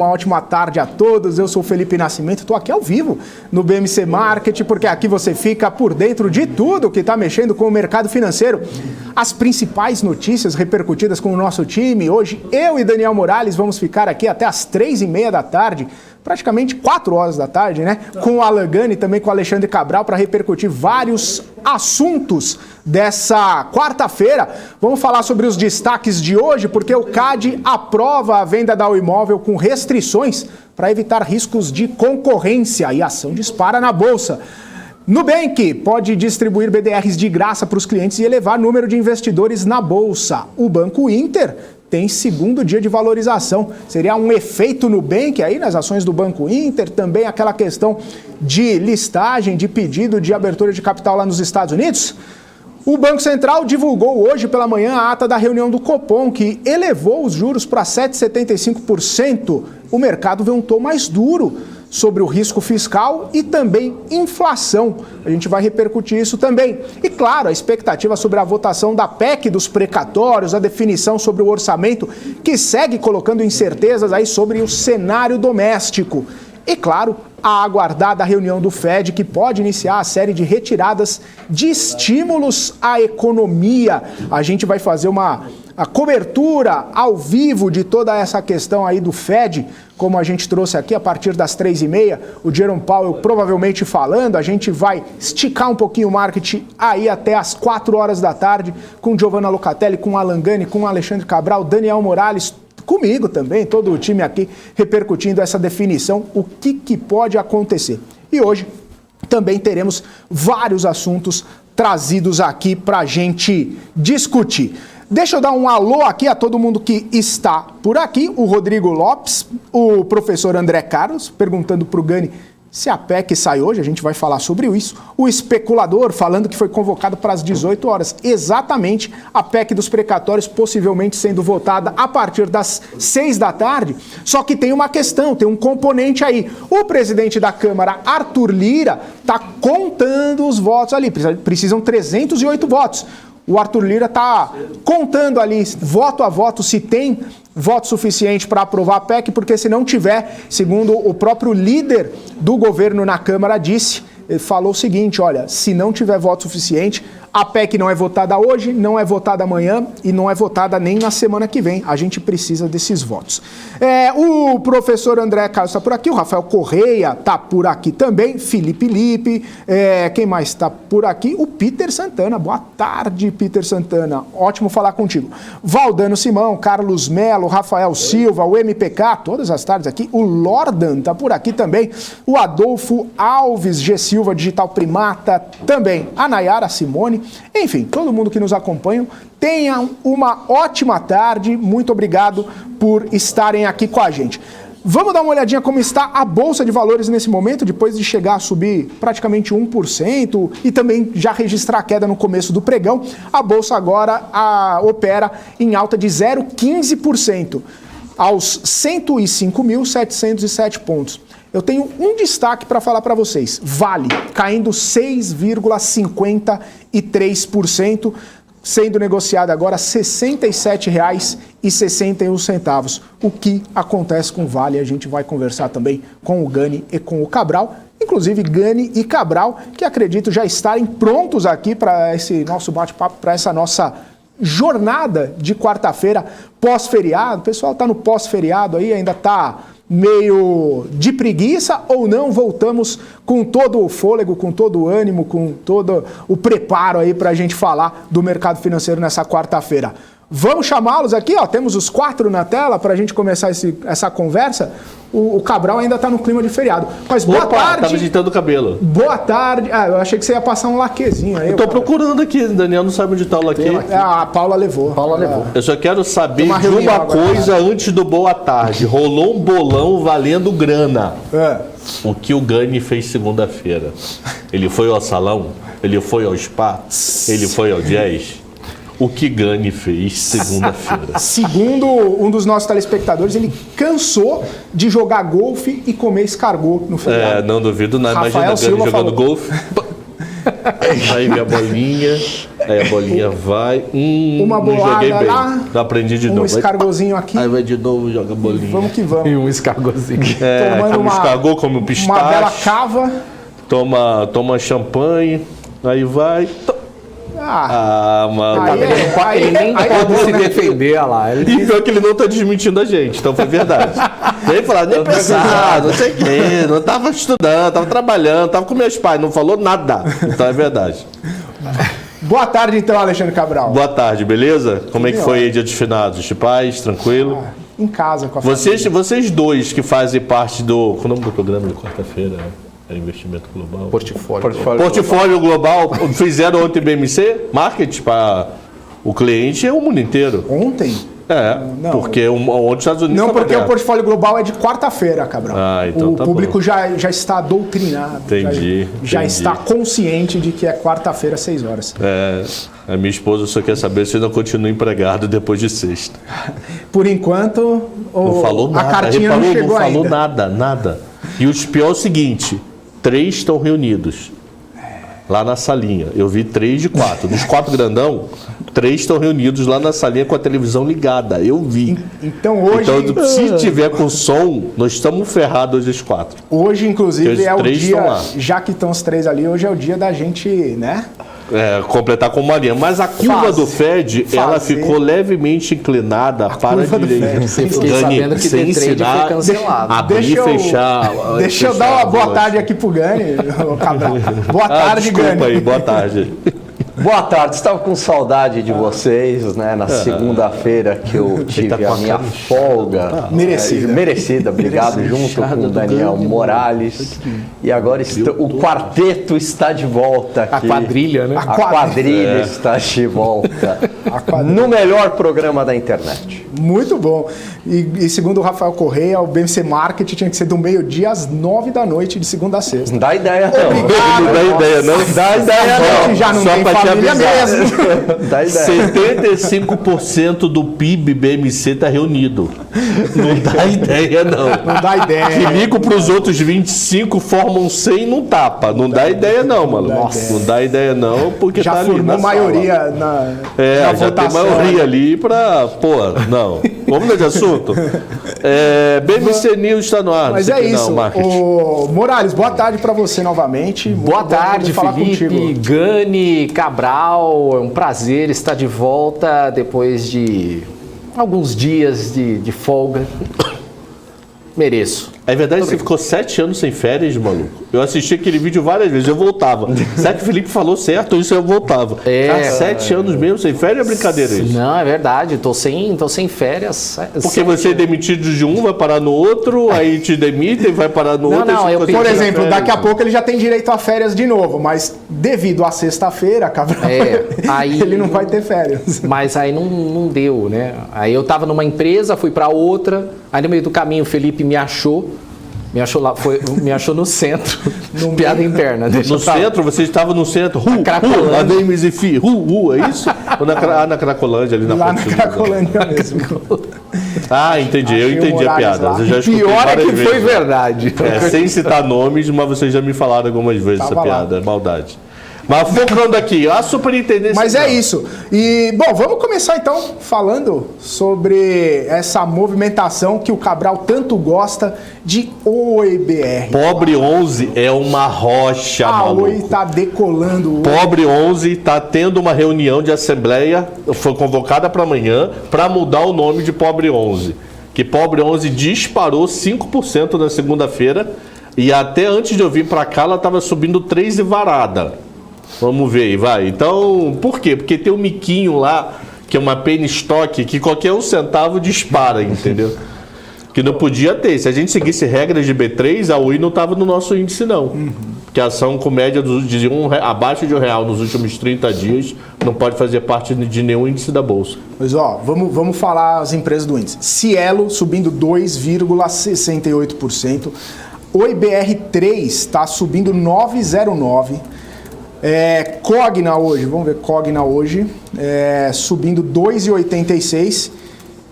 Uma ótima tarde a todos, eu sou o Felipe Nascimento, estou aqui ao vivo no BMC Market, porque aqui você fica por dentro de tudo que está mexendo com o mercado financeiro. As principais notícias repercutidas com o nosso time. Hoje, eu e Daniel Morales vamos ficar aqui até as 3h30 da tarde, praticamente 4 horas da tarde, né? Com o Alan Gani e também com o Alexandre Cabral para repercutir vários assuntos dessa quarta-feira. Vamos falar sobre os destaques de hoje, porque o CAD aprova a venda da imóvel com restrições para evitar riscos de concorrência e a ação dispara na Bolsa. Nubank pode distribuir BDRs de graça para os clientes e elevar o número de investidores na Bolsa. O Banco Inter tem segundo dia de valorização. Seria um efeito Nubank aí nas ações do Banco Inter, também aquela questão de listagem, de pedido de abertura de capital lá nos Estados Unidos. O Banco Central divulgou hoje pela manhã a ata da reunião do Copom, que elevou os juros para 7,75%. O mercado vê um tom mais duro sobre o risco fiscal e também inflação. A gente vai repercutir isso também. E claro, a expectativa sobre a votação da PEC dos precatórios, a definição sobre o orçamento, que segue colocando incertezas aí sobre o cenário doméstico. E claro, a aguardada reunião do FED, que pode iniciar a série de retiradas de estímulos à economia. A gente vai fazer a cobertura ao vivo de toda essa questão aí do FED, como a gente trouxe aqui a partir das 3h30, o Jerome Powell provavelmente falando. A gente vai esticar um pouquinho o marketing aí até as 4 horas da tarde, com Giovanna Locatelli, com Alan Gani, com Alexandre Cabral, Daniel Morales, comigo também, todo o time aqui repercutindo essa definição, o que pode acontecer. E hoje também teremos vários assuntos trazidos aqui para a gente discutir. Deixa eu dar um alô aqui a todo mundo que está por aqui. O Rodrigo Lopes, o professor André Carlos, perguntando para o Gani se a PEC sai hoje, a gente vai falar sobre isso. O especulador falando que foi convocado para as 18 horas. Exatamente, a PEC dos precatórios possivelmente sendo votada a partir das 6 da tarde. Só que tem uma questão, tem um componente aí. O presidente da Câmara, Arthur Lira, está contando os votos ali. Precisam 308 votos. O Arthur Lira está contando ali, voto a voto, se tem voto suficiente para aprovar a PEC, porque se não tiver, segundo o próprio líder do governo na Câmara disse, ele falou o seguinte: olha, se não tiver voto suficiente, a PEC não é votada hoje, não é votada amanhã e não é votada nem na semana que vem. A gente precisa desses votos. O professor André Carlos está por aqui, o Rafael Correia está por aqui também, Felipe Lippe, quem mais está por aqui? O Peter Santana. Boa tarde, Peter Santana. Ótimo falar contigo. Valdano Simão, Carlos Melo, Rafael Silva, o MPK, todas as tardes aqui. O Lordan está por aqui também. O Adolfo Alves, G. Silva, Digital Primata, também. A Nayara Simone. Enfim, todo mundo que nos acompanha, tenham uma ótima tarde. Muito obrigado por estarem aqui com a gente. Vamos dar uma olhadinha como está a Bolsa de Valores nesse momento, depois de chegar a subir praticamente 1% e também já registrar a queda no começo do pregão. A Bolsa agora opera em alta de 0,15%, aos 105.707 pontos. Eu tenho um destaque para falar para vocês. Vale, caindo 6,53%, sendo negociado agora R$ 67,61. O que acontece com o Vale? A gente vai conversar também com o Gani e com o Cabral. Inclusive Gani e Cabral, que acredito já estarem prontos aqui para esse nosso bate-papo, para essa nossa jornada de quarta-feira pós-feriado. O pessoal está no pós-feriado aí, ainda está meio de preguiça ou não? Voltamos com todo o fôlego, com todo o ânimo, com todo o preparo aí para a gente falar do mercado financeiro nessa quarta-feira. Vamos chamá-los aqui, ó. Temos os 4 na tela para a gente começar essa conversa. O Cabral ainda está no clima de feriado. Mas boa tarde. Tá visitando o cabelo. Boa tarde. Eu achei que você ia passar um laquezinho aí. Eu tô procurando aqui, Daniel não sabe onde tá o laque. A Paula levou. Eu só quero saber de uma coisa antes do boa tarde. Rolou um bolão valendo grana. O que o Gani fez segunda-feira? Ele foi ao salão? Ele foi ao spa? Ele foi ao jazz? O que Gani fez segunda-feira? Segundo um dos nossos telespectadores, ele cansou de jogar golfe e comer escargot no feriado. Não duvido, não. Imagina Gani jogando golfe. Aí minha bolinha. Aí a bolinha vai. Uma não bolada joguei bem. lá. Não aprendi de novo. Um escargozinho aqui. Aí vai de novo, joga a bolinha. Vamos que vamos. E um escargozinho. Tomando come escargot, come um pistache. uma bela cava. Toma champanhe. Aí vai. Mano. Ele nem pode se defender, olha lá. E pior que ele não tá desmentindo a gente, então foi verdade. Nem falar, nem precisava, não sei o quê, não tava estudando, tava trabalhando, tava com meus pais, não falou nada. Então é verdade. Boa tarde, então, Alexandre Cabral. Boa tarde, beleza? Como é que foi aí, dia dos finados? De paz, tranquilo? Em casa, com a família. Vocês dois que fazem parte do... Qual é o nome do programa de quarta-feira? É investimento global. Portfólio global. Fizeram ontem BMC Market para o cliente e o mundo inteiro. Ontem? Não, porque ontem os Estados Unidos... Não, porque o portfólio global é de quarta-feira, Cabral. Então o público já está doutrinado. Entendi. Já está consciente de que é quarta-feira, 6 horas. A minha esposa só quer saber se ainda continua empregado depois de sexta. Por enquanto, não falou nada. A cartinha não chegou ainda. Não falou nada. E o pior é o seguinte, 3 estão reunidos lá na salinha. Eu vi 3 de 4. Dos 4 grandão, 3 estão reunidos lá na salinha com a televisão ligada. Eu vi. Então hoje... Então, se tiver com som, nós estamos ferrados os 4. Hoje, inclusive, é o dia... Já que estão os 3 ali, hoje é o dia da gente, né? Completar com uma linha. Mas a curva do Fed, ela ficou levemente inclinada para a direita. Fiquei sabendo que sem ensinar, foi cancelado. Abrir e fechar. Deixa eu dar uma boa tarde aqui pro Gani, Cabral. Boa tarde, Gani. Desculpa aí, boa tarde. Boa tarde, estava com saudade de vocês, né? Na segunda-feira que eu tive a minha folga. Merecida, obrigado, junto com o Daniel Morales. E agora o quarteto está de volta aqui. A quadrilha, né? A quadrilha está de volta. No melhor programa da internet. Muito bom. E segundo o Rafael Correia, o BMC Market tinha que ser do meio-dia às 9 da noite, de segunda a sexta. Não dá ideia, não. Não dá ideia, não. Dá ideia, não. Já não tem família mesmo. Dá ideia. 75% do PIB BMC está reunido. Não dá ideia, não. Não dá ideia. Que ligo para os outros 25 formam 100 não tapa. Não dá ideia, não, mano. Nossa, não dá ideia, não, porque já tá ali formou na maioria sala. na já votação. Tem maioria ali para... Pô, não. Vamos mudar de assunto? BMC News está no ar. Mas é isso. Morales, boa tarde para você novamente. Boa tarde, Felipe, Gani, Cabral. É um prazer estar de volta depois de alguns dias de folga. Mereço. É verdade que você ficou 7 anos sem férias, maluco? Eu assisti aquele vídeo várias vezes, eu voltava. Será que o Felipe falou certo ou isso eu voltava? Cara, 7 anos mesmo sem férias é brincadeira isso? Não, é verdade. Tô sem férias. Porque você é demitido de um, vai parar no outro, aí te demitem, vai parar no outro. Por exemplo, daqui a pouco ele já tem direito a férias de novo, mas devido à sexta-feira, Cabral, aí, ele não vai ter férias. Mas aí não deu, né? Aí eu tava numa empresa, fui para outra, aí no meio do caminho o Felipe me achou me achou no centro, piada interna. No centro? Você estava no centro? Cracolândia. A Names e Fi, é isso? Ou na Cracolândia, ali na lá na Cracolândia mesmo. Entendi, eu entendi a piada. Eu já pior é que foi verdade. Sem citar nomes, mas vocês já me falaram algumas vezes essa piada, é maldade. Mas focando aqui, a superintendência... Mas é isso. E, bom, vamos começar então falando sobre essa movimentação que o Cabral tanto gosta de OIBR. Pobre 11 é uma rocha, maluco. A Oi tá decolando. Pobre 11 tá tendo uma reunião de assembleia, foi convocada para amanhã, para mudar o nome de Pobre 11. Que Pobre 11 disparou 5% na segunda-feira e até antes de eu vir para cá ela estava subindo 3 e varada. Vamos ver aí, vai. Então, por quê? Porque tem um miquinho lá, que é uma penny stock, que qualquer um centavo dispara, entendeu? Que não podia ter. Se a gente seguisse regras de B3, a Oi não estava no nosso índice, não. Porque a ação com média de abaixo de R$1 nos últimos 30 dias não pode fazer parte de nenhum índice da Bolsa. Mas, vamos falar as empresas do índice. Cielo subindo 2,68%. OIBR3 está subindo 9,09%. Cogna hoje, vamos ver Cogna hoje, subindo 2,86%.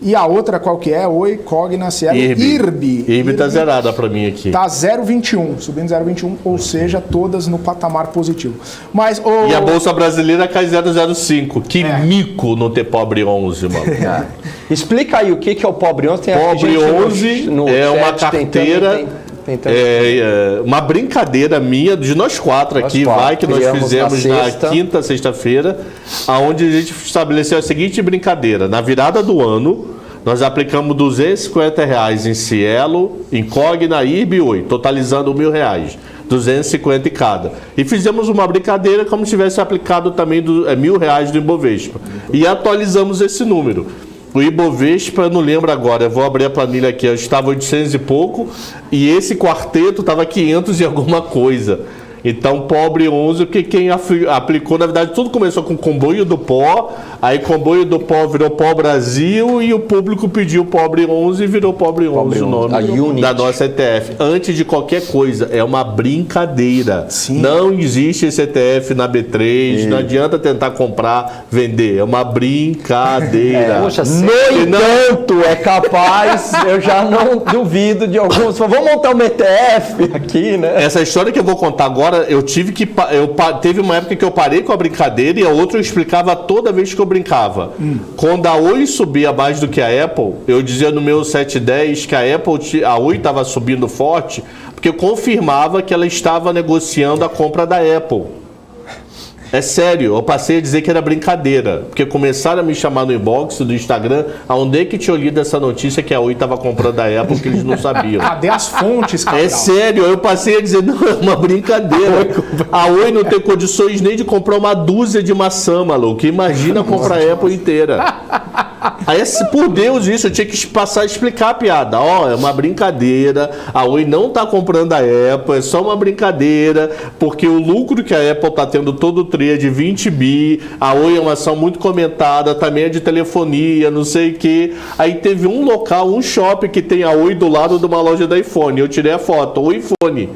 E a outra qual que é? Oi, Cogna, Cielo, IRB. IRB tá zerada para mim aqui. Tá 0,21, subindo 0,21, ou seja, todas no patamar positivo. Mas, E a Bolsa Brasileira cai 0,05. Que mico não ter pobre 11, mano. Explica aí o que é o pobre 11. Pobre 11 é uma carteira... uma brincadeira minha, de nós quatro aqui, que nós fizemos na quinta, sexta-feira, onde a gente estabeleceu a seguinte brincadeira. Na virada do ano, nós aplicamos R$250 em Cielo, em Cogna, IRB e Oi, totalizando R$1.000. 250 em cada. E fizemos uma brincadeira como se tivesse aplicado também R$1.000 do Ibovespa. E atualizamos esse número. O Ibovespa, eu não lembro agora, eu vou abrir a planilha aqui, eu estava 800 e pouco, e esse quarteto estava 500 e alguma coisa. Então, pobre 11, porque quem aplicou, na verdade, tudo começou com comboio do pó, aí comboio do pó virou pó Brasil, e o público pediu pobre 11 e virou pobre 11 o nome da nossa ETF. Antes de qualquer coisa, é uma brincadeira. Sim. Não existe esse ETF na B3, não adianta tentar comprar, vender, é uma brincadeira. Poxa, no entanto, é capaz, eu já não duvido de alguns, vamos montar um ETF aqui, né? Essa história que eu vou contar agora, teve uma época que eu parei com a brincadeira e a outra eu explicava toda vez que eu brincava. Quando a Oi subia mais do que a Apple, eu dizia no meu 710 que a Oi estava subindo forte, porque eu confirmava que ela estava negociando a compra da Apple. É sério, eu passei a dizer que era brincadeira, porque começaram a me chamar no inbox do Instagram, aonde é que tinha lido essa notícia que a Oi estava comprando a Apple, que eles não sabiam. Cadê as fontes, cara? É sério, eu passei a dizer, não, é uma brincadeira. A Oi não tem condições nem de comprar uma dúzia de maçã, maluco. Imagina comprar a Apple inteira. Aí, por Deus, isso, eu tinha que passar a explicar a piada. É uma brincadeira, a Oi não está comprando a Apple, é só uma brincadeira, porque o lucro que a Apple está tendo todo o tri é de 20 bi, a Oi é uma ação muito comentada, também é de telefonia, não sei o quê. Aí teve um local, um shopping que tem a Oi do lado de uma loja da iPhone, eu tirei a foto, o iPhone.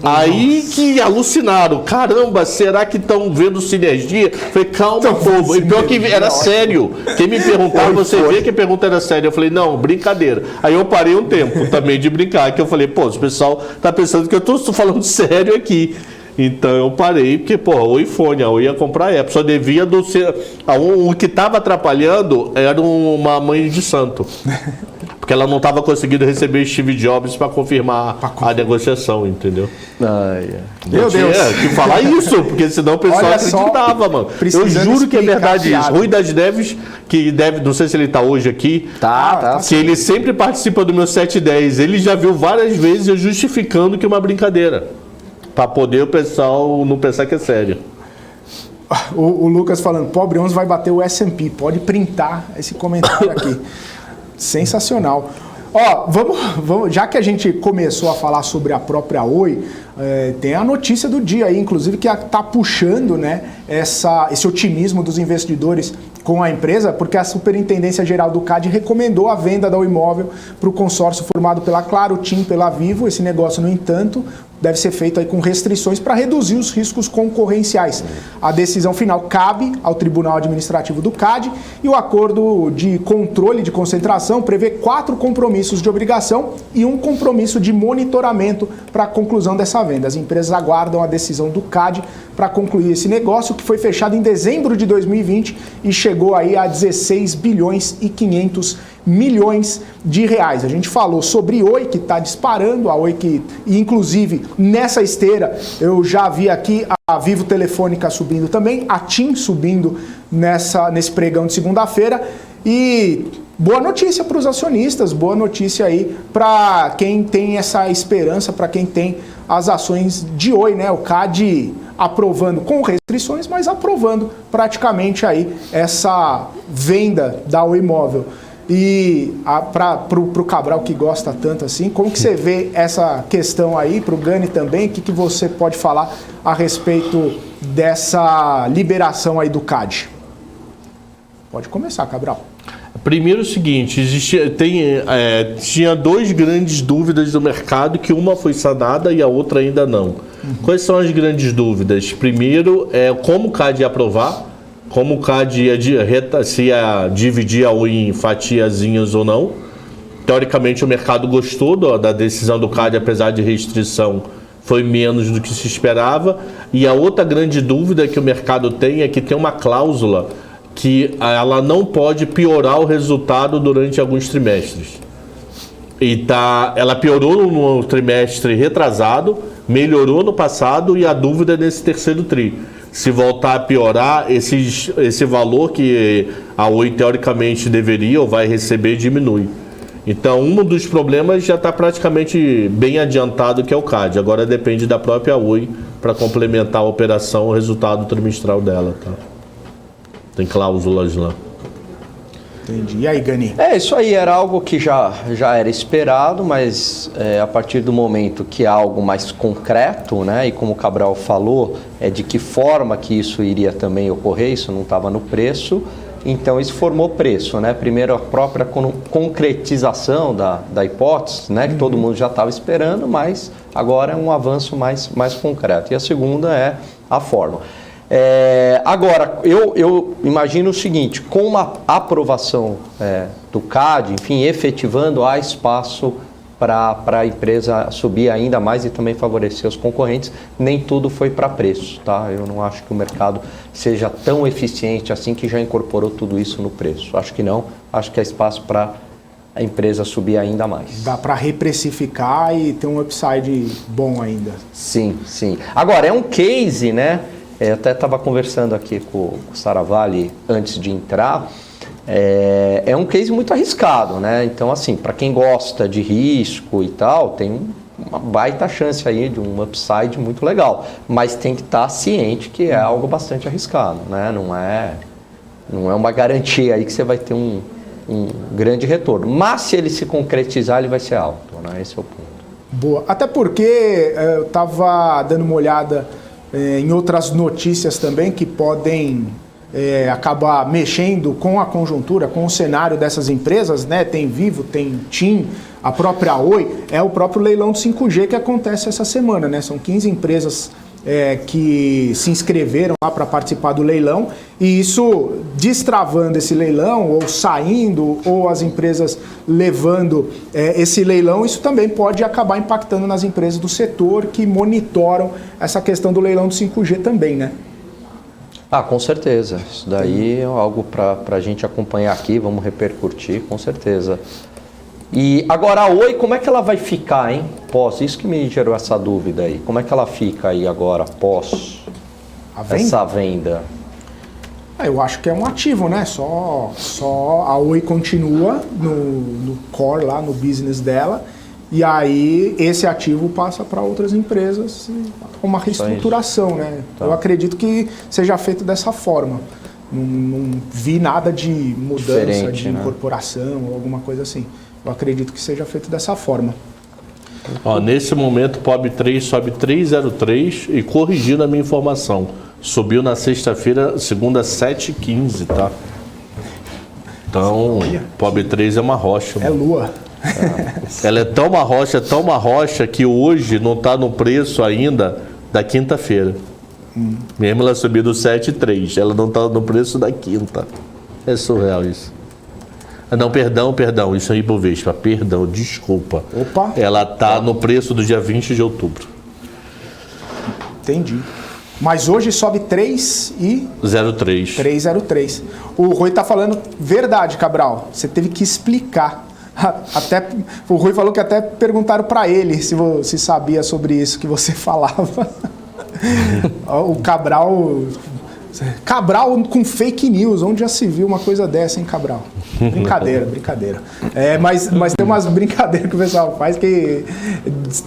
Aí que alucinaram, caramba, será que estão vendo sinergia? Falei, calma, povo, e pior que era sério. Quem me perguntava, você vê que a pergunta era séria, eu falei, não, brincadeira. Aí eu parei um tempo também de brincar, que eu falei, pô, o pessoal tá pensando que eu tô falando sério aqui. Então eu parei, porque, o iPhone, a Oi ia comprar a Apple, só devia o que estava atrapalhando era uma mãe de santo. Porque ela não estava conseguindo receber Steve Jobs para confirmar a negociação, entendeu? Meu Deus. Que falar isso, porque senão o pessoal acreditava, mano. Eu juro que é verdade isso. Rui das Neves, não sei se ele está hoje aqui, que ele sempre participa do meu 710, ele já viu várias vezes eu justificando que é uma brincadeira. Para poder o pessoal não pensar que é sério. O Lucas falando, pobre 11 vai bater o S&P. Pode printar esse comentário aqui. Sensacional. Vamos, já que a gente começou a falar sobre a própria Oi, tem a notícia do dia aí, inclusive, que está puxando, né, esse otimismo dos investidores com a empresa, porque a Superintendência Geral do CAD recomendou a venda do imóvel para o consórcio formado pela Claro, TIM, pela Vivo. Esse negócio, no entanto, deve ser feito aí com restrições para reduzir os riscos concorrenciais. A decisão final cabe ao Tribunal Administrativo do CAD e o acordo de controle de concentração prevê 4 compromissos de obrigação e um compromisso de monitoramento para a conclusão dessa venda. As empresas aguardam a decisão do CAD para concluir esse negócio, que foi fechado em dezembro de 2020 e chegou aí a 16 bilhões e 500 milhões de reais. A gente falou sobre Oi, que está disparando, a Oi que, inclusive, nessa esteira, eu já vi aqui a Vivo Telefônica subindo também, a TIM subindo nesse pregão de segunda-feira. E boa notícia para os acionistas, boa notícia aí para quem tem essa esperança, para quem tem as ações de Oi, né? O CAD aprovando com restrições, mas aprovando praticamente aí essa venda da Oi Imóvel. E para o Cabral, que gosta tanto assim, como que você vê essa questão aí, para o Gani também, o que você pode falar a respeito dessa liberação aí do CAD? Pode começar, Cabral. Primeiro o seguinte, tinha 2 grandes dúvidas do mercado, que uma foi sanada e a outra ainda não. Quais são as grandes dúvidas? Primeiro, como o CAD ia aprovar, como o CAD se ia dividir a Oi em fatiazinhas ou não. Teoricamente, o mercado gostou da decisão do CAD, apesar de restrição, foi menos do que se esperava. E a outra grande dúvida que o mercado tem é que tem uma cláusula que ela não pode piorar o resultado durante alguns trimestres. Ela piorou no trimestre retrasado, melhorou no passado e a dúvida é nesse terceiro tri. Se voltar a piorar, esse valor que a Oi teoricamente deveria ou vai receber diminui. Então, um dos problemas já está praticamente bem adiantado, que é o CAD. Agora depende da própria Oi para complementar a operação, o resultado trimestral dela. Tá? Tem cláusulas lá. Entendi. E aí, Gani? Isso aí era algo que já era esperado, mas a partir do momento que é algo mais concreto, né, e como o Cabral falou, de que forma que isso iria também ocorrer, isso não estava no preço, então isso formou preço, né? Primeiro a própria concretização da hipótese, né, que todo mundo já estava esperando, mas agora é um avanço mais concreto. E a segunda é a forma. Agora, eu imagino o seguinte, com uma aprovação do CAD, enfim, efetivando, há espaço para a empresa subir ainda mais e também favorecer os concorrentes. Nem tudo foi para preço, tá? Eu não acho que o mercado seja tão eficiente assim que já incorporou tudo isso no preço. Acho que não, acho que há espaço para a empresa subir ainda mais. Dá para reprecificar e ter um upside bom ainda. Sim, sim. Agora, é um case, né? Eu até estava conversando aqui com o Saravalli antes de entrar. É um case muito arriscado, né? Então, assim, para quem gosta de risco e tal, tem uma baita chance aí de um upside muito legal. Mas tem que estar ciente que é algo bastante arriscado, né? Não é uma garantia aí que você vai ter um grande retorno. Mas se ele se concretizar, ele vai ser alto, né? Esse é o ponto. Boa. Até porque eu estava dando uma olhada em outras notícias também que podem acabar mexendo com a conjuntura, com o cenário dessas empresas, né? Tem Vivo, tem TIM, a própria Oi, é o próprio leilão do 5G que acontece essa semana, né? São 15 empresas que se inscreveram lá para participar do leilão, e isso destravando esse leilão, ou saindo, ou as empresas levando esse leilão, isso também pode acabar impactando nas empresas do setor que monitoram essa questão do leilão do 5G também, né? Com certeza. Isso daí é algo para a gente acompanhar aqui, vamos repercutir, com certeza. E agora a Oi, como é que ela vai ficar, hein? Isso que me gerou essa dúvida aí. Como é que ela fica aí agora, após essa venda? Eu acho que é um ativo, né? Só a Oi continua no core, lá no business dela, e aí esse ativo passa para outras empresas, uma reestruturação, né? Tá. Eu acredito que seja feito dessa forma. Não vi nada de mudança, diferente, de incorporação, ou alguma coisa assim. Eu acredito que seja feito dessa forma. Nesse momento, POB3 sobe 3,03 e corrigindo a minha informação. Subiu na sexta-feira, segunda, 7,15, tá? Então, POB3 é uma rocha. É lua. Ela é tão uma rocha que hoje não está no preço ainda da quinta-feira. Mesmo ela subiu do 7,3, ela não está no preço da quinta. É surreal isso. Não, perdão, isso é Ibovespa, perdão, desculpa. Opa! Ela está no preço do dia 20 de outubro. Entendi. Mas hoje sobe 3,03. 3,03. O Rui está falando verdade, Cabral. Você teve que explicar. Até, o Rui falou que até perguntaram para ele se sabia sobre isso que você falava. O Cabral com fake news, onde já se viu uma coisa dessa, hein, Cabral? Brincadeira. Mas tem umas brincadeiras que o pessoal faz que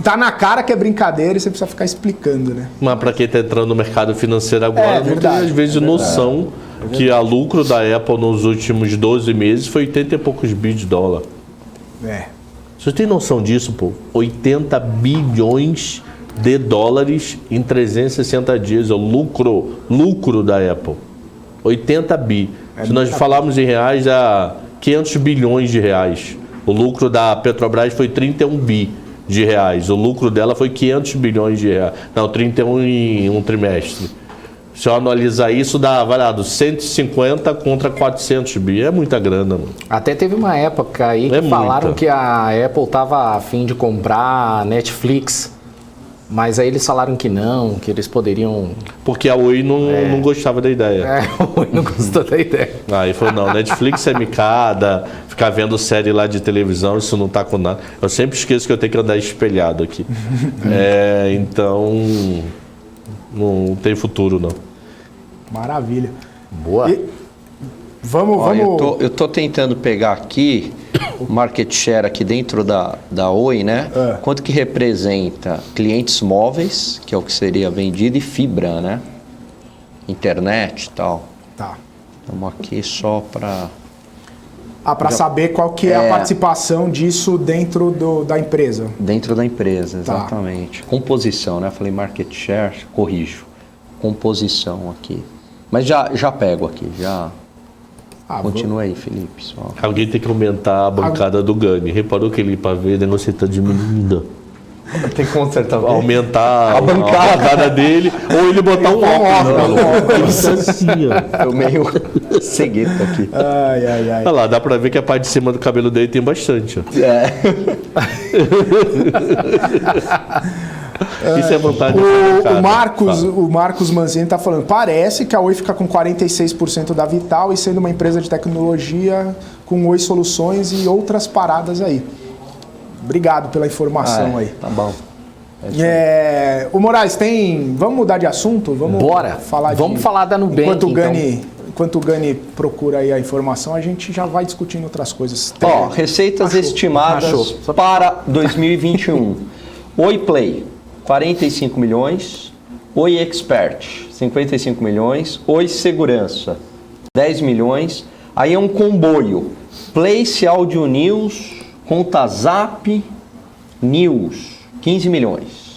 tá na cara que é brincadeira e você precisa ficar explicando, né? Mas para quem tá entrando no mercado financeiro agora, não tem às vezes noção que a lucro da Apple nos últimos 12 meses foi 80 e poucos bi de dólar. Você tem noção disso, pô? 80 bilhões de dólares em 360 dias, é o lucro da Apple. 80 bi. Se nós falarmos em reais, é 500 bilhões de reais. O lucro da Petrobras foi 31 bi de reais. O lucro dela foi 500 bilhões de reais. Não, 31 em um trimestre. Se eu analisar isso, dá, vai lá, dos 150 contra 400 bi. É muita grana, mano. Até teve uma época aí que falaram que a Apple tava a fim de comprar a Netflix. Mas aí eles falaram que não, que eles poderiam... Porque a Oi não gostava da ideia. A Oi não gostou da ideia. Aí falou, não, Netflix é micada, ficar vendo série lá de televisão, isso não tá com nada. Eu sempre esqueço que eu tenho que andar espelhado aqui. Então, não tem futuro, não. Maravilha. Boa. Vamos... Eu tô tentando pegar aqui o market share aqui dentro da Oi, né? Quanto que representa clientes móveis, que é o que seria vendido, e fibra, né? Internet e tal. Tá. Estamos aqui só para... para saber qual que é a participação disso dentro da empresa. Dentro da empresa, exatamente. Tá. Composição, né? Falei market share, corrijo. Composição aqui. Mas já pego aqui, já... Continua aí, Felipe. Só. Alguém tem que aumentar a bancada do Gani. Reparou que ele, para ver, o negócio está diminuindo. Tem que consertar. Aumentar a bancada dele, ou ele botar um óculos. Eu meio cegueta aqui. Olha lá, dá para ver que a parte de cima do cabelo dele tem bastante. Isso é vantagem. O Marcos Manzini está falando, parece que a Oi fica com 46% da Vital e sendo uma empresa de tecnologia com Oi Soluções e outras paradas aí. Obrigado pela informação aí. Tá bom. O Moraes, vamos mudar de assunto? Bora. Vamos falar da Nubank, Enquanto o Gani procura aí a informação, a gente já vai discutindo outras coisas. Receitas estimadas para 2021. Oi Play, 45 milhões. Oi Expert, 55 milhões. Oi Segurança, 10 milhões. Aí é um comboio. Place Audio News, conta Zap News, 15 milhões.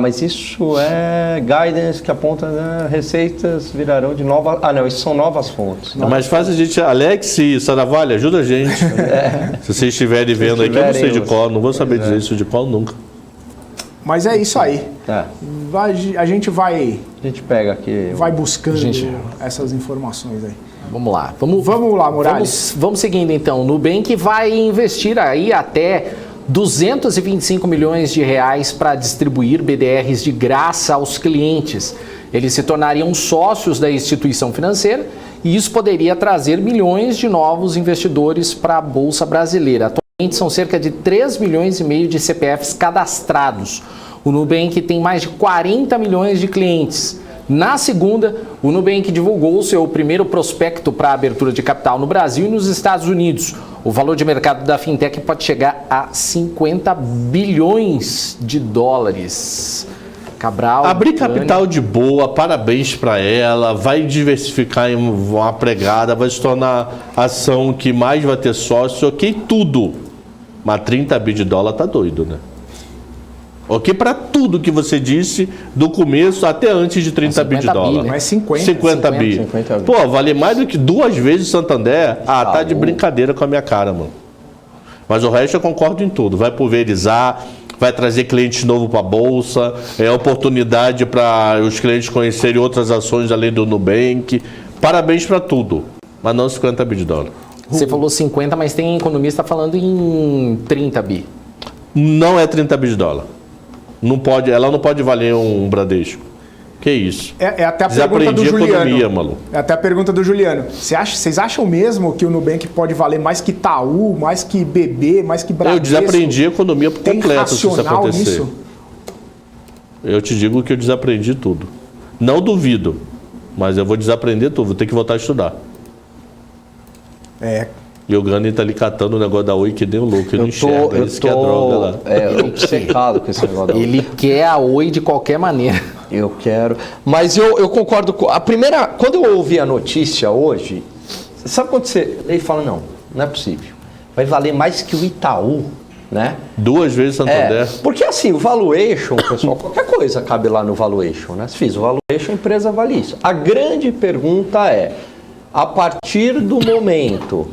Mas isso é guidance que aponta receitas virarão de novas... não, isso são novas fontes. É mais fácil a gente... Alex e Saravalha, ajuda a gente. Se vocês estiverem vendo aqui, eu não sei de qual, não vou saber dizer isso de qual nunca. Mas é isso aí. A gente vai... A gente pega aqui... Vai buscando essas informações aí. Vamos lá. Vamos lá, Morales. Vamos seguindo então. Nubank vai investir aí até 225 milhões de reais para distribuir BDRs de graça aos clientes. Eles se tornariam sócios da instituição financeira e isso poderia trazer milhões de novos investidores para a Bolsa Brasileira. Atualmente são cerca de 3 milhões e meio de CPFs cadastrados. O Nubank tem mais de 40 milhões de clientes. Na segunda, o Nubank divulgou o seu primeiro prospecto para a abertura de capital no Brasil e nos Estados Unidos. O valor de mercado da fintech pode chegar a 50 bilhões de dólares. Cabral... Abrir capital de boa, parabéns para ela, vai diversificar em uma pregada, vai se tornar a ação que mais vai ter sócio, ok, tudo. Mas 30 bi de dólar tá doido, né? Ok, para tudo que você disse, do começo até antes de 30 bi de dólar. Mas 50 bi. Pô, vale mais do que 2 vezes o Santander. Tá de brincadeira com a minha cara, mano. Mas o resto eu concordo em tudo. Vai pulverizar, vai trazer clientes novos para a Bolsa, é oportunidade para os clientes conhecerem outras ações além do Nubank. Parabéns para tudo, mas não 50 bi de dólar. Você falou 50, mas tem economista falando em 30 bi. Não é 30 bi de dólar. Não pode, ela não pode valer um Bradesco. Que isso? É até a pergunta do Juliano. Economia, maluco. É até a pergunta do Juliano. Vocês acham mesmo que o Nubank pode valer mais que Itaú, mais que BB, mais que Bradesco? Eu desaprendi a economia por completo se isso acontecer. Nisso? Eu te digo que eu desaprendi tudo. Não duvido, mas eu vou desaprender tudo. Vou ter que voltar a estudar. E o Gani tá ali catando o negócio da Oi que deu louco, ele não enxerga, isso que é droga lá. Eu tô obcecado com esse negócio da Oi. Ele quer a Oi de qualquer maneira. Eu quero. Mas eu concordo com... Quando eu ouvi a notícia hoje, sabe quando você fala, não é possível. Vai valer mais que o Itaú, né? 2 vezes Santander. Porque assim, o valuation, pessoal, qualquer coisa cabe lá no valuation, né? Se fiz o valuation, a empresa vale isso. A grande pergunta é, a partir do momento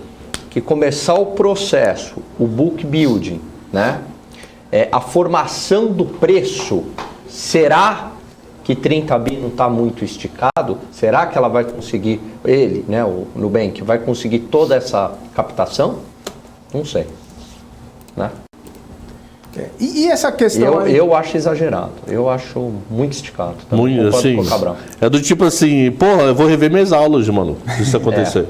que começar o processo, o book building, né? A formação do preço, será que 30 bi não está muito esticado? Será que ela vai conseguir, ele, né, o Nubank, vai conseguir toda essa captação? Não sei. Né? E essa questão eu acho exagerado, eu acho muito esticado. Muito, assim, é do tipo assim, porra, eu vou rever minhas aulas, mano, se isso acontecer.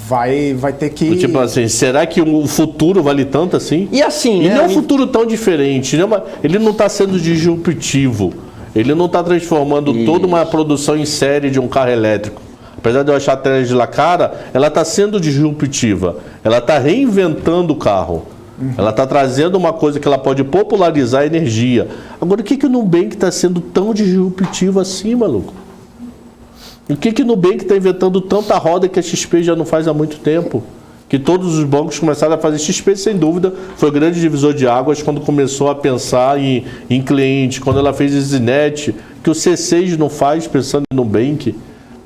Vai ter que... Do tipo assim, será que o futuro vale tanto assim? E assim, e não é um futuro tão diferente, né? Ele não está sendo disruptivo, ele não está transformando toda uma produção em série de um carro elétrico. Apesar de eu achar a Tesla cara, ela está sendo disruptiva, ela está reinventando o carro. Ela está trazendo uma coisa que ela pode popularizar a energia. Agora, o que o Nubank está sendo tão disruptivo assim, maluco? O que o Nubank está inventando tanta roda que a XP já não faz há muito tempo? Que todos os bancos começaram a fazer. XP, sem dúvida, foi o grande divisor de águas quando começou a pensar em cliente. Quando ela fez EasyNet, que o C6 não faz pensando no Nubank.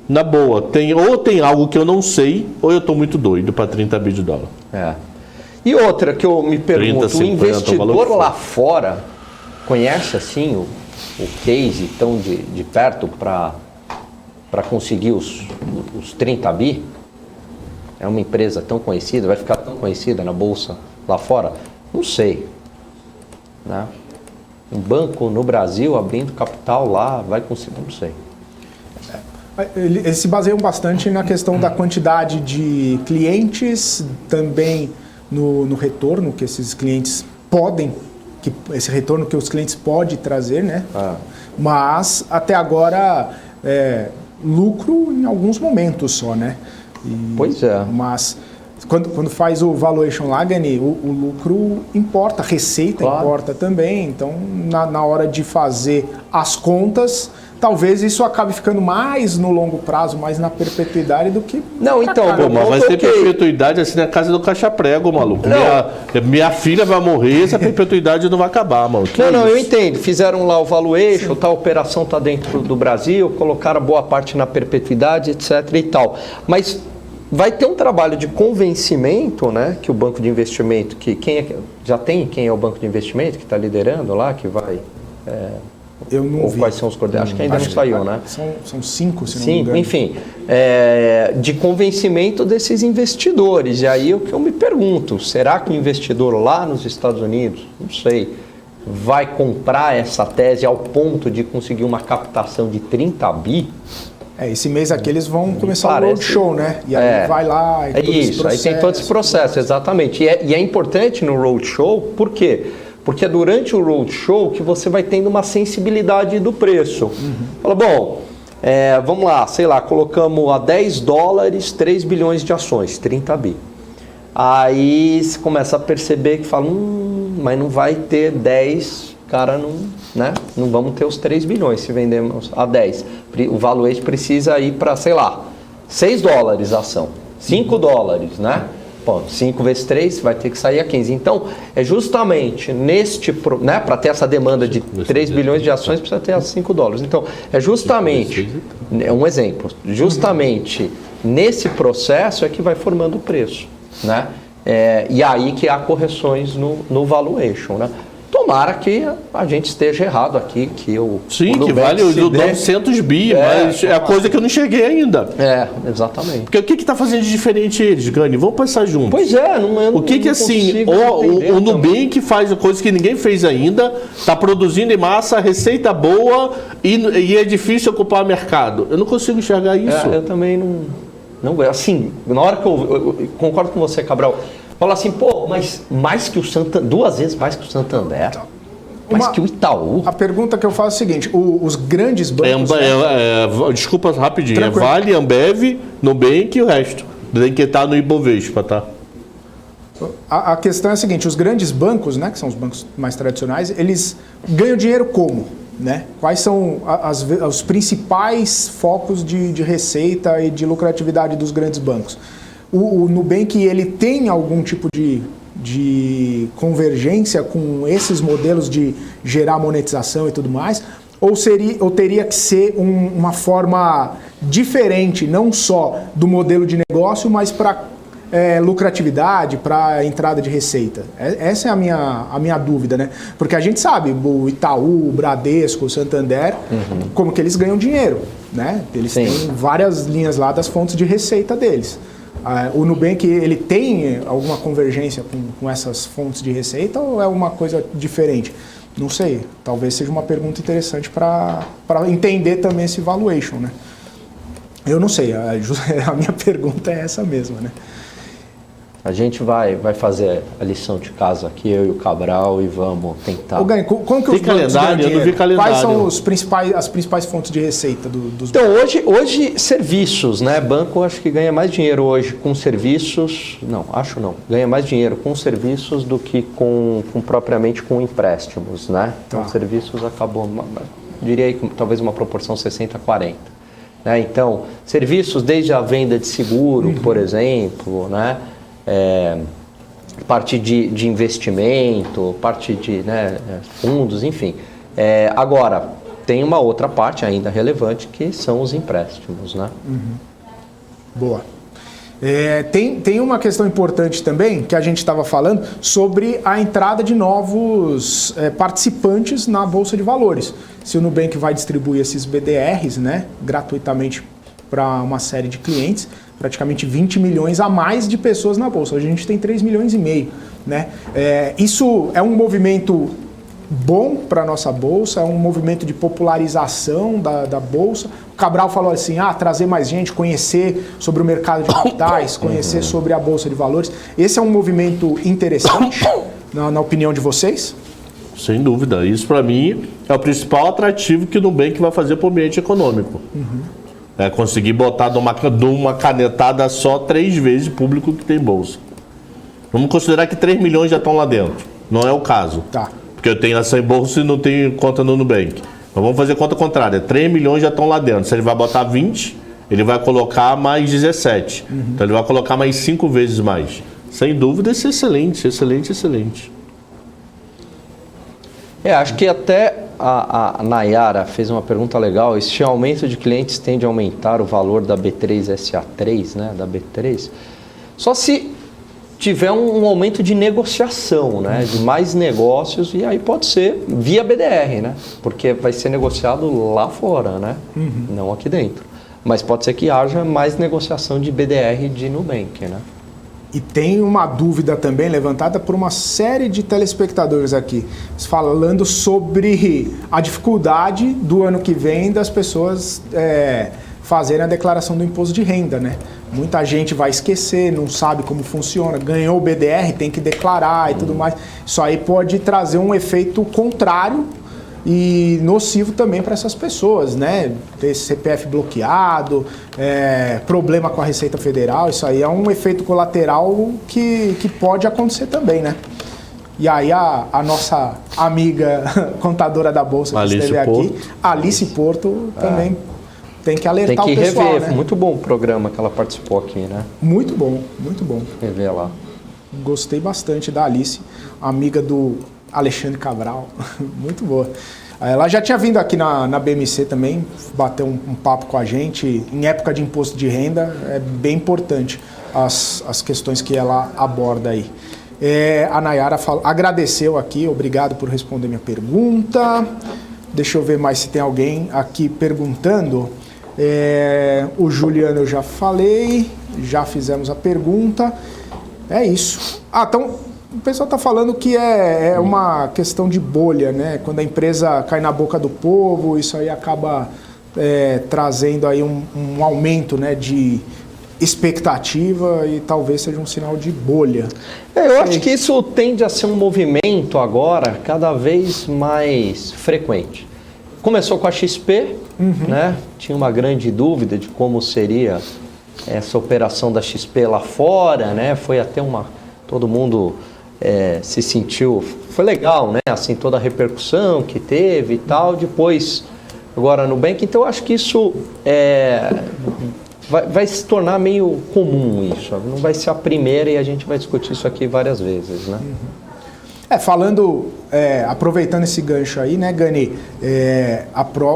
Na boa, ou tem algo que eu não sei, ou eu estou muito doido para 30 bi de dólar. E outra que eu me pergunto, 30, 50, o investidor lá fora conhece assim o case tão de perto para conseguir os 30 bi? É uma empresa tão conhecida, vai ficar tão conhecida na bolsa lá fora? Não sei. Né? Um banco no Brasil abrindo capital lá, vai conseguir, não sei. Eles se baseiam bastante na questão da quantidade de clientes, também no retorno que esses clientes podem, esse retorno que os clientes podem trazer, né? Mas até agora lucro em alguns momentos só, né? Pois é. Mas quando faz o valuation lá, Gani, o lucro importa, a receita importa também. Então, na hora de fazer as contas, talvez isso acabe ficando mais no longo prazo, mais na perpetuidade do que... Não, então... mas vai ter perpetuidade assim na casa do caixa-prego, maluco. Minha filha vai morrer, essa perpetuidade não vai acabar, mano. Eu entendo. Fizeram lá o valuation, a operação está dentro do Brasil, colocaram boa parte na perpetuidade, etc. e tal. Mas vai ter um trabalho de convencimento, né? Que o banco de investimento, já tem quem é o banco de investimento que está liderando lá, que vai... Eu não vi. Quais são os coordenados? Acho que ainda não saiu, né? São 5, se não me engano. Enfim, de convencimento desses investidores. E aí o que eu me pergunto, será que o investidor lá nos Estados Unidos, não sei, vai comprar essa tese ao ponto de conseguir uma captação de 30 bi? Esse mês aqui eles vão começar o roadshow, né? E aí vai lá... aí tem todo esse processo, exatamente. E é importante no roadshow, por quê? Porque é durante o roadshow que você vai tendo uma sensibilidade do preço. Fala, bom, vamos lá, sei lá, colocamos a $10, 3 bilhões de ações, 30 bi. Aí você começa a perceber que fala, mas não vai ter 10, cara, não vamos ter os 3 bilhões se vendermos a 10. O valuation precisa ir para, sei lá, $6 a ação, $5, né? 5 vezes 3 vai ter que sair a 15. Então, é justamente né, para ter essa demanda de 3 bilhões de ações, precisa ter $5. Então, é justamente, um exemplo, justamente nesse processo é que vai formando o preço. Né? E aí que há correções no valuation. Né? Tomara que a gente esteja errado aqui, que Sim, que vale os 900 bi, mas é a coisa que eu não cheguei ainda. Exatamente. Porque o que está fazendo de diferente eles, Gani? Vamos pensar juntos. Pois o que assim, o Nubank faz coisas que ninguém fez ainda, está produzindo em massa, receita boa e é difícil ocupar o mercado. Eu não consigo enxergar isso. Eu também não. Assim, na hora que eu concordo com você, Cabral. Fala assim, mas mais que o Santander, 2 vezes mais que o Santander, mais que o Itaú. A pergunta que eu faço é a seguinte, os grandes bancos... desculpa, rapidinho, Vale, Ambev, Nubank e o resto. Tem que estar no Ibovespa, tá? A questão é a seguinte, os grandes bancos, né, que são os bancos mais tradicionais, eles ganham dinheiro como? Né? Quais são os principais focos de receita e de lucratividade dos grandes bancos? O Nubank, ele tem algum tipo de convergência com esses modelos de gerar monetização e tudo mais? Ou teria que ser uma forma diferente, não só do modelo de negócio, mas para lucratividade, para entrada de receita? Essa é a minha dúvida, né? Porque a gente sabe, o Itaú, o Bradesco, o Santander, como que eles ganham dinheiro, né? Eles têm várias linhas lá das fontes de receita deles. O Nubank, ele tem alguma convergência com essas fontes de receita ou é uma coisa diferente? Não sei, talvez seja uma pergunta interessante para entender também esse valuation, né? Eu não sei, a minha pergunta é essa mesma, né? A gente vai fazer a lição de casa aqui, eu e o Cabral, e vamos tentar. Gani, como que tem calendário? Eu não vi calendário. Quais são as principais fontes de receita dos Então, hoje serviços, né? Banco acho que ganha mais dinheiro hoje com serviços. Não, acho não. Ganha mais dinheiro com serviços do que com propriamente com empréstimos, né? Então, serviços acabou, diria aí, talvez uma proporção 60-40. Né? Então, serviços desde a venda de seguro, por exemplo, né? Parte de investimento, parte de fundos, enfim. Agora, tem uma outra parte ainda relevante que são os empréstimos, né? Boa. Tem uma questão importante também que a gente estava falando sobre a entrada de novos participantes na Bolsa de Valores. Se o Nubank vai distribuir esses BDRs, né, gratuitamente para uma série de clientes, praticamente 20 milhões a mais de pessoas na Bolsa. Hoje a gente tem 3,5 milhões, né? Isso é um movimento bom para a nossa Bolsa, é um movimento de popularização da Bolsa. O Cabral falou assim, trazer mais gente, conhecer sobre o mercado de capitais, conhecer sobre a Bolsa de Valores. Esse é um movimento interessante, na opinião de vocês? Sem dúvida. Isso, para mim, é o principal atrativo que o Nubank vai fazer para o ambiente econômico. É conseguir botar de uma canetada só 3 vezes o público que tem bolsa. Vamos considerar que 3 milhões já estão lá dentro. Não é o caso. Tá. Porque eu tenho ação em bolsa e não tenho conta no Nubank. Então vamos fazer conta contrária. 3 milhões já estão lá dentro. Se ele vai botar 20, ele vai colocar mais 17. Então ele vai colocar mais 5 vezes mais. Sem dúvida, isso é excelente, excelente, excelente. Acho que até a Nayara fez uma pergunta legal. Este aumento de clientes tende a aumentar o valor da B3SA3, né? Da B3. Só se tiver um aumento de negociação, né? De mais negócios, e aí pode ser via BDR, né? Porque vai ser negociado lá fora, né? Não aqui dentro. Mas pode ser que haja mais negociação de BDR de Nubank, né? E tem uma dúvida também levantada por uma série de telespectadores aqui, falando sobre a dificuldade do ano que vem das pessoas fazerem a declaração do imposto de renda, né? Muita gente vai esquecer, não sabe como funciona, ganhou o BDR, tem que declarar e tudo mais. Isso aí pode trazer um efeito contrário e nocivo também para essas pessoas, né? Ter CPF bloqueado, problema com a Receita Federal, isso aí é um efeito colateral que pode acontecer também, né? E aí a nossa amiga contadora da Bolsa que esteve aqui, Alice Porto, também tem que alertar o pessoal. Tem que rever, né? Muito bom o programa que ela participou aqui, né? Muito bom, muito bom. Rever lá. Gostei bastante da Alice, amiga do Alexandre Cabral, muito boa. Ela já tinha vindo aqui na BMC também, bater um papo com a gente. Em época de imposto de renda, é bem importante as questões que ela aborda aí. A Nayara agradeceu aqui, obrigado por responder minha pergunta. Deixa eu ver mais se tem alguém aqui perguntando. O Juliano eu já falei, já fizemos a pergunta. É isso. Então... O pessoal está falando que é uma questão de bolha, né? Quando a empresa cai na boca do povo, isso aí acaba trazendo aí um aumento, né, de expectativa e talvez seja um sinal de bolha. Eu acho que isso tende a ser um movimento agora cada vez mais frequente. Começou com a XP, né? Tinha uma grande dúvida de como seria essa operação da XP lá fora, né? Foi até todo mundo se sentiu, foi legal, né? Assim, toda a repercussão que teve e tal. Depois, agora no Nubank, então eu acho que isso vai se tornar meio comum isso. Não vai ser a primeira e a gente vai discutir isso aqui várias vezes, né? Aproveitando esse gancho aí, né, Gani,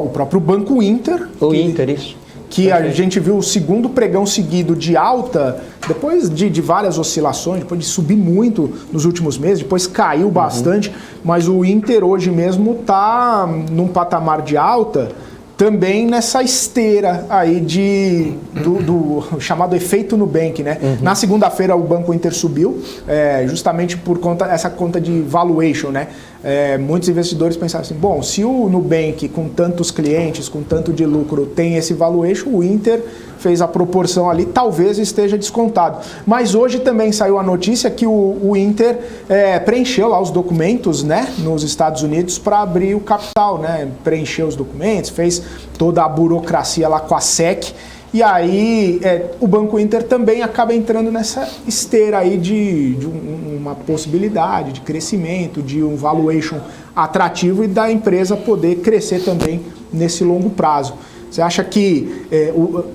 o próprio Banco Inter... Inter, isso. que a gente viu o segundo pregão seguido de alta, depois de várias oscilações, depois de subir muito nos últimos meses, depois caiu bastante, mas o Inter hoje mesmo está num patamar de alta, também nessa esteira aí do chamado efeito Nubank, né? Na segunda-feira o Banco Inter subiu, justamente por conta essa conta de valuation, né? Muitos investidores pensaram assim, bom, se o Nubank com tantos clientes, com tanto de lucro tem esse valuation, o Inter fez a proporção ali, talvez esteja descontado. Mas hoje também saiu a notícia que o Inter preencheu lá os documentos, né, nos Estados Unidos para abrir o capital, né? Preencheu os documentos, fez toda a burocracia lá com a SEC. E aí o Banco Inter também acaba entrando nessa esteira aí de uma possibilidade de crescimento, de um valuation atrativo e da empresa poder crescer também nesse longo prazo. Você acha que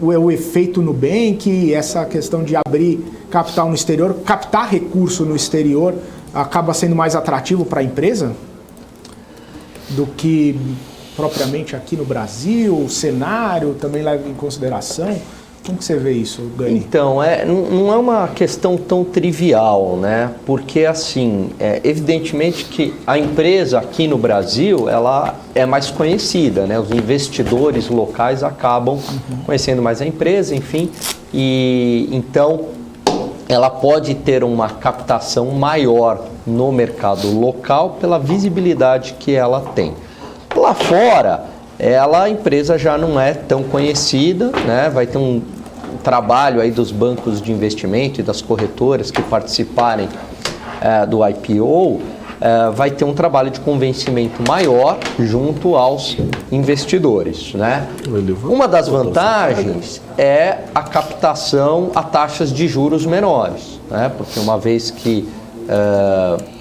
o efeito Nubank, essa questão de abrir capital no exterior, captar recurso no exterior, acaba sendo mais atrativo para a empresa do que propriamente aqui no Brasil? O cenário também leva em consideração? Como que você vê isso, Gani? Então, não é uma questão tão trivial, né? Porque, assim, evidentemente que a empresa aqui no Brasil, ela é mais conhecida, né? Os investidores locais acabam conhecendo mais a empresa, enfim. E, então, ela pode ter uma captação maior no mercado local pela visibilidade que ela tem. Lá fora, a empresa já não é tão conhecida, né? Vai ter um trabalho aí dos bancos de investimento e das corretoras que participarem do IPO, vai ter um trabalho de convencimento maior junto aos investidores, né? Uma das vantagens é a captação a taxas de juros menores, né? Porque uma vez que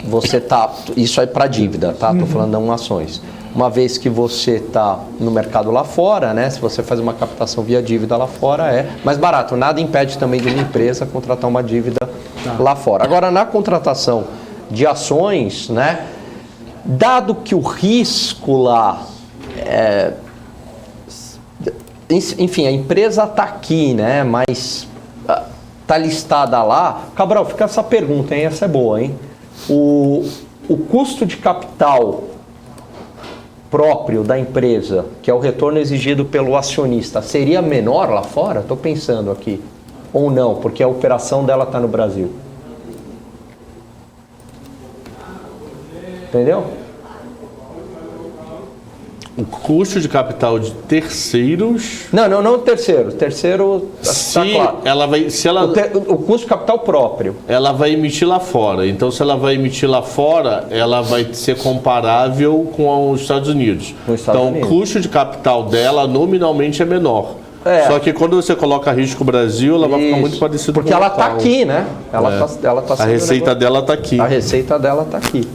você está... Isso aí para dívida, tá? Estou falando de ações. Uma vez que você está no mercado lá fora, né? Se você faz uma captação via dívida lá fora, é mais barato. Nada impede também de uma empresa contratar uma dívida lá fora. Agora, na contratação de ações, né? Dado que o risco lá enfim, a empresa está aqui, né? Mas está listada lá. Cabral, fica essa pergunta, hein? Essa é boa, hein? O custo de capital próprio da empresa, que é o retorno exigido pelo acionista, seria menor lá fora? Estou pensando aqui. Ou não, porque a operação dela está no Brasil. Entendeu? O custo de capital de terceiros... Não terceiro. Terceiro, tá claro. O custo de capital próprio. Ela vai emitir lá fora. Então, se ela vai emitir lá fora, ela vai ser comparável com os Estados Unidos. O custo de capital dela nominalmente é menor. Só que quando você coloca risco Brasil, ela vai ficar muito parecida com o porque ela está aqui, né? A receita dela está aqui. A receita dela está aqui.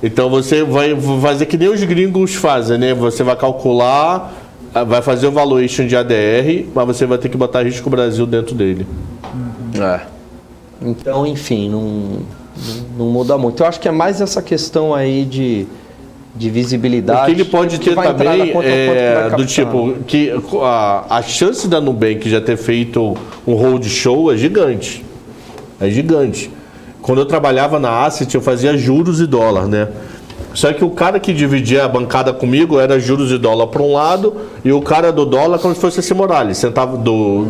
Então você vai fazer que nem os gringos fazem, né? Você vai calcular, vai fazer o valuation de ADR, mas você vai ter que botar risco Brasil dentro dele. Então, enfim, não muda muito. Eu acho que é mais essa questão aí de visibilidade. O que ele pode ter também do tipo que a chance da Nubank já ter feito um roadshow é gigante. É gigante. Quando eu trabalhava na Asset, eu fazia juros e dólar, né? Só que o cara que dividia a bancada comigo era juros e dólar para um lado e o cara do dólar como se fosse esse Morales, sentava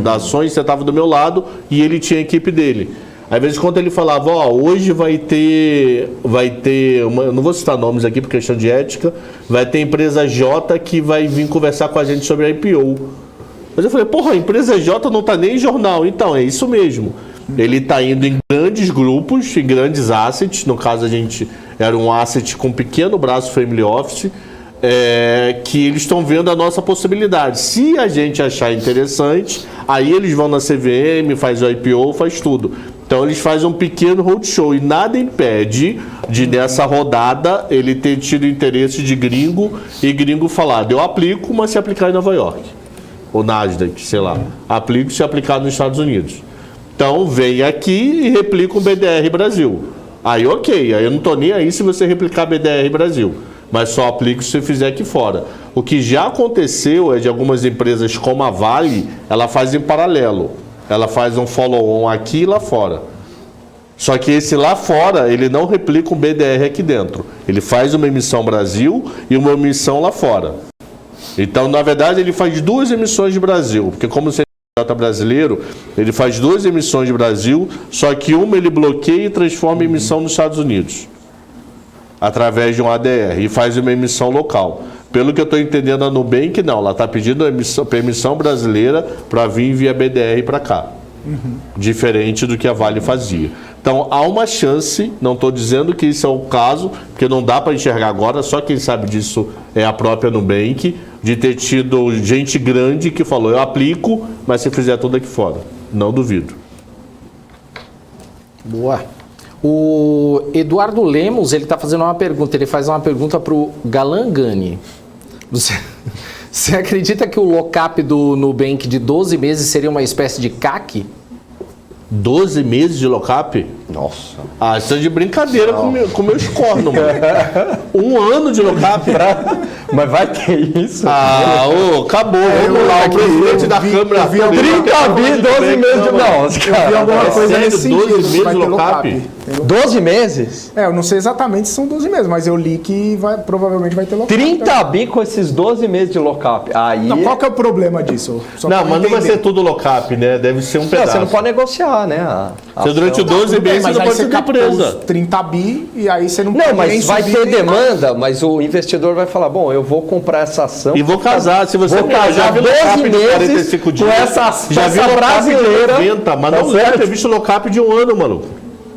da ações, sentava do meu lado e ele tinha a equipe dele. Às vezes quando ele falava, hoje vai ter eu não vou citar nomes aqui por questão de ética, vai ter empresa J que vai vir conversar com a gente sobre a IPO. Mas eu falei, a empresa J não tá nem em jornal. Então, é isso mesmo. Ele está indo em grandes grupos, em grandes assets. No caso, a gente era um asset com um pequeno braço family office, que eles estão vendo a nossa possibilidade. Se a gente achar interessante, aí eles vão na CVM, faz o IPO, faz tudo. Então, eles fazem um pequeno roadshow e nada impede de, nessa rodada, ele ter tido interesse de gringo e gringo falar, eu aplico, mas se aplicar em Nova York. Ou Nasdaq, sei lá. Aplico se aplicar nos Estados Unidos. Então, vem aqui e replica o BDR Brasil. Aí, ok. Aí eu não estou nem aí se você replicar BDR Brasil. mas só aplico se fizer aqui fora. O que já aconteceu é de algumas empresas como a Vale, ela faz em paralelo. Ela faz um follow-on aqui e lá fora. Só que esse lá fora, ele não replica um BDR aqui dentro. Ele faz uma emissão Brasil e uma emissão lá fora. Então, na verdade, ele faz 2 emissões de Brasil, porque como você é brasileiro, ele faz 2 emissões de Brasil, só que uma ele bloqueia e transforma em emissão nos Estados Unidos, através de um ADR, e faz uma emissão local. Pelo que eu estou entendendo, a Nubank não, ela está pedindo permissão brasileira para vir via BDR para cá. Diferente do que a Vale fazia. Então, há uma chance, não estou dizendo que isso é o caso, porque não dá para enxergar agora, só quem sabe disso é a própria Nubank, de ter tido gente grande que falou, eu aplico, mas se fizer tudo aqui fora. Não duvido. Boa. O Eduardo Lemos, ele está fazendo uma pergunta, ele faz uma pergunta para o Galan Gani. Você acredita que o lock-up do Nubank de 12 meses seria uma espécie de CAC? 12 meses de lock-up? Nossa. Ah, isso é de brincadeira com meus cornos, mano. 1 ano de lock-up? Mas vai ter isso? Ah, acabou. Vamos lá, o presidente da Câmara. 30 bi, 12 meses de... Não, eu vi alguma coisa nesse sentido. 12 meses de lock-up? 12 meses? Eu não sei exatamente se são 12 meses, mas eu li que provavelmente vai ter lock-up. 30 bi com esses 12 meses de lock-up. Aí... Não, qual que é o problema disso? Não, mas não vai ser tudo lock-up, né? Deve ser um pedaço. Não, você não pode negociar, né? Você durante 12 meses você não pode ser presa. 30 bi e aí você não pode. Não, mas vai ter demanda, mas o investidor vai falar, bom, eu vou comprar essa ação. E vou casar. Se você casar 12 meses com essa brasileira. 90, mas não deve ter visto lock-up de 1 ano, maluco.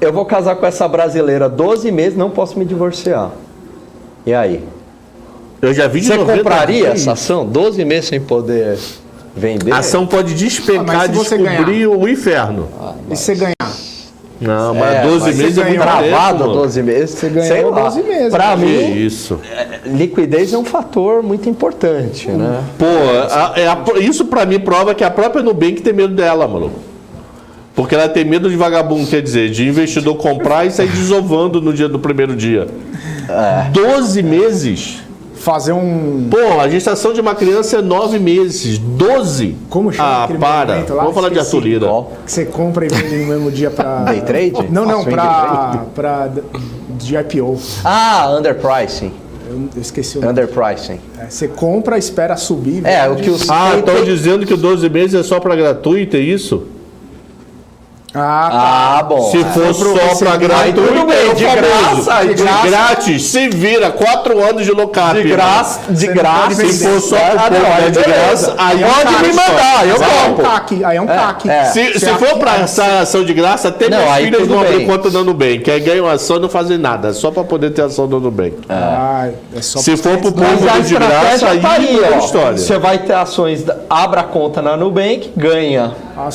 Eu vou casar com essa brasileira 12 meses, não posso me divorciar. E aí? Eu já vi de Você compraria essa ação? 12 meses sem poder vender? A ação pode despencar, descobrir o inferno. E se ganhar? Não, mas 12 meses é muito travado, 12 meses. Você ganhou 12 meses. Pra mim, isso. Liquidez é um fator muito importante, né? Pô, isso pra mim prova que a própria Nubank tem medo dela, maluco. Porque ela tem medo de vagabundo, quer dizer, de investidor comprar e sair desovando no primeiro dia. 12 meses? Fazer um... Pô, a gestação de uma criança é 9 meses. 12? Como chama aquele movimento lá? Vamos falar de Arthur Lira. Que você compra e vende no mesmo dia pra... Day trade? Não, de IPO. Underpricing. Eu esqueci o nome. Underpricing. Você compra, espera subir. O que os... estão dizendo que 12 meses é só para gratuito, é isso? Bom. Se for só para gratuito, tudo bem, de graça, de grátis, se vira, 4 anos de lock-up. De graça. Se for só de graça, aí pode me mandar, eu compro. Aí é um CAC. Se for para essa ação de graça, até minhas filhas vão abrir conta no Nubank. Aí ganham ação e não fazem nada, só para poder ter ação no Nubank. Se for para o povo de graça, aí é história. Você vai ter ações, abra a conta na Nubank, ganha a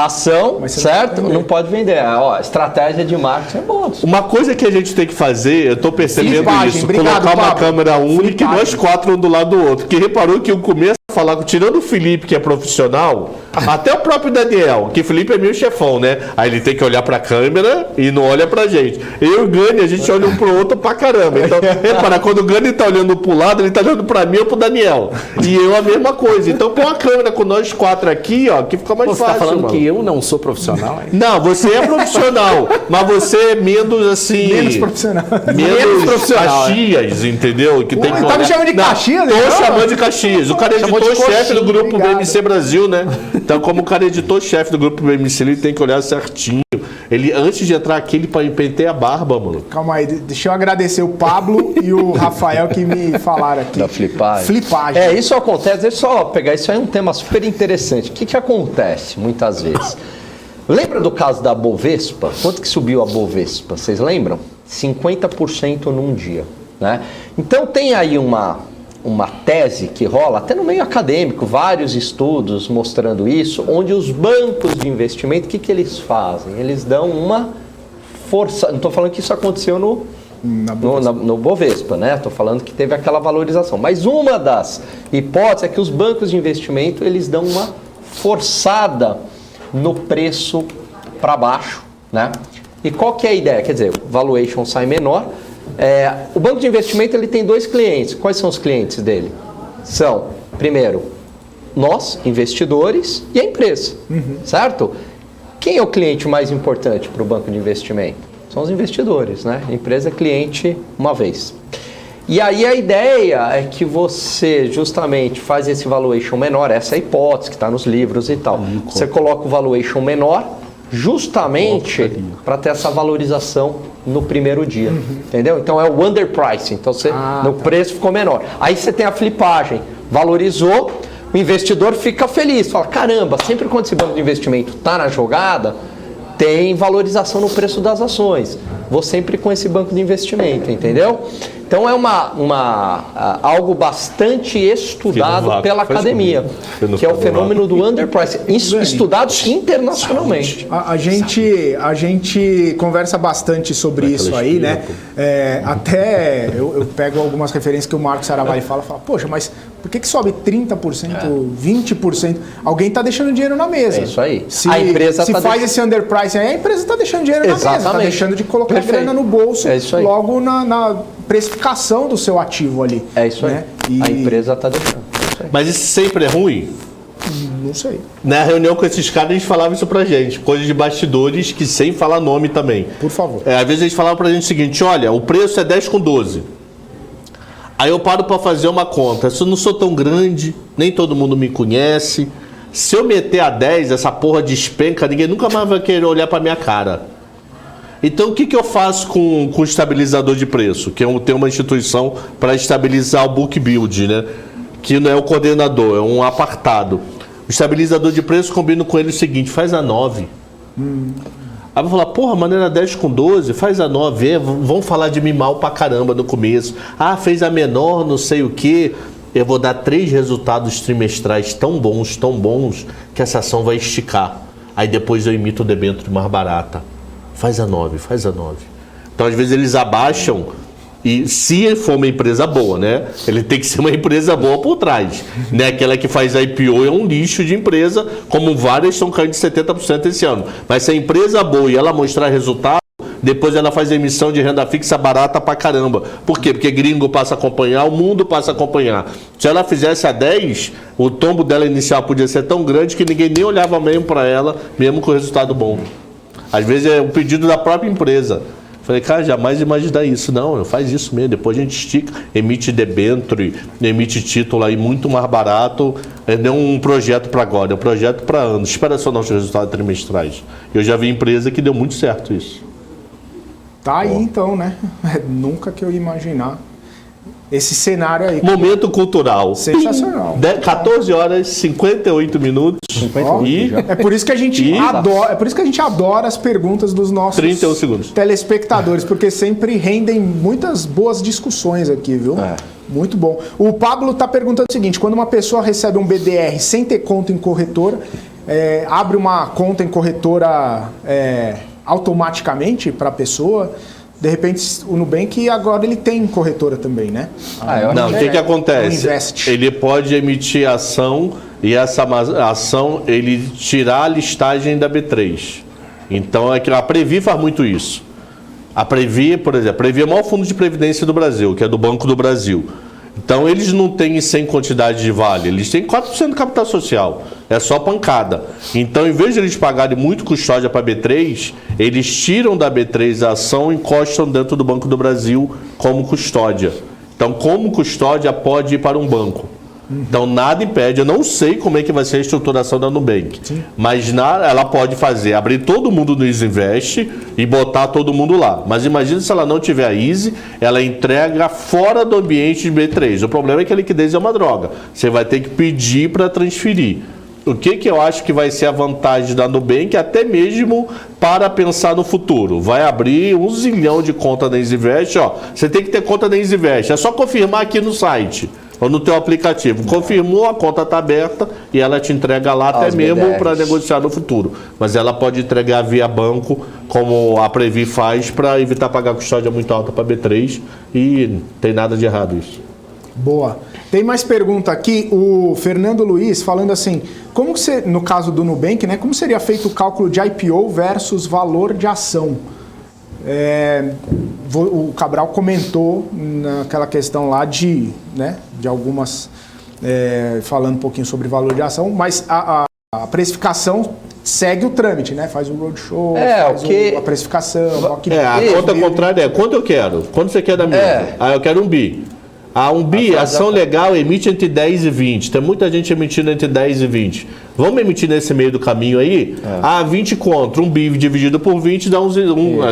ação, certo? Não pode vender. A estratégia de marketing é boa. Uma coisa que a gente tem que fazer, eu estou percebendo isso, colocar uma câmera única e nós 4 um do lado do outro. Porque reparou que eu começo a falar, tirando o Felipe, que é profissional, até o próprio Daniel, que o Felipe é meu chefão, né? Aí ele tem que olhar pra câmera e não olha pra gente. Eu e o Gani, a gente olha um pro outro pra caramba. Então, repara, quando o Gani tá olhando pro lado, ele tá olhando pra mim ou pro Daniel. E eu a mesma coisa. Então, põe uma câmera com nós 4 aqui, ó, que fica mais fácil. Você tá falando, mano, que eu não sou profissional? Não, você é profissional, mas você é menos assim... Menos profissional. Menos profissional, Caxias, entendeu? Que tem que tá me chamando de Caxias? Tô chamando de Caxias. O cara é editor-chefe do grupo BMC Brasil, né? Então, como o cara é editor-chefe do grupo BMC, ele tem que olhar certinho. Ele, antes de entrar aqui, ele pentei a barba, mano. Calma aí, deixa eu agradecer o Pablo e o Rafael que me falaram aqui. Da flipagem. Flipagem. Isso acontece, deixa eu só pegar, isso aí é um tema super interessante. O que acontece muitas vezes? Lembra do caso da Bovespa? Quanto que subiu a Bovespa? Vocês lembram? 50% num dia, né? Então tem aí uma tese que rola, até no meio acadêmico, vários estudos mostrando isso, onde os bancos de investimento, o que eles fazem? Eles dão uma força, não estou falando que isso aconteceu no Bovespa, né? Estou falando que teve aquela valorização, mas uma das hipóteses é que os bancos de investimento, eles dão uma forçada no preço para baixo, né? E qual que é a ideia? Quer dizer, o valuation sai menor, O banco de investimento ele tem 2 clientes. Quais são os clientes dele? São, primeiro, nós, investidores, e a empresa, certo? Quem é o cliente mais importante para o banco de investimento? São os investidores, né? A empresa é cliente uma vez. E aí a ideia é que você justamente faz esse valuation menor, essa é a hipótese que está nos livros e tal. Você coloca o valuation menor justamente para ter essa valorização no primeiro dia, entendeu? Então é o underpricing, então o preço ficou menor. Aí você tem a flipagem, valorizou, o investidor fica feliz, fala, caramba, sempre quando esse banco de investimento está na jogada, tem valorização no preço das ações. Vou sempre com esse banco de investimento, entendeu? Então é algo bastante estudado pela academia, que é o fenômeno do underpricing, estudado internacionalmente. A gente conversa bastante sobre isso aí, né? Até eu pego algumas referências que o Marcos Saravalli fala, poxa, mas por que sobe 30%, 20%? Alguém está deixando dinheiro na mesa. É isso aí. A empresa faz esse underpricing aí, a empresa está deixando dinheiro na mesa, está deixando de colocar grana no bolso logo na precificação do seu ativo ali. É isso aí. Né? A empresa está deixando. Mas isso sempre é ruim? Não sei. Na reunião com esses caras, eles falavam isso pra gente. Coisas de bastidores que sem falar nome também. Por favor. Às vezes eles falavam pra gente o seguinte, olha, o preço é 10,12. Aí eu paro para fazer uma conta. Se eu não sou tão grande, nem todo mundo me conhece. Se eu meter a 10, essa porra despenca, ninguém nunca mais vai querer olhar para minha cara. Então o que eu faço com o estabilizador de preço? Que eu tenho uma instituição para estabilizar o book build, né? Que não é o coordenador, é um apartado. O estabilizador de preço, combino com ele o seguinte, faz a 9. Aí vai falar, porra, maneira 10 com 12, faz a 9, vão falar de mim mal pra caramba no começo. Fez a menor, não sei o quê. Eu vou dar 3 resultados trimestrais tão bons, que essa ação vai esticar. Aí depois eu imito o debênture mais barata. Faz a 9. Então às vezes eles abaixam, e se for uma empresa boa, né? Ele tem que ser uma empresa boa por trás. Né? Aquela que faz IPO é um lixo de empresa, como várias estão caindo de 70% esse ano. Mas se a empresa é boa e ela mostrar resultado, depois ela faz emissão de renda fixa barata pra caramba. Por quê? Porque gringo passa a acompanhar, o mundo passa a acompanhar. Se ela fizesse a 10, o tombo dela inicial podia ser tão grande que ninguém nem olhava mesmo para ela, mesmo com resultado bom. Às vezes é um pedido da própria empresa. Falei, cara, jamais imaginar isso. Não, faz isso mesmo. Depois a gente estica, emite debênture, emite título aí muito mais barato. Não é um projeto para agora, é um projeto para anos. Espera só nossos resultados trimestrais. Eu já vi empresa que deu muito certo isso. Tá aí então, né? Nunca que eu ia imaginar esse cenário aí. Momento cultural. Sensacional. 14 horas, 58 minutos. É por isso que a gente adora, adora as perguntas dos nossos 31 segundos. Telespectadores, porque sempre rendem muitas boas discussões aqui, viu? Muito bom. O Pablo está perguntando o seguinte, quando uma pessoa recebe um BDR sem ter conta em corretora, abre uma conta em corretora automaticamente para a pessoa, de repente o Nubank agora ele tem corretora também, né? Não, o que acontece? Ele pode emitir ação e essa ação ele tirar a listagem da B3. Então a Previ faz muito isso. A Previ, por exemplo, a Previ é o maior fundo de previdência do Brasil, que é do Banco do Brasil. Então eles não têm 100 quantidade de vale, eles têm 4% do capital social, é só pancada. Então em vez de eles pagarem muito custódia para a B3, eles tiram da B3 a ação e encostam dentro do Banco do Brasil como custódia. Então como custódia pode ir para um banco. Então nada impede, eu não sei como é que vai ser a estruturação da Nubank, mas ela pode fazer, abrir todo mundo no Easy Invest e botar todo mundo lá. Mas imagina se ela não tiver a Easy, ela entrega fora do ambiente de B3. O problema é que a liquidez é uma droga, você vai ter que pedir para transferir. O que eu acho que vai ser a vantagem da Nubank, até mesmo para pensar no futuro? Vai abrir 1 zilhão de conta na Easy Invest, você tem que ter conta na Easy Invest, é só confirmar aqui no site ou no teu aplicativo. Confirmou, a conta está aberta e ela te entrega lá até mesmo para negociar no futuro. Mas ela pode entregar via banco, como a Previ faz, para evitar pagar custódia muito alta para B3 e não tem nada de errado isso. Boa. Tem mais pergunta aqui, o Fernando Luiz falando assim, como que no caso do Nubank, né, como seria feito o cálculo de IPO versus valor de ação? O Cabral comentou naquela questão lá de algumas, falando um pouquinho sobre valor de ação, mas a precificação segue o trâmite, né? Faz o roadshow, a precificação. A conta contrária é quanto eu quero? Quanto você quer da minha? Eu quero 1 bi. Um bi, ação legal, emite entre 10 e 20. Tem muita gente emitindo entre 10 e 20. Vamos emitir nesse meio do caminho aí? 20 contra. 1 bi dividido por 20 dá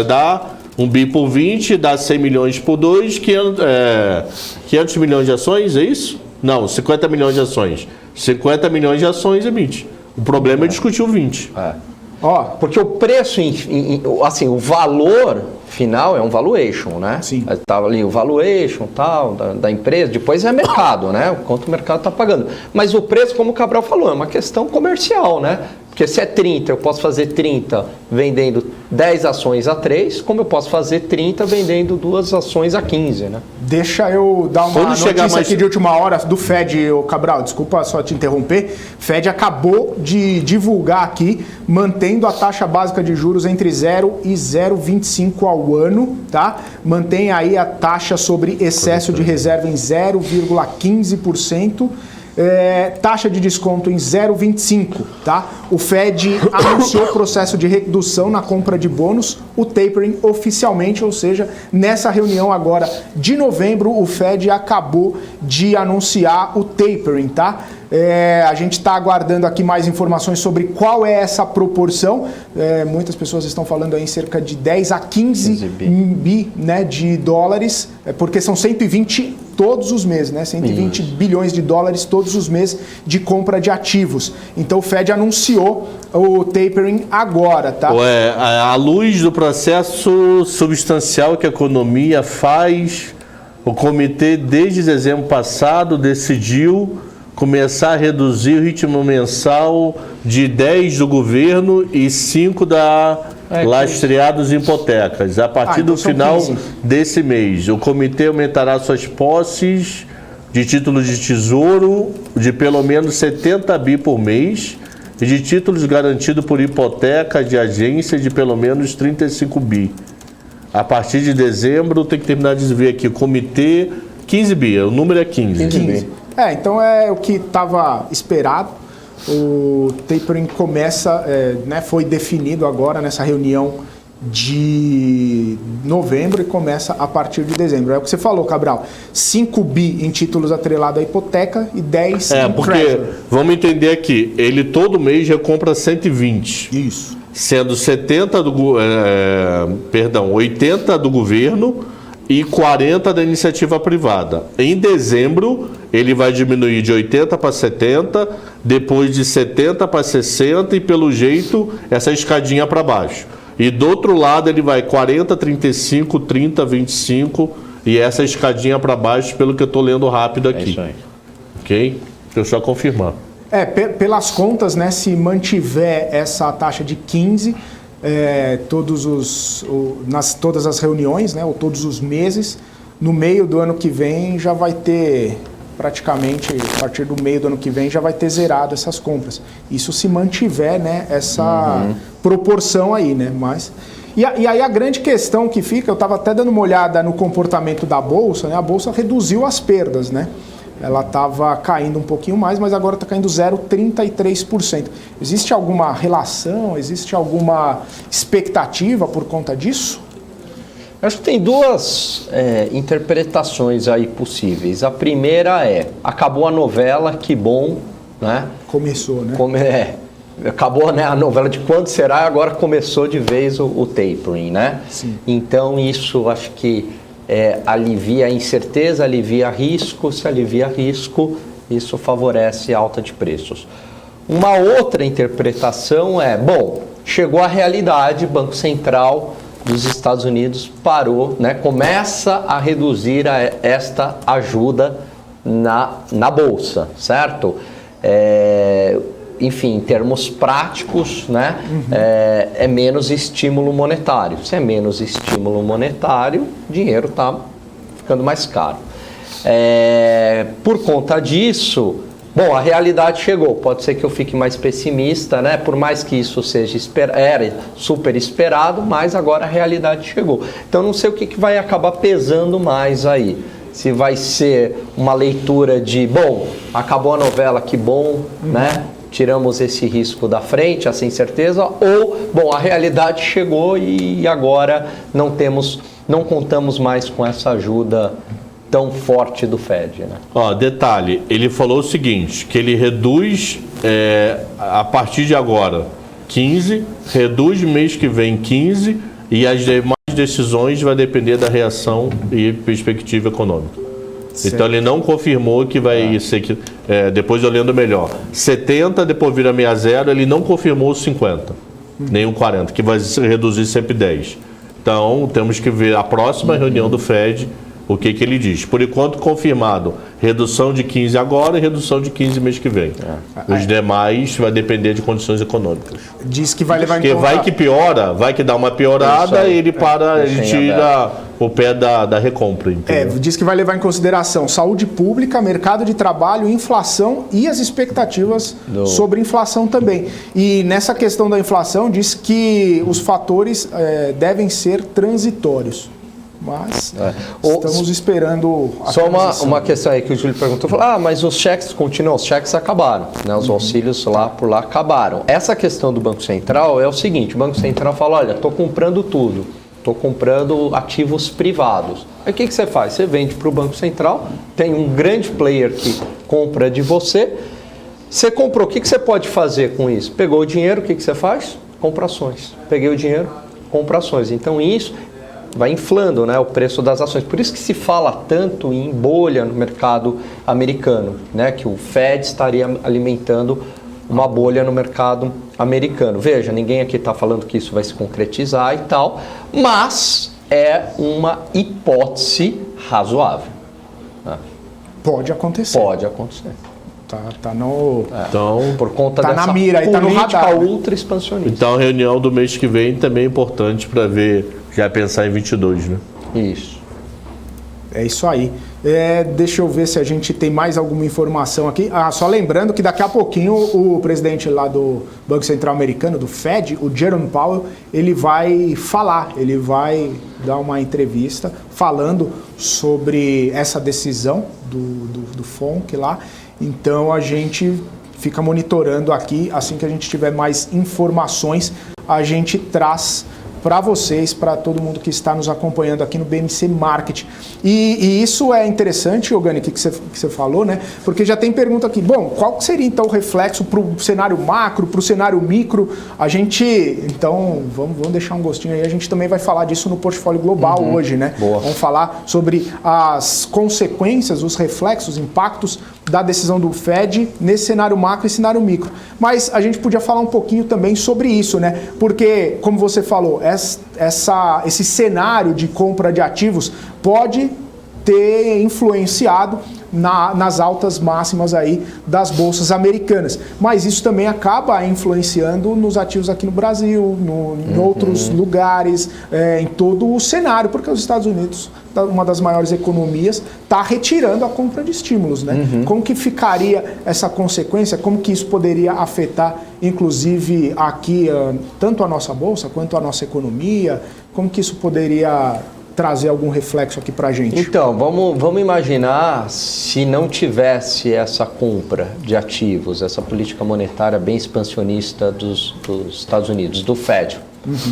dá 1 bi por 20, dá 100 milhões por 2, 500 milhões de ações, é isso? Não, 50 milhões de ações. 50 milhões de ações emite. O problema é discutir o 20. Porque o preço, assim, o valor final é um valuation, né? Sim. Estava ali o valuation tal, da empresa, depois é mercado, né? O quanto o mercado está pagando. Mas o preço, como o Cabral falou, é uma questão comercial, né? Porque se é 30, eu posso fazer 30 vendendo 10 ações a 3, como eu posso fazer 30 vendendo 2 ações a 15, né? Deixa eu dar uma notícia aqui de última hora do Fed, Cabral, desculpa só te interromper. Fed acabou de divulgar aqui, mantendo a taxa básica de juros entre 0 e 0,25 ao ano, tá? Mantém aí a taxa sobre excesso de reserva em 0,15%. Taxa de desconto em 0,25, tá? O Fed anunciou o processo de redução na compra de bônus, o tapering oficialmente, ou seja, nessa reunião agora de novembro, o Fed acabou de anunciar o tapering, tá? A gente está aguardando aqui mais informações sobre qual é essa proporção. Muitas pessoas estão falando aí em cerca de 10 a 15 bi, né, de dólares, porque são 120 todos os meses, né? 120 bilhões de dólares todos os meses de compra de ativos. Então o Fed anunciou o tapering agora, tá? À luz do processo substancial que a economia faz, o comitê desde dezembro passado decidiu começar a reduzir o ritmo mensal de 10 do governo e 5 lastreados em hipotecas. A partir do final desse mês, o comitê aumentará suas posses de títulos de tesouro de pelo menos 70 bi por mês e de títulos garantidos por hipoteca de agência de pelo menos 35 bi. A partir de dezembro, tem que terminar de ver aqui, o comitê, 15 bi, o número é 15. Então é o que estava esperado. O tapering começa, foi definido agora nessa reunião de novembro e começa a partir de dezembro. É o que você falou, Cabral. 5 bi em títulos atrelados à hipoteca e 10 em porque, treasury. Vamos entender aqui, ele todo mês recompra 120. Isso. Sendo 80 do governo e 40 da iniciativa privada. Em dezembro, ele vai diminuir de 80 para 70, depois de 70 para 60 e, pelo jeito, essa escadinha para baixo. E do outro lado, ele vai 40, 35, 30, 25 e essa escadinha para baixo, pelo que eu estou lendo rápido aqui. É isso aí. Ok? Deixa eu só confirmar. Pelas contas, né, se mantiver essa taxa de 15... todas as reuniões, né, ou todos os meses, no meio do ano que vem já vai ter, praticamente, a partir do meio do ano que vem já vai ter zerado essas compras. Isso se mantiver, né, essa proporção aí, né, mas... E aí a grande questão que fica, eu estava até dando uma olhada no comportamento da Bolsa, né, a Bolsa reduziu as perdas, né? Ela estava caindo um pouquinho mais, mas agora está caindo 0,33%. Existe alguma relação, existe alguma expectativa por conta disso? Acho que tem duas interpretações aí possíveis. A primeira acabou a novela, que bom, né? Começou, né? Acabou, né, a novela de quando será, agora começou de vez o tapering, né? Sim. Então isso acho que alivia a incerteza, alivia risco. Se alivia risco, isso favorece a alta de preços. Uma outra interpretação chegou a realidade, Banco Central dos Estados Unidos parou, né, começa a reduzir esta ajuda na Bolsa, certo? Enfim, em termos práticos, né, é menos estímulo monetário. Se é menos estímulo monetário, o dinheiro está ficando mais caro. Por conta disso, Bom, a realidade chegou. Pode ser que eu fique mais pessimista, né? Por mais que isso seja era super esperado, mas agora a realidade chegou. Então não sei o que vai acabar pesando mais aí. Se vai ser uma leitura de, bom, acabou a novela, que bom, né? Tiramos esse risco da frente, essa incerteza, ou, bom, a realidade chegou e agora não contamos mais com essa ajuda tão forte do Fed, né? Ó, detalhe, ele falou o seguinte, que ele reduz a partir de agora 15, reduz mês que vem 15 e as demais decisões vai depender da reação e perspectiva econômica. Certo. Então ele não confirmou que vai ser, depois olhando melhor, 70, depois vira 60, ele não confirmou os 50, nem o 40, que vai se reduzir sempre 10. Então temos que ver a próxima reunião do Fed, o que ele diz. Por enquanto, confirmado, redução de 15 agora e redução de 15 mês que vem. Os demais vai depender de condições econômicas. Diz que vai levar em conta... vai que piora, vai que dá uma piorada, ele tira o pé da recompra. Diz que vai levar em consideração saúde pública, mercado de trabalho, inflação e as expectativas sobre inflação também. E nessa questão da inflação, diz que os fatores devem ser transitórios. Mas estamos esperando a Só uma questão aí que o Júlio perguntou, falou, mas os cheques continuam, os cheques acabaram, né? Os auxílios por lá acabaram. Essa questão do Banco Central é o seguinte, o Banco Central fala, olha, estou comprando tudo, estou comprando ativos privados. Aí o que você faz? Você vende para o Banco Central, tem um grande player que compra de você, você comprou, o que você pode fazer com isso? Pegou o dinheiro, o que você faz? Compra ações. Peguei o dinheiro, compra ações. Então isso vai inflando, né, o preço das ações. Por isso que se fala tanto em bolha no mercado americano, né, que o Fed estaria alimentando uma bolha no mercado americano. Veja, ninguém aqui está falando que isso vai se concretizar e tal, mas é uma hipótese razoável. Né? Pode acontecer. Pode acontecer. Tá no... Então, por conta dessa na mira, política no radar, ultra expansionista. Então, a reunião do mês que vem também é importante para ver, já pensar em 22, né? Isso. É isso aí. Deixa eu ver se a gente tem mais alguma informação aqui. Só lembrando que daqui a pouquinho o presidente lá do Banco Central Americano, do Fed, o Jerome Powell, ele vai falar, ele vai dar uma entrevista falando sobre essa decisão do FONC lá. Então a gente fica monitorando aqui, assim que a gente tiver mais informações, a gente traz para vocês, para todo mundo que está nos acompanhando aqui no BMC Market. E isso é interessante, Ogani, que você falou, né? Porque já tem pergunta aqui, bom, qual seria então o reflexo para o cenário macro, para o cenário micro? Então, vamos deixar um gostinho aí, a gente também vai falar disso no Portfólio Global hoje, né? Boa. Vamos falar sobre as consequências, os reflexos, impactos da decisão do Fed nesse cenário macro e cenário micro. Mas a gente podia falar um pouquinho também sobre isso, né? Porque, como você falou, esse cenário de compra de ativos pode ter influenciado nas altas máximas aí das bolsas americanas. Mas isso também acaba influenciando nos ativos aqui no Brasil, em outros lugares, em todo o cenário, porque os Estados Unidos, uma das maiores economias, está retirando a compra de estímulos, né? Como que ficaria essa consequência? Como que isso poderia afetar, inclusive, aqui, tanto a nossa bolsa quanto a nossa economia? Como que isso poderia trazer algum reflexo aqui para a gente? Então, vamos imaginar se não tivesse essa compra de ativos, essa política monetária bem expansionista dos Estados Unidos, do Fed.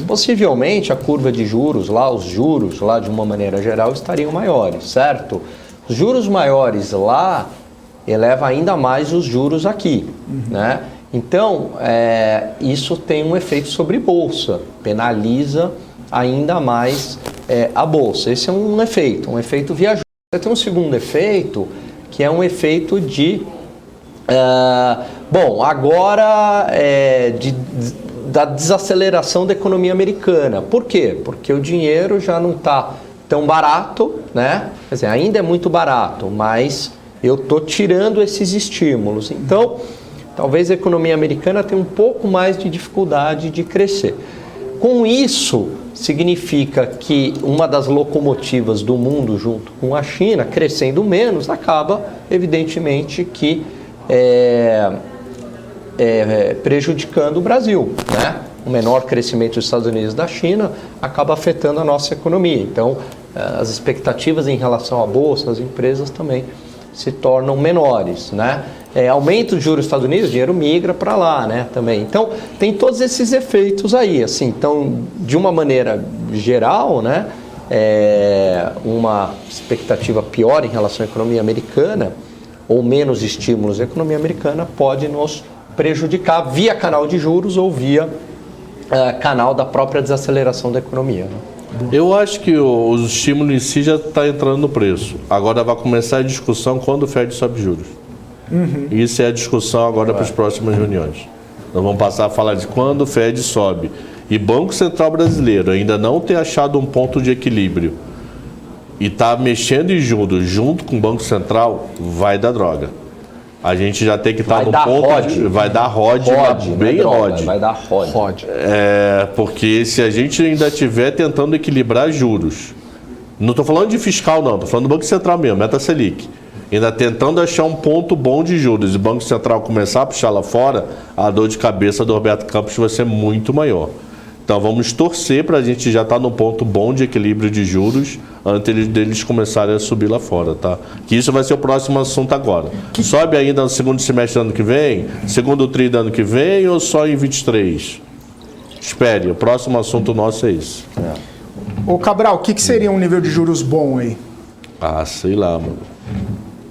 Possivelmente a curva de juros lá, os juros lá de uma maneira geral estariam maiores, certo? Os juros maiores lá eleva ainda mais os juros aqui, né? Então, isso tem um efeito sobre bolsa, penaliza ainda mais a bolsa. Esse é um efeito viajoso. Você tem um segundo efeito, que é um efeito de... da desaceleração da economia americana. Por quê? Porque o dinheiro já não está tão barato, né? Quer dizer, ainda é muito barato, mas eu estou tirando esses estímulos. Então, talvez a economia americana tenha um pouco mais de dificuldade de crescer. Com isso, significa que uma das locomotivas do mundo, junto com a China, crescendo menos, acaba, evidentemente, que prejudicando o Brasil, né? O menor crescimento dos Estados Unidos e da China acaba afetando a nossa economia. Então, as expectativas em relação à bolsa, as empresas também se tornam menores, né? Aumento de juros dos Estados Unidos, o dinheiro migra para lá, né? Também. Então, tem todos esses efeitos aí, assim. Então, de uma maneira geral, né? Uma expectativa pior em relação à economia americana ou menos estímulos à economia americana pode nos prejudicar via canal de juros ou via canal da própria desaceleração da economia, né? Eu acho que os estímulos em si já está entrando no preço. Agora vai começar a discussão quando o Fed sobe juros. Isso é a discussão agora para as próximas reuniões. Nós vamos passar a falar de quando o Fed sobe. E Banco Central Brasileiro ainda não ter achado um ponto de equilíbrio e está mexendo em juros junto com o Banco Central, vai dar droga. A gente já tem que estar no ponto... Vai dar rode, bem rode. Vai dar rode. Porque se a gente ainda estiver tentando equilibrar juros, não estou falando de fiscal não, estou falando do Banco Central mesmo, meta Selic, ainda tentando achar um ponto bom de juros e o Banco Central começar a puxar lá fora, a dor de cabeça do Roberto Campos vai ser muito maior. Então vamos torcer para a gente já estar no ponto bom de equilíbrio de juros antes deles começarem a subir lá fora, tá? Que isso vai ser o próximo assunto agora. Sobe ainda no segundo semestre do ano que vem? Segundo tri do ano que vem ou só em 23? Espere, o próximo assunto nosso é isso. Ô Cabral, o que seria um nível de juros bom aí? Sei lá, mano.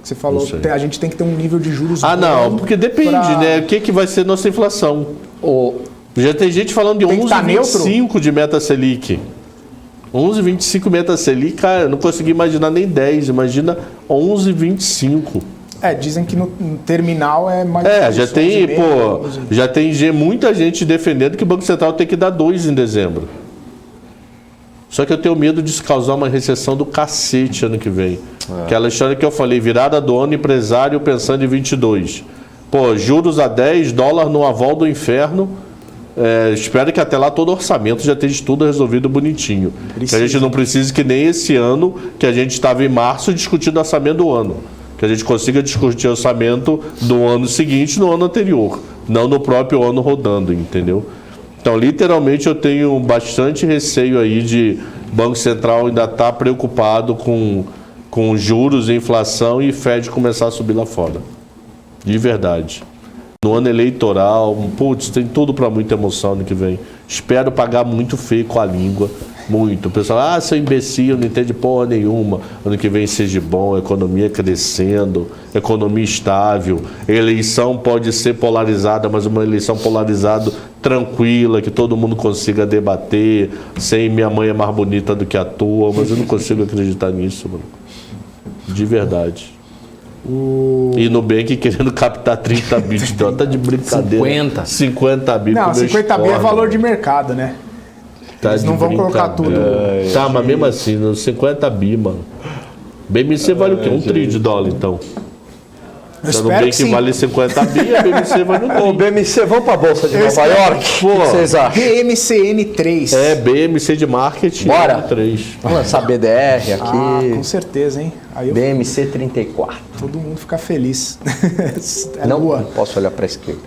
Você falou que a gente tem que ter um nível de juros bom. Não, porque depende, né? O que vai ser nossa inflação? Já tem gente falando de 11,25 de meta Selic. 11,25 meta Selic, cara, eu não consegui imaginar nem 10, imagina 11,25. Dizem que no terminal é mais... já tem muita gente defendendo que o Banco Central tem que dar 2 em dezembro. Só que eu tenho medo disso causar uma recessão do cacete ano que vem. Aquela história que eu falei, virada do ano, empresário pensando em 22. Juros a 10, dólar no aval do inferno. Espero que até lá todo orçamento já esteja tudo resolvido bonitinho. Que a gente não precise que nem esse ano, que a gente estava em março discutindo orçamento do ano. Que a gente consiga discutir orçamento do ano seguinte no ano anterior, não no próprio ano rodando, entendeu? Então, literalmente, eu tenho bastante receio aí de Banco Central ainda estar preocupado com juros, inflação e Fed começar a subir lá fora. De verdade. No ano eleitoral, tem tudo para muita emoção ano que vem. Espero pagar muito feio com a língua, muito. O pessoal, seu imbecil, não entende porra nenhuma. Ano que vem seja bom, economia crescendo, economia estável. Eleição pode ser polarizada, mas uma eleição polarizada tranquila, que todo mundo consiga debater, sem minha mãe é mais bonita do que a tua, mas eu não consigo acreditar nisso, mano. De verdade. E Nubank querendo captar 30 bi, tá de brincadeira. 50 bi. Não, 50 bi é valor de mercado, né? Eles não vão colocar tudo. Mas mesmo assim, 50 bi, mano. BMC vale o quê? $1 trilhão, então. Se não bem que vale 50 bi, a BMC vale um trilhão. BMC, vamos pra Bolsa de Nova York? O que vocês acham? BMCN3. BMC de marketing. Bora. Vamos lançar BDR aqui. Com certeza, hein? Aí BMC 34. Todo mundo fica feliz. Não posso olhar para a esquerda.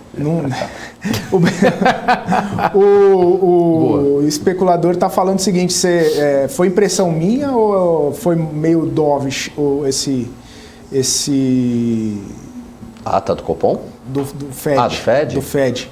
O especulador está falando o seguinte: foi impressão minha ou foi meio dovish esse... Tá do Copom? Do Fed. Do Fed? Do Fed.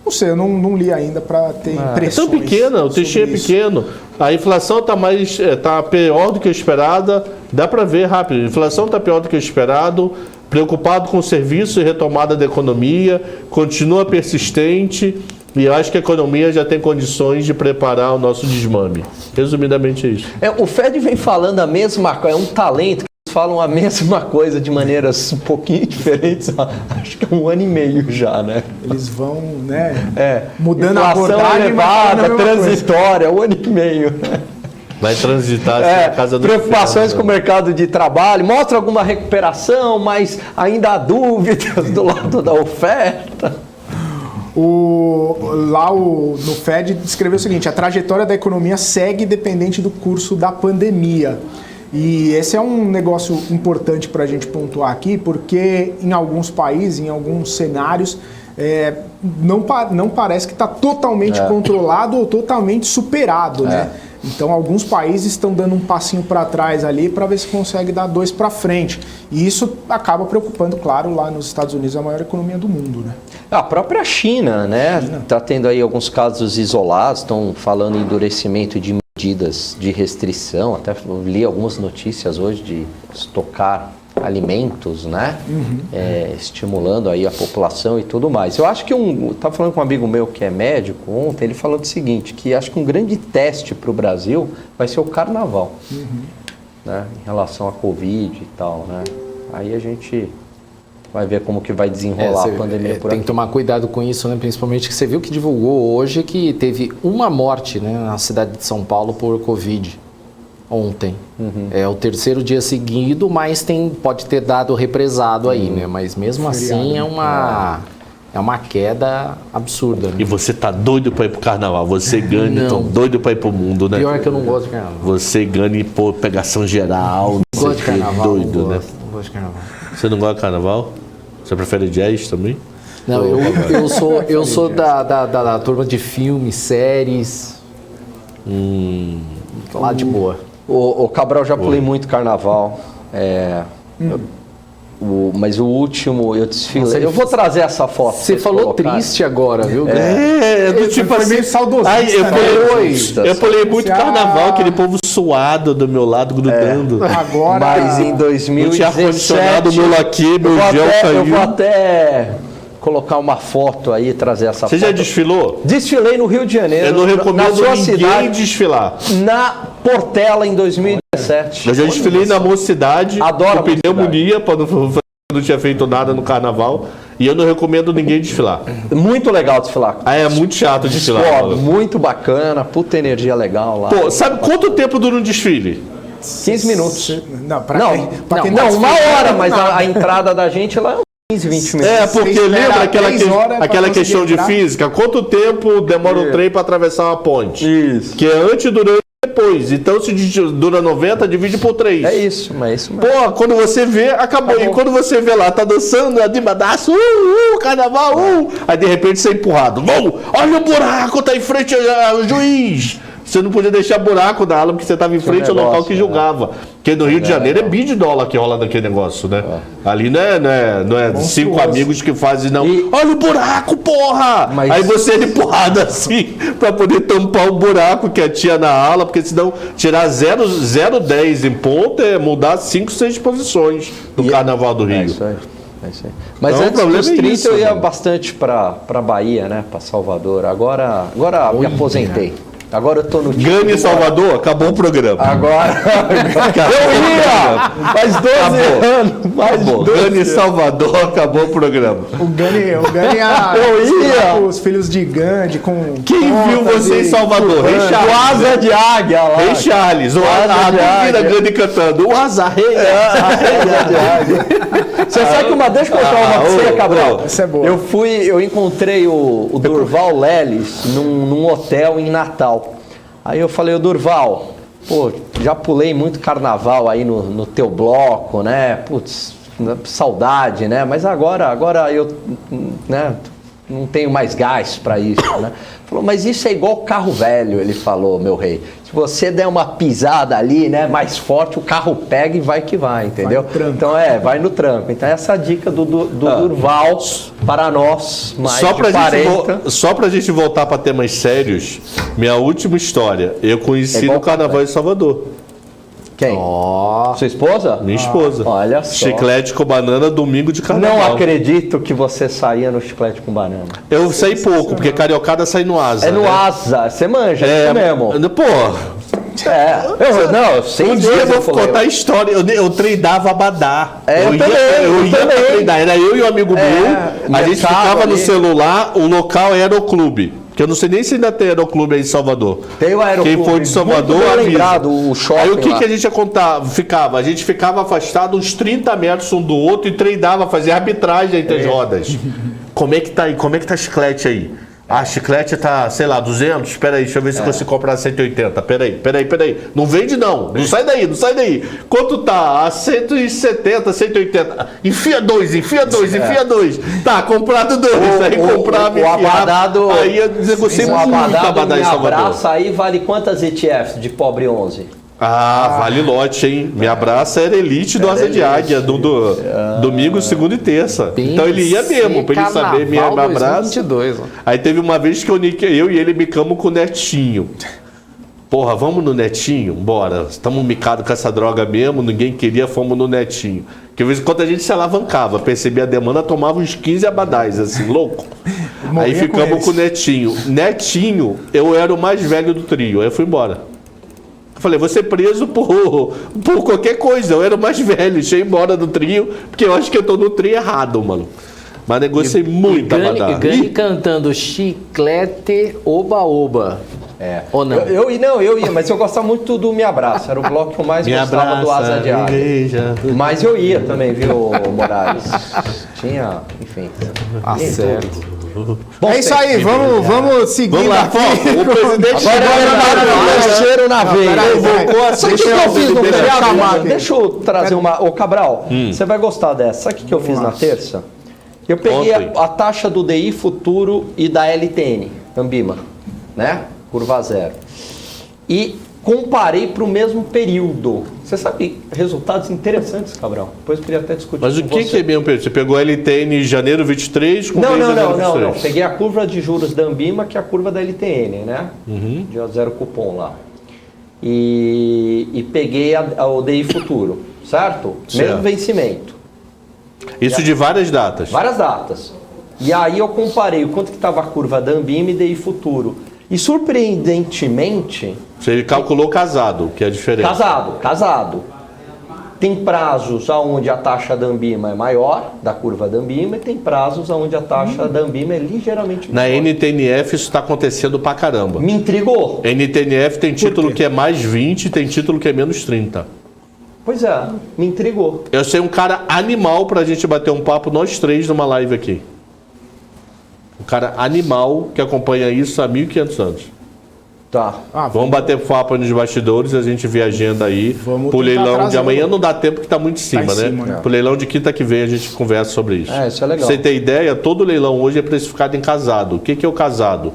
Não sei, eu não li ainda para ter impressões. É tão pequena, o textinho é pequeno. A inflação está pior do que o esperada. Dá para ver rápido. A inflação está pior do que o esperado. Preocupado com o serviço e retomada da economia. Continua persistente. E eu acho que a economia já tem condições de preparar o nosso desmame. Resumidamente é isso. O Fed vem falando a mesma coisa. É um talento. Falam a mesma coisa de maneiras um pouquinho diferentes, acho que é 1 ano e meio já, né? Eles vão, mudando a abordagem elevada, transitória, 1 ano e meio. Né? Vai transitar assim, na casa do preocupações com o mercado de trabalho, mostra alguma recuperação, mas ainda há dúvidas do lado da oferta. No Fed descreveu o seguinte: a trajetória da economia segue dependente do curso da pandemia. E esse é um negócio importante para a gente pontuar aqui, porque em alguns países, em alguns cenários, não parece que está totalmente controlado ou totalmente superado, né? Então, alguns países estão dando um passinho para trás ali para ver se consegue dar 2 para frente. E isso acaba preocupando, claro, lá nos Estados Unidos, a maior economia do mundo, né? A própria China, né? Está tendo aí alguns casos isolados, estão falando em endurecimento de medidas de restrição. Até li algumas notícias hoje de estocar alimentos, né? Estimulando aí a população e tudo mais. Eu acho que estava falando com um amigo meu que é médico ontem, ele falou o seguinte, que acho que um grande teste para o Brasil vai ser o carnaval, né? Em relação à Covid e tal, né? Aí a gente vai ver como que vai desenrolar a pandemia por aqui. Tem que tomar cuidado com isso, né? Principalmente que você viu que divulgou hoje que teve uma morte, né, na cidade de São Paulo por Covid. Ontem. É o 3º dia seguido, mas pode ter dado represado aí, né? Mas mesmo assim é uma queda absurda. Né? E você tá doido pra ir pro carnaval. Você ganha, então doido pra ir pro mundo, né? Pior que eu não gosto de carnaval. Você ganha e pô, pegação geral. Não gosto de carnaval. Doido, não né? Não gosto de carnaval. Você não gosta de carnaval? Você prefere jazz também? Não, eu sou da turma de filmes, séries. Lá de boa. O Cabral, já pulei muito carnaval. Mas o último eu desfilei. Nossa, eu vou trazer essa foto. Você falou triste agora, viu? Do tipo assim, meio saudosista. Eu pulei muito carnaval, aquele povo suado do meu lado, grudando. Agora, mas em 2017... Eu tinha ar-condicionado, meu laque, meu gel caiu. Eu vou até colocar uma foto aí e trazer essa foto. Você já desfilou? Desfilei no Rio de Janeiro. Eu não recomendo ninguém cidade, desfilar. Na Portela em 2017. Eu já desfilei na Mocidade. Adoro com pneumonia, não tinha feito nada no carnaval. E eu não recomendo ninguém desfilar. Muito legal desfilar. É muito chato desfilar. Pô, muito bacana, puta energia legal lá. Pô, sabe quanto tempo dura um desfile? 15 minutos. Não, uma hora, mas a entrada da gente lá é 15, 20 minutos. É, porque lembra aquela questão de física? Quanto tempo demora o trem para atravessar uma ponte? Isso. Que é antes, durante e depois. Então, se dura 90, divide por 3. É isso, mas é isso mesmo. Pô, quando você vê, acabou. E quando você vê lá, tá dançando, animadaço, carnaval, Aí, de repente, você é empurrado. Olha o buraco, tá em frente ao juiz. Você não podia deixar buraco na aula porque você estava em frente ao local que julgava. Porque no Rio de Janeiro é bid dólar que rola naquele negócio, né? Ali não é 5 amigos que fazem, não. Olha o buraco, porra! Mas... Aí você é empurrado assim, pra poder tampar o buraco que tinha na aula, porque senão tirar 0,10 em ponto é mudar 5, 6 posições no Carnaval do Rio. É isso aí. Mas então, antes dos 30 isso, eu ia bastante pra Bahia, né? Pra Salvador. Agora me aposentei. Agora eu tô no time. Gane Salvador, acabou o programa. Agora eu ia! Mais 12 anos! Mais 12 Gane Salvador, acabou o programa. O Gane eu ia! Os filhos de Gandhi com... Quem viu você em Salvador? Rei Charles. O Asa de Águia lá. Rei Charles. O Asa de Águia. Gandhi cantando. O Asa Rei. Asa de Águia. Você sabe que deixa eu contar uma coisa, Cabral. Essa é boa. Eu encontrei o Durval Leles num hotel em Natal. Aí eu falei, Durval, pô, já pulei muito carnaval aí no teu bloco, né? Putz, saudade, né? Mas agora eu, né, não tenho mais gás para isso, né? Falou, mas isso é igual carro velho, ele falou, meu rei. Se você der uma pisada ali, né, mais forte, o carro pega e vai que vai, entendeu? Vai então vai no tranco. Então essa é a dica do Durval para nós, mais de 40. Só pra gente voltar para temas sérios, minha última história, eu conheci no Carnaval de Salvador. Quem? Sua esposa? Minha esposa. Olha só. Chiclete com banana, domingo de carnaval. Não acredito que você saía no chiclete com banana. Eu saí pouco, porque cariocada sai no asa. É no asa, você manja, é isso mesmo. Pô. Eu sei. Um dia eu vou contar a história. Eu treinava Abadá. Eu ia pra treinar. Era eu e um amigo meu. A gente ficava no celular, o local era o clube. Que eu não sei nem se ainda tem aeroclube aí em Salvador. Tem o aeroclube. Quem for de Salvador, lembrado, o shopping. Aí o que a gente ia contar? A gente ficava afastado uns 30 metros um do outro e treinava, fazia arbitragem entre as rodas. Como é que tá aí? Como é que tá chiclete aí? Chiclete tá, sei lá, 200? Espera aí, deixa eu ver se você comprar 180. Peraí. Não vende não. Não sai daí. Quanto tá? A 170, 180. Enfia dois. Tá, comprado 2. Aí comprava o abadado. Aí eu negociei muito abadá em Salvador. Abraça aí vale quantas ETFs de pobre 11? Vale lote, hein? Me Abraça era elite do Asa de Águia, do domingo, segunda e terça. Então ele ia mesmo, pra ele saber Me Abraça. 2022, aí teve uma vez que eu e ele micamos com o Netinho. Porra, vamos no Netinho? Bora. Estamos micados com essa droga mesmo, ninguém queria, fomos no Netinho. Porque de vez em quando a gente se alavancava, percebia a demanda, tomava uns 15 abadás, assim, louco. Aí ficamos com o Netinho. Netinho, eu era o mais velho do trio, aí eu fui embora. Falei, vou ser preso por qualquer coisa. Eu era o mais velho, deixei embora do trio, porque eu acho que eu tô no trio errado, mano. Mas negociei muito abadá. E Gani cantando Chiclete Oba-Oba. Ou não? Eu ia, mas eu gostava muito do Me Abraça. Era o bloco que eu mais gostava do Asa de Águia. Mas eu ia também, viu, Morales? Tinha, enfim. Certo. Bom, é isso aí, vamos seguir. Vamos lá, o presidente cheiro na veia. Deixa eu trazer uma. Ô, Cabral, você vai gostar dessa. Sabe o que eu fiz na terça? Eu peguei a taxa do DI futuro e da LTN, Ambima, né? Curva zero. E comparei para o mesmo período. Você sabe resultados interessantes, Cabral? Depois eu queria até discutir. Mas o que é mesmo período? Você pegou a LTN em janeiro 23 com Não. Peguei a curva de juros da Ambima, que é a curva da LTN, né? De zero cupom lá. E peguei o DI futuro, certo? Mesmo vencimento. Isso de várias datas? Várias datas. E aí eu comparei o quanto que estava a curva da Ambima e DI futuro. E surpreendentemente... Você calculou casado, que é a diferença. Casado. Tem prazos onde a taxa da Ambima é maior, da curva da Ambima, e tem prazos onde a taxa da Ambima é ligeiramente menor. Na NTNF isso está acontecendo pra caramba. Me intrigou. NTNF tem título que é mais 20, tem título que é menos 30. Pois é, me intrigou. Eu sei um cara animal pra gente bater um papo, nós três, numa live aqui. Um cara animal que acompanha isso há 1.500 anos. Tá. Vamos bater papo nos bastidores, a gente vê a agenda aí. Pro leilão de amanhã não dá tempo que tá muito em cima, né? Pro leilão de quinta que vem a gente conversa sobre isso. Isso é legal. Pra você ter ideia, todo leilão hoje é precificado em casado. O que é o casado?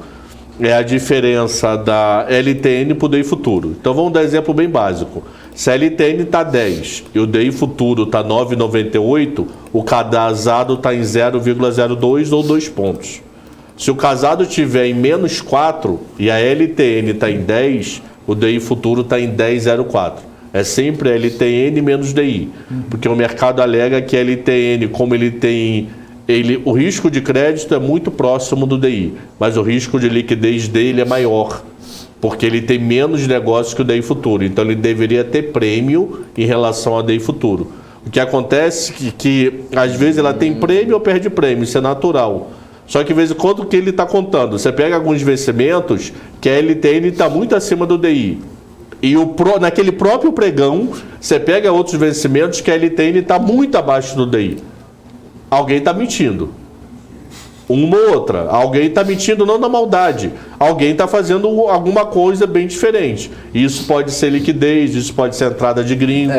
É a diferença da LTN pro DI futuro. Então vamos dar um exemplo bem básico. Se a LTN está 10 e o DI futuro está 9,98, o casado está em 0,02 ou 2 pontos. Se o casado estiver em menos 4 e a LTN está em 10, o DI futuro está em 10,04. É sempre LTN menos DI. Porque o mercado alega que a LTN, como ele tem... o risco de crédito é muito próximo do DI, mas o risco de liquidez dele é maior, porque ele tem menos negócio que o DI futuro. Então ele deveria ter prêmio em relação ao DI futuro. O que acontece é que às vezes ela tem prêmio ou perde prêmio, isso é natural. Só que de vez em quando o que ele está contando? Você pega alguns vencimentos que a LTN está muito acima do DI. E naquele próprio pregão, você pega outros vencimentos que a LTN está muito abaixo do DI. Alguém está mentindo. Uma ou outra. Alguém está mentindo não na maldade. Alguém está fazendo alguma coisa bem diferente. Isso pode ser liquidez, isso pode ser entrada de gringo.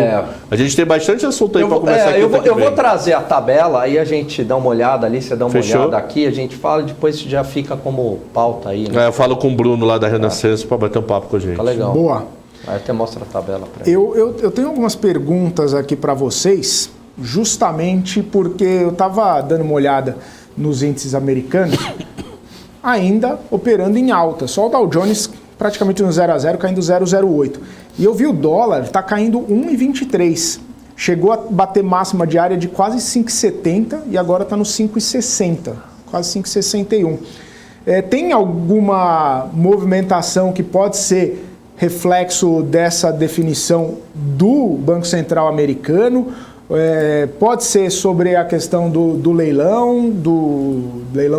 A gente tem bastante assunto aí para conversar aqui. Eu vou trazer a tabela, aí a gente dá uma olhada ali, você dá uma olhada aqui, a gente fala e depois já fica como pauta aí. Né? Eu falo com o Bruno lá da Renascença para bater um papo com a gente. Tá legal. Boa. Aí até mostra a tabela para ele. Eu tenho algumas perguntas aqui para vocês, justamente porque eu estava dando uma olhada nos índices americanos, ainda operando em alta. Só o Dow Jones praticamente no 0 a 0, caindo 0,08. E eu vi o dólar está caindo 1,23. Chegou a bater máxima diária de quase 5,70 e agora está no 5,60, quase 5,61. Tem alguma movimentação que pode ser reflexo dessa definição do Banco Central americano? Pode ser sobre a questão do leilão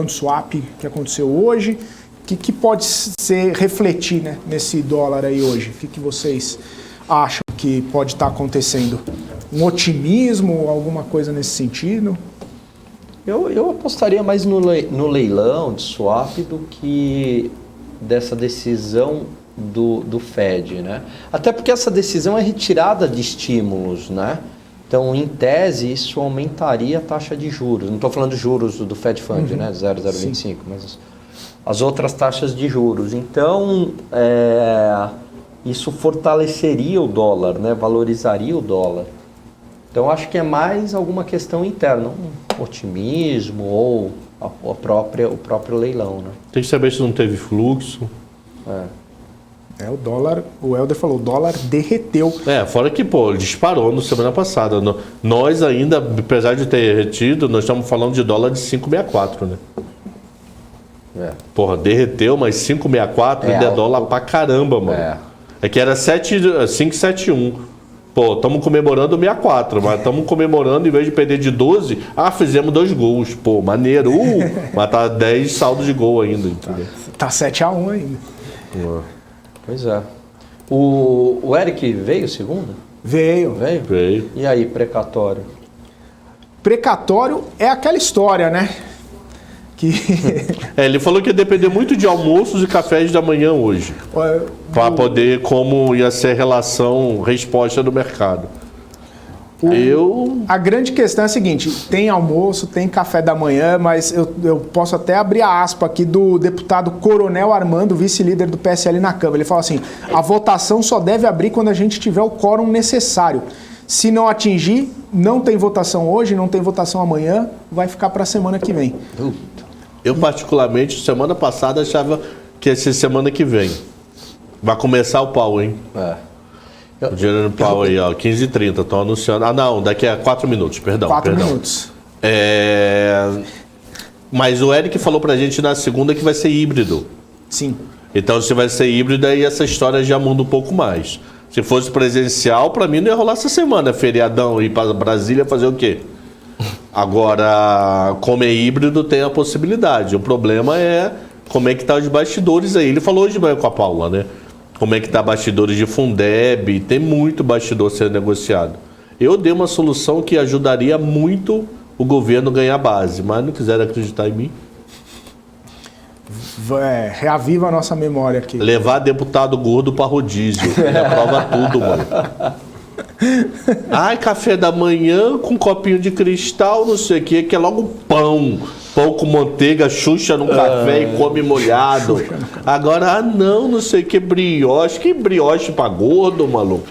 de swap que aconteceu hoje. O que pode ser refletir, né, nesse dólar aí hoje? O que vocês acham que pode estar acontecendo? Um otimismo, alguma coisa nesse sentido? Eu apostaria mais no leilão de swap do que dessa decisão do Fed, né? Até porque essa decisão é retirada de estímulos, né? Então, em tese, isso aumentaria a taxa de juros. Não estou falando de juros do Fed Fund, né? 0,025, mas as outras taxas de juros. Então, isso fortaleceria o dólar, né? Valorizaria o dólar. Então, acho que é mais alguma questão interna, um otimismo ou o próprio leilão, né? Tem que saber se não teve fluxo. O dólar, o Helder falou, o dólar derreteu. Fora que, ele disparou na semana passada. Nós ainda, apesar de ter derretido, nós estamos falando de dólar de 5,64, né? Porra, derreteu, mas 5,64 ainda é dólar pra caramba, mano. É que era 5,71. Pô, estamos comemorando 64, mas estamos comemorando, em vez de perder de 12, fizemos 2 gols. Pô, maneiro. Mas tá 10 saldo de gol ainda, entendeu? Tá 7-1 ainda. Pois é. O Eric veio segunda? Veio. E aí, precatório? Precatório é aquela história, né? Ele falou que ia depender muito de almoços e cafés da manhã hoje. Para poder, como ia ser a relação resposta do mercado. A grande questão é a seguinte, tem almoço, tem café da manhã, mas eu posso até abrir a aspa aqui do deputado Coronel Armando, vice-líder do PSL na Câmara. Ele fala assim, a votação só deve abrir quando a gente tiver o quórum necessário. Se não atingir, não tem votação hoje, não tem votação amanhã, vai ficar para a semana que vem. Eu, particularmente, semana passada achava que ia ser semana que vem. Vai começar o pau, hein? O dinheiro no pau aí, 15h30, estão anunciando. Não, daqui a 4 minutos, perdão. 4 minutos. Mas o Eric falou pra gente na segunda que vai ser híbrido. Sim. Então, se vai ser híbrido, aí essa história já muda um pouco mais. Se fosse presencial, pra mim não ia rolar essa semana, feriadão, ir pra Brasília fazer o quê? Agora, como é híbrido, tem a possibilidade. O problema é como é que tá os bastidores aí. Ele falou hoje de manhã com a Paula, né? Como é que tá bastidores de Fundeb, tem muito bastidor sendo negociado. Eu dei uma solução que ajudaria muito o governo a ganhar base, mas não quiseram acreditar em mim. Reaviva a nossa memória aqui. Levar deputado gordo para rodízio. Ele aprova tudo, mano. Café da manhã com um copinho de cristal, não sei o que é logo pão com manteiga, Xuxa no café e come molhado. Agora, não sei o que, brioche. Que brioche pra gordo, maluco?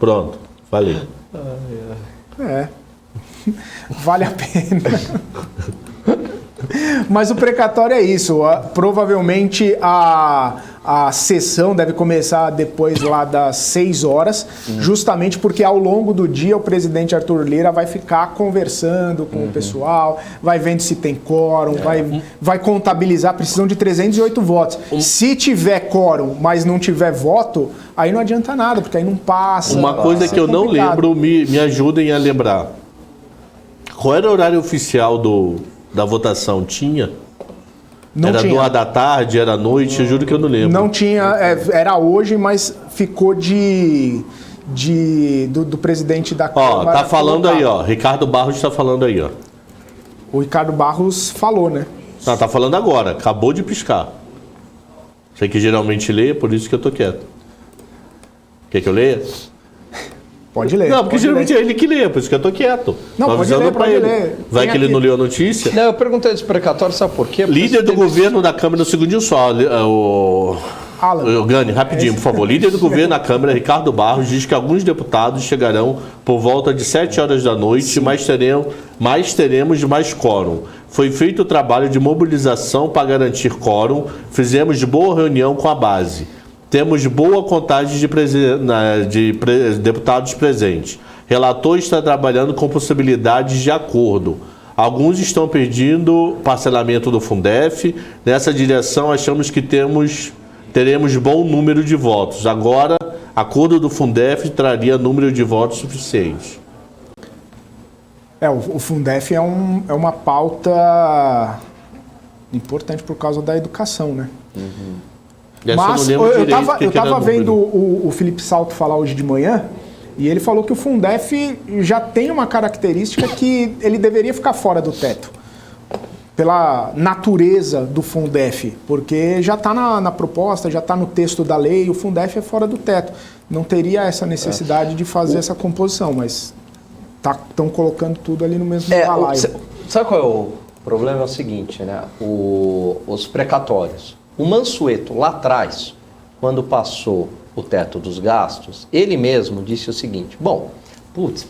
Pronto, falei. Vale a pena. Mas o precatório é isso. Provavelmente a sessão deve começar depois lá das 6 horas, justamente porque ao longo do dia o presidente Arthur Lira vai ficar conversando com o pessoal, vai vendo se tem quórum, vai contabilizar, precisam de 308 votos. Se tiver quórum, mas não tiver voto, aí não adianta nada, porque aí não passa. Uma coisa que eu não lembro, me ajudem a lembrar. Qual era o horário oficial da votação? Tinha? Era 2 da tarde, era à noite, eu juro que eu não lembro. Não tinha, era hoje, mas ficou do presidente da Câmara. Tá falando aí, Ricardo Barros tá falando aí, O Ricardo Barros falou, né? Não, tá falando agora, acabou de piscar. Você que geralmente lê, por isso que eu tô quieto. Quer que eu leia? Pode ler. Não, porque geralmente é ele que lê, por isso que eu tô quieto. Não, pode ler. Vai que ele não leu a notícia? Não, eu perguntei desse precatório, sabe por quê? Líder do governo da Câmara, no segundinho só, o Gani, rapidinho, por favor. Líder do governo na Câmara, Ricardo Barros, diz que alguns deputados chegarão por volta de 7 horas da noite, mas teremos mais quórum. Foi feito o trabalho de mobilização para garantir quórum, fizemos boa reunião com a base. Temos boa contagem de deputados presentes. Relator está trabalhando com possibilidades de acordo. Alguns estão pedindo parcelamento do Fundef. Nessa direção, achamos que teremos bom número de votos. Agora, acordo do Fundef traria número de votos suficiente. O Fundef é uma pauta importante por causa da educação, né? Mas eu estava vendo o Felipe Salto falar hoje de manhã E ele falou que o Fundef já tem uma característica que ele deveria ficar fora do teto, pela natureza do Fundef, porque já está na proposta, já está no texto da lei, o Fundef é fora do teto. Não teria essa necessidade de fazer essa composição, mas estão colocando tudo ali no mesmo balaio. Sabe qual é o problema? É o seguinte, né? Os precatórios. O Mansueto, lá atrás, quando passou o teto dos gastos, ele mesmo disse o seguinte: bom,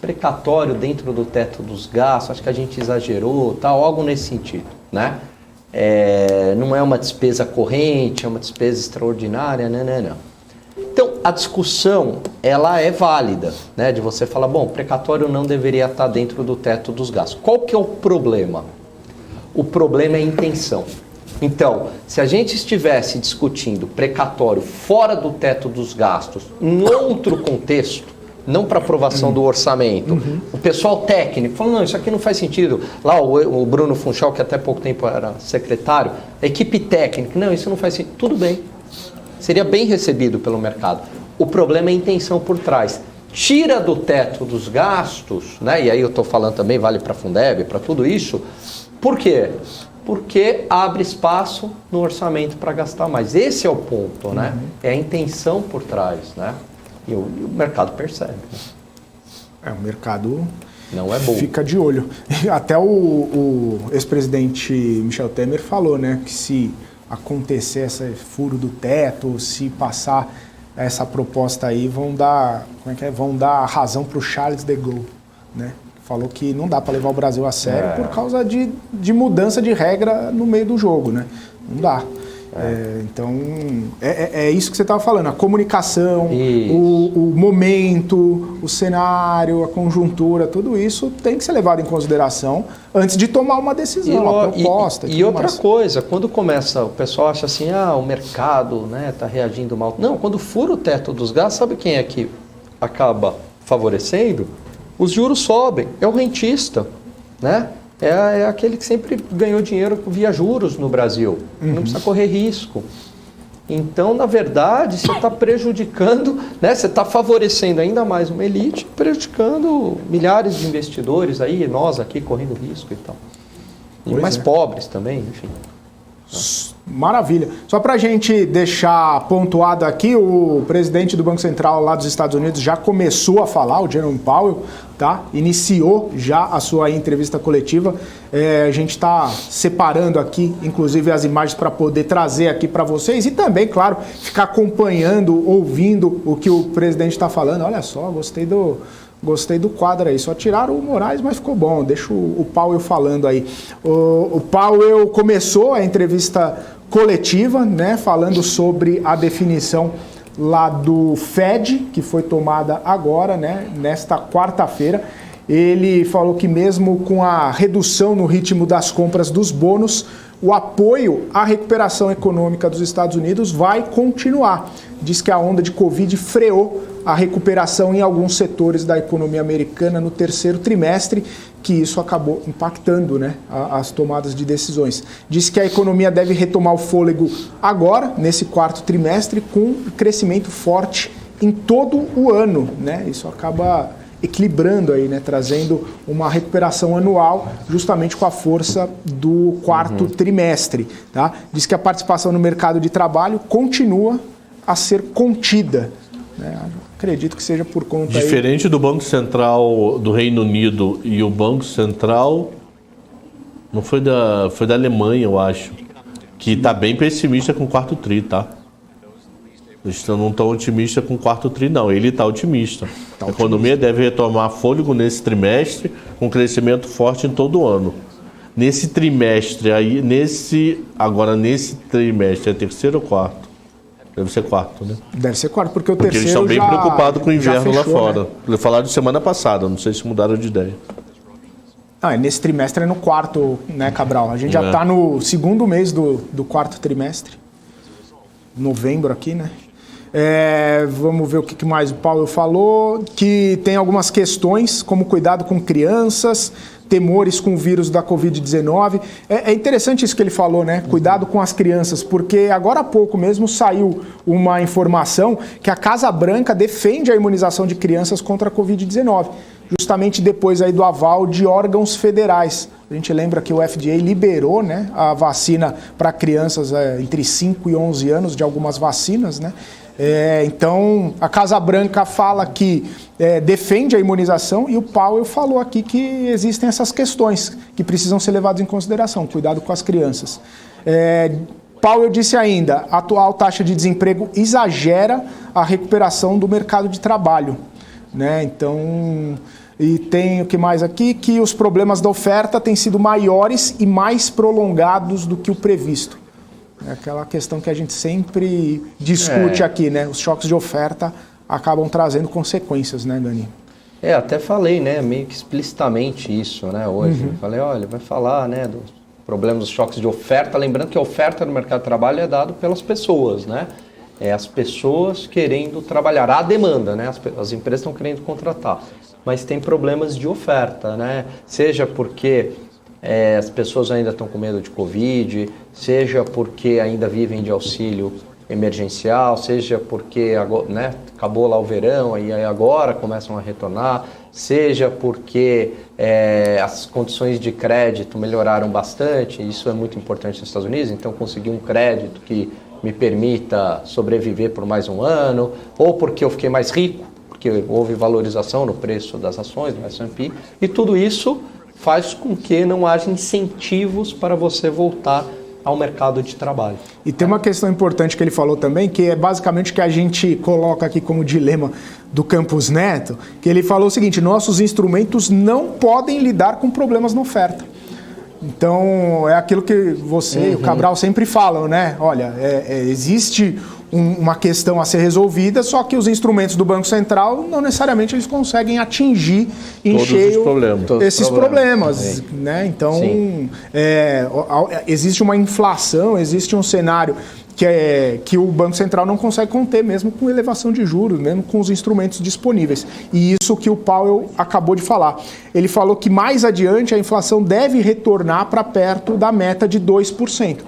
precatório dentro do teto dos gastos, acho que a gente exagerou, tal, algo nesse sentido, né? Não é uma despesa corrente, é uma despesa extraordinária, não. Então, a discussão, ela é válida, né? De você falar, bom, precatório não deveria estar dentro do teto dos gastos. Qual que é o problema? O problema é a intenção. Então, se a gente estivesse discutindo precatório fora do teto dos gastos, em outro contexto, não para aprovação do orçamento, o pessoal técnico falou, não, isso aqui não faz sentido. Lá o Bruno Funchal, que até pouco tempo era secretário, a equipe técnica, não, isso não faz sentido. Tudo bem, seria bem recebido pelo mercado. O problema é a intenção por trás. Tira do teto dos gastos, né? E aí eu estou falando também, vale para a Fundeb, para tudo isso. Por quê? Porque abre espaço no orçamento para gastar mais. Esse é o ponto, né? É a intenção por trás, né? E o mercado percebe. Né? O mercado não é bom. Fica de olho. Até o ex-presidente Michel Temer falou, né, que se acontecer esse furo do teto, se passar essa proposta aí, vão dar razão para o Charles de Gaulle, né? Falou que não dá para levar o Brasil a sério por causa de mudança de regra no meio do jogo, né? Não dá. Então, é isso que você estava falando, a comunicação, o momento, o cenário, a conjuntura, tudo isso tem que ser levado em consideração antes de tomar uma decisão, a proposta. E outra coisa, quando começa, o pessoal acha assim, o mercado está reagindo mal. Não, quando fura o teto dos gastos, sabe quem é que acaba favorecendo? Os juros sobem, é o rentista, né? É aquele que sempre ganhou dinheiro via juros no Brasil, não precisa correr risco. Então, na verdade, você está prejudicando, né? Você está favorecendo ainda mais uma elite, prejudicando milhares de investidores aí, nós aqui correndo risco e tal. E mais pobres também, enfim. Maravilha. Só para a gente deixar pontuado aqui, o presidente do Banco Central lá dos Estados Unidos já começou a falar, o Jerome Powell, tá? Iniciou já a sua entrevista coletiva. A gente está separando aqui, inclusive, as imagens para poder trazer aqui para vocês e também, claro, ficar acompanhando, ouvindo o que o presidente está falando. Olha só, gostei do quadro aí. Só tiraram o Moraes, mas ficou bom. Deixa o Powell falando aí. O Powell começou a entrevista coletiva, né, falando sobre a definição lá do Fed, que foi tomada agora, né, nesta quarta-feira. Ele falou que mesmo com a redução no ritmo das compras dos bônus, o apoio à recuperação econômica dos Estados Unidos vai continuar. Diz que a onda de Covid freou a recuperação em alguns setores da economia americana no terceiro trimestre, que isso acabou impactando, né, as tomadas de decisões. Diz que a economia deve retomar o fôlego agora, nesse quarto trimestre, com crescimento forte em todo o ano, né? Isso acaba equilibrando aí, né, trazendo uma recuperação anual justamente com a força do quarto trimestre, tá? Diz que a participação no mercado de trabalho continua a ser contida, né? Acredito que seja por conta diferente do Banco Central do Reino Unido e o Banco Central não foi da Alemanha, eu acho, que está bem pessimista com o quarto tri, tá? Eles não estão otimistas com o quarto tri, não. Ele está otimista. A economia deve retomar fôlego nesse trimestre, com crescimento forte em todo o ano. Nesse trimestre aí, nesse trimestre, é terceiro ou quarto? Deve ser quarto, né? Deve ser quarto, porque terceiro eles estão bem preocupados com o inverno fechou, lá fora. Né? Eles falaram de semana passada, não sei se mudaram de ideia. Nesse trimestre é no quarto, né, Cabral? A gente já está no segundo mês do quarto trimestre. Novembro aqui, né? Vamos ver o que mais o Paulo falou, que tem algumas questões, como cuidado com crianças, temores com o vírus da Covid-19. É interessante isso que ele falou, né? Cuidado com as crianças, porque agora há pouco mesmo saiu uma informação que a Casa Branca defende a imunização de crianças contra a Covid-19, justamente depois aí do aval de órgãos federais. A gente lembra que o FDA liberou, né, a vacina para crianças entre 5 e 11 anos, de algumas vacinas, né? Então, a Casa Branca fala que defende a imunização e o Powell falou aqui que existem essas questões que precisam ser levadas em consideração, cuidado com as crianças. Powell disse ainda, a atual taxa de desemprego exagera a recuperação do mercado de trabalho, né? Então, e tem o que mais aqui, que os problemas da oferta têm sido maiores e mais prolongados do que o previsto. É aquela questão que a gente sempre discute aqui, né? Os choques de oferta acabam trazendo consequências, né, Gani? Até falei, né, meio que explicitamente isso, né, hoje. Falei, olha, vai falar, né, dos problemas dos choques de oferta, lembrando que a oferta no mercado de trabalho é dado pelas pessoas, né? As pessoas querendo trabalhar, há demanda, né? As empresas estão querendo contratar, mas tem problemas de oferta, né? Seja porque as pessoas ainda estão com medo de Covid, seja porque ainda vivem de auxílio emergencial, seja porque, né, acabou lá o verão e aí agora começam a retornar, seja porque as condições de crédito melhoraram bastante, isso é muito importante nos Estados Unidos, então conseguir um crédito que me permita sobreviver por mais um ano, ou porque eu fiquei mais rico, porque houve valorização no preço das ações do S&P, e tudo isso faz com que não haja incentivos para você voltar ao mercado de trabalho. E tem uma questão importante que ele falou também, que é basicamente o que a gente coloca aqui como dilema do Campos Neto, que ele falou o seguinte, nossos instrumentos não podem lidar com problemas na oferta. Então, é aquilo que você e o Cabral sempre falam, né? Olha, existe uma questão a ser resolvida, só que os instrumentos do Banco Central não necessariamente eles conseguem atingir em cheio esses problemas, né? Então, existe uma inflação, existe um cenário que o Banco Central não consegue conter, mesmo com elevação de juros, mesmo com os instrumentos disponíveis. E isso que o Powell acabou de falar. Ele falou que mais adiante a inflação deve retornar para perto da meta de 2%,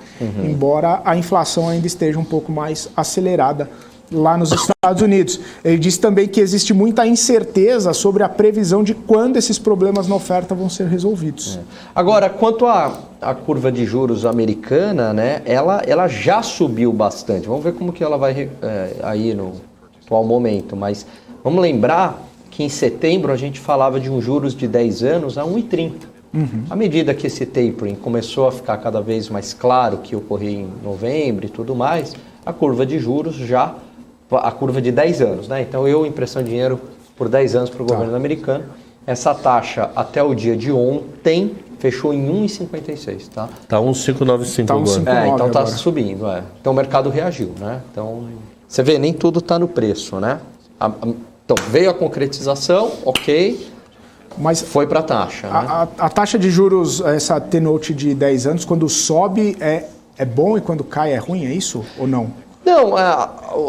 embora a inflação ainda esteja um pouco mais acelerada lá nos Estados Unidos. Ele disse também que existe muita incerteza sobre a previsão de quando esses problemas na oferta vão ser resolvidos. Agora, quanto à curva de juros americana, né, ela já subiu bastante. Vamos ver como que ela vai aí no atual momento. Mas vamos lembrar que em setembro a gente falava de um juros de 10 anos a 1,30. À medida que esse tapering começou a ficar cada vez mais claro, que ocorria em novembro e tudo mais, a curva de juros a curva de 10 anos, né? Então eu emprestando dinheiro por 10 anos para o governo americano, essa taxa até o dia de ontem fechou em 1,56, tá? Tá 1,595 agora. Então tá subindo, Então o mercado reagiu, né? Então, você vê, nem tudo tá no preço, né? Então, veio a concretização, ok, mas foi para a taxa, né? A taxa de juros, essa T-Note de 10 anos, quando sobe é bom e quando cai é ruim, é isso ou não? Não,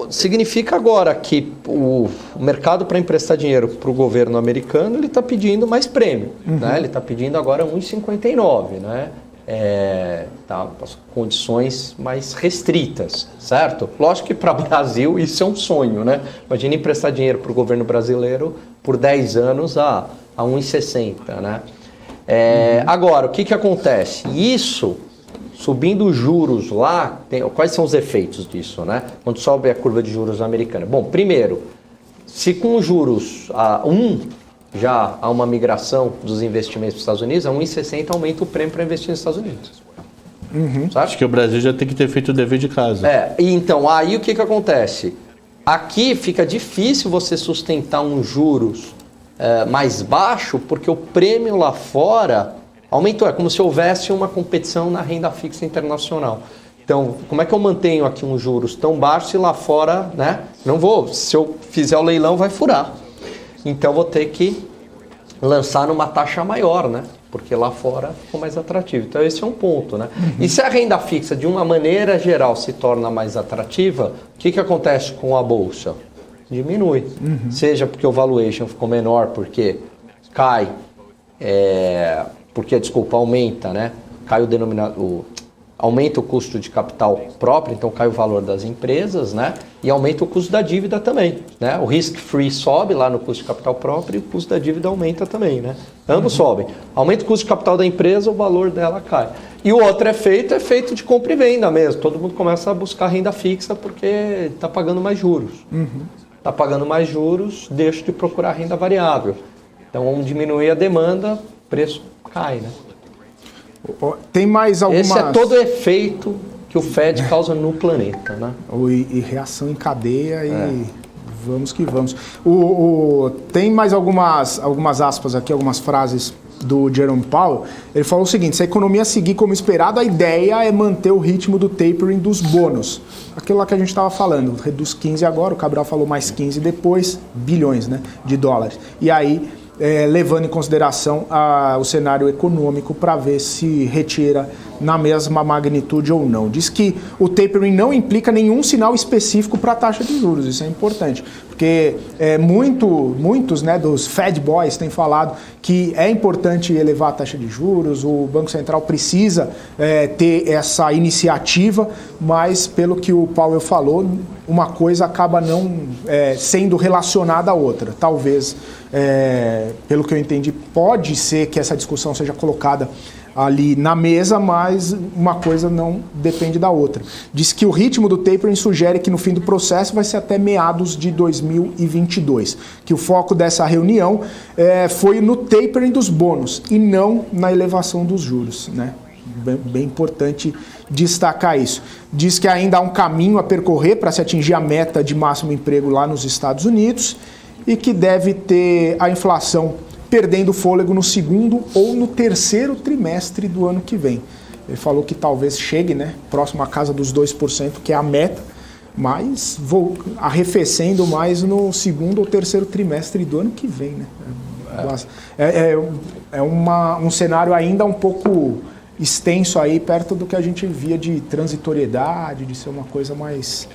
significa agora que o mercado para emprestar dinheiro para o governo americano, ele está pedindo mais prêmio, né? Ele está pedindo agora 1,59, né? As condições mais restritas, certo? Lógico que para o Brasil isso é um sonho, né? Imagina emprestar dinheiro para o governo brasileiro por 10 anos a 1,60, né? Agora, o que acontece? Isso... Subindo os juros lá, quais são os efeitos disso, né? Quando sobe a curva de juros americana. Bom, primeiro, se com os juros a 1 já há uma migração dos investimentos para os Estados Unidos, a 1,60 aumenta o prêmio para investir nos Estados Unidos. Acho que o Brasil já tem que ter feito o dever de casa. E então, aí o que acontece? Aqui fica difícil você sustentar um juros mais baixo, porque o prêmio lá fora... aumentou, é como se houvesse uma competição na renda fixa internacional. Então, como é que eu mantenho aqui uns juros tão baixos e lá fora, né? Não vou, se eu fizer o leilão vai furar. Então, vou ter que lançar numa taxa maior, né? Porque lá fora ficou mais atrativo. Então esse é um ponto, né? E se a renda fixa, de uma maneira geral, se torna mais atrativa, o que acontece com a bolsa? Diminui. Seja porque o valuation ficou menor, porque cai, aumenta, né? Cai o denominador, aumenta o custo de capital próprio, então cai o valor das empresas, né? E aumenta o custo da dívida também, né? O risk-free sobe lá no custo de capital próprio e o custo da dívida aumenta também, né? Ambos sobem. Aumenta o custo de capital da empresa, o valor dela cai. E o outro efeito é feito de compra e venda mesmo. Todo mundo começa a buscar renda fixa porque está pagando mais juros. Está pagando mais juros, deixa de procurar renda variável. Então, diminuir a demanda, o preço cai, né? Tem mais algumas... Esse é todo o efeito que o Fed causa no planeta, né? E reação em cadeia e vamos que vamos. Tem mais algumas aspas aqui, algumas frases do Jerome Powell. Ele falou o seguinte: se a economia seguir como esperado, a ideia é manter o ritmo do tapering dos bônus. Aquilo lá que a gente estava falando, reduz 15 agora, o Cabral falou mais 15 depois, bilhões, né, de dólares. E aí, levando em consideração o cenário econômico para ver se retira na mesma magnitude ou não. Diz que o tapering não implica nenhum sinal específico para a taxa de juros, isso é importante, porque muitos, né, dos Fed Boys têm falado que é importante elevar a taxa de juros, o Banco Central precisa ter essa iniciativa, mas pelo que o Powell falou, uma coisa acaba não sendo relacionada à outra. Talvez, pelo que eu entendi, pode ser que essa discussão seja colocada ali na mesa, mas uma coisa não depende da outra. Diz que o ritmo do tapering sugere que no fim do processo vai ser até meados de 2022, que o foco dessa reunião foi no tapering dos bônus e não na elevação dos juros, né? Bem importante destacar isso. Diz que ainda há um caminho a percorrer para se atingir a meta de máximo emprego lá nos Estados Unidos e que deve ter a inflação perdendo fôlego no segundo ou no terceiro trimestre do ano que vem. Ele falou que talvez chegue, né, próximo à casa dos 2%, que é a meta, mas arrefecendo mais no segundo ou terceiro trimestre do ano que vem, né? Um cenário ainda um pouco extenso aí, perto do que a gente via de transitoriedade, de ser uma coisa mais...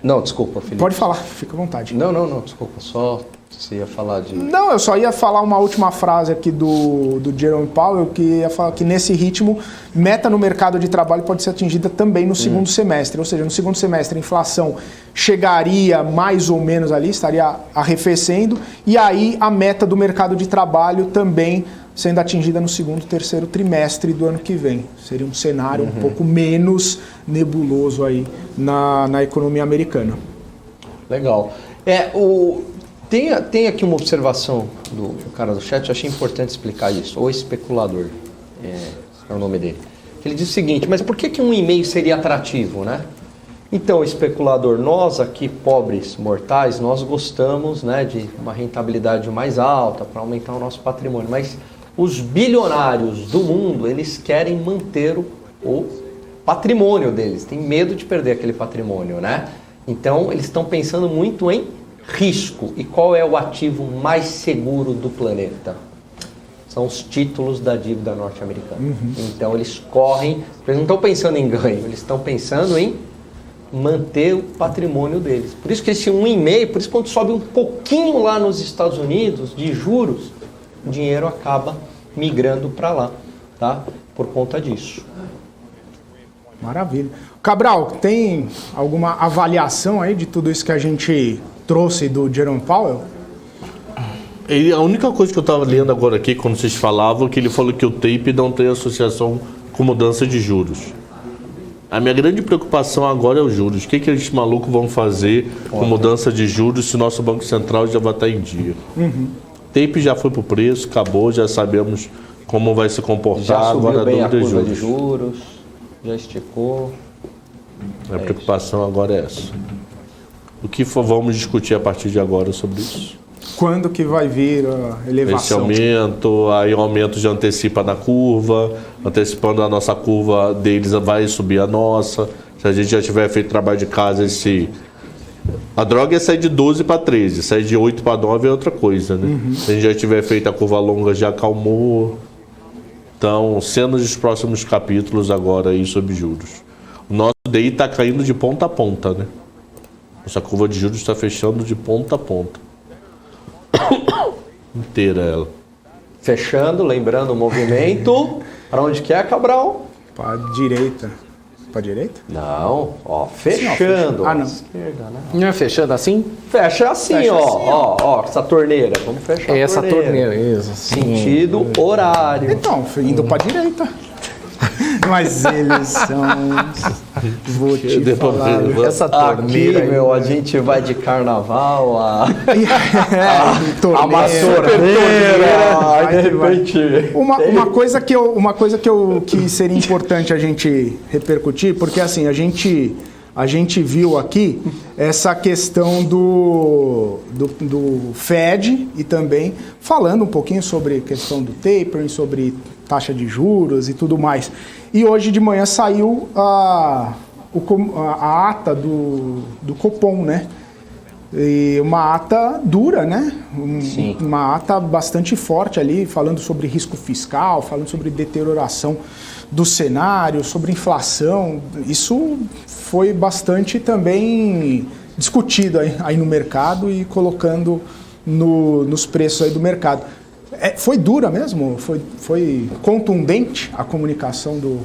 Não, desculpa, Felipe. Pode falar, fica à vontade. Não, desculpa, só... Você ia falar de... Não, eu só ia falar uma última frase aqui do Jerome Powell, que ia falar que nesse ritmo, meta no mercado de trabalho pode ser atingida também no segundo semestre. Ou seja, no segundo semestre a inflação chegaria mais ou menos ali, estaria arrefecendo, e aí a meta do mercado de trabalho também sendo atingida no segundo, terceiro trimestre do ano que vem. Seria um cenário um pouco menos nebuloso aí na economia americana. Legal. Tem aqui uma observação do cara do chat, eu achei importante explicar isso. O especulador, é o nome dele. Ele diz o seguinte: mas por que um e-mail seria atrativo, né? Então, especulador, nós aqui, pobres mortais, nós gostamos, né, de uma rentabilidade mais alta para aumentar o nosso patrimônio. Mas os bilionários do mundo, eles querem manter o patrimônio deles. Têm medo de perder aquele patrimônio, né? Então, eles estão pensando muito em risco. E qual é o ativo mais seguro do planeta? São os títulos da dívida norte-americana. Então eles não estão pensando em ganho, eles estão pensando em manter o patrimônio deles. Por isso que esse 1,5%, por isso quando sobe um pouquinho lá nos Estados Unidos de juros, o dinheiro acaba migrando para lá, tá? Por conta disso. Maravilha. Cabral, tem alguma avaliação aí de tudo isso que a gente trouxe do Jerome Powell? A única coisa que eu estava lendo agora aqui, quando vocês falavam, que ele falou que o tape não tem associação com mudança de juros. A minha grande preocupação agora é os juros. O que esses malucos vão fazer com mudança de juros se o nosso Banco Central já vai estar em dia? Tape já foi para o preço, acabou, já sabemos como vai se comportar. Já subiu agora bem a curva de juros, já esticou. A preocupação agora é essa. O que vamos discutir a partir de agora sobre isso? Quando que vai vir a elevação? Esse aumento, aí o aumento já antecipa na curva, antecipando a nossa curva deles vai subir a nossa. Se a gente já tiver feito trabalho de casa, A droga é sair de 12 para 13, sair de 8 para 9 é outra coisa, né? Se a gente já tiver feito a curva longa, já acalmou. Então, cenas dos próximos capítulos agora aí sobre juros. O nosso DI está caindo de ponta a ponta, né? Nossa curva de juros está fechando de ponta a ponta. Inteira ela. Fechando, lembrando o movimento. Para onde que é, Cabral? Para direita. Para direita? Não, ó, fechando. Não. Esquerda, né? Não é fechando assim? Fecha assim, Fecha ó, assim, ó, essa torneira. Vamos fechar Essa a torneira. isso. Sentido horário. Então, indo para direita. Mas eles são... Vou te falar. Essa Aqui, torneira, meu, a gente vai de carnaval a Torneira. torneira. Aí, de vai. repente... Uma coisa que seria importante a gente repercutir, porque assim, a gente viu aqui essa questão do Fed e também falando um pouquinho sobre a questão do tapering, sobre taxa de juros e tudo mais. E hoje de manhã saiu a ata do Copom, né? E uma ata dura, né? Uma ata bastante forte ali, falando sobre risco fiscal, falando sobre deterioração do cenário, sobre inflação. Isso foi bastante também discutido aí no mercado e colocando nos preços aí do mercado. Foi dura mesmo? Foi contundente a comunicação do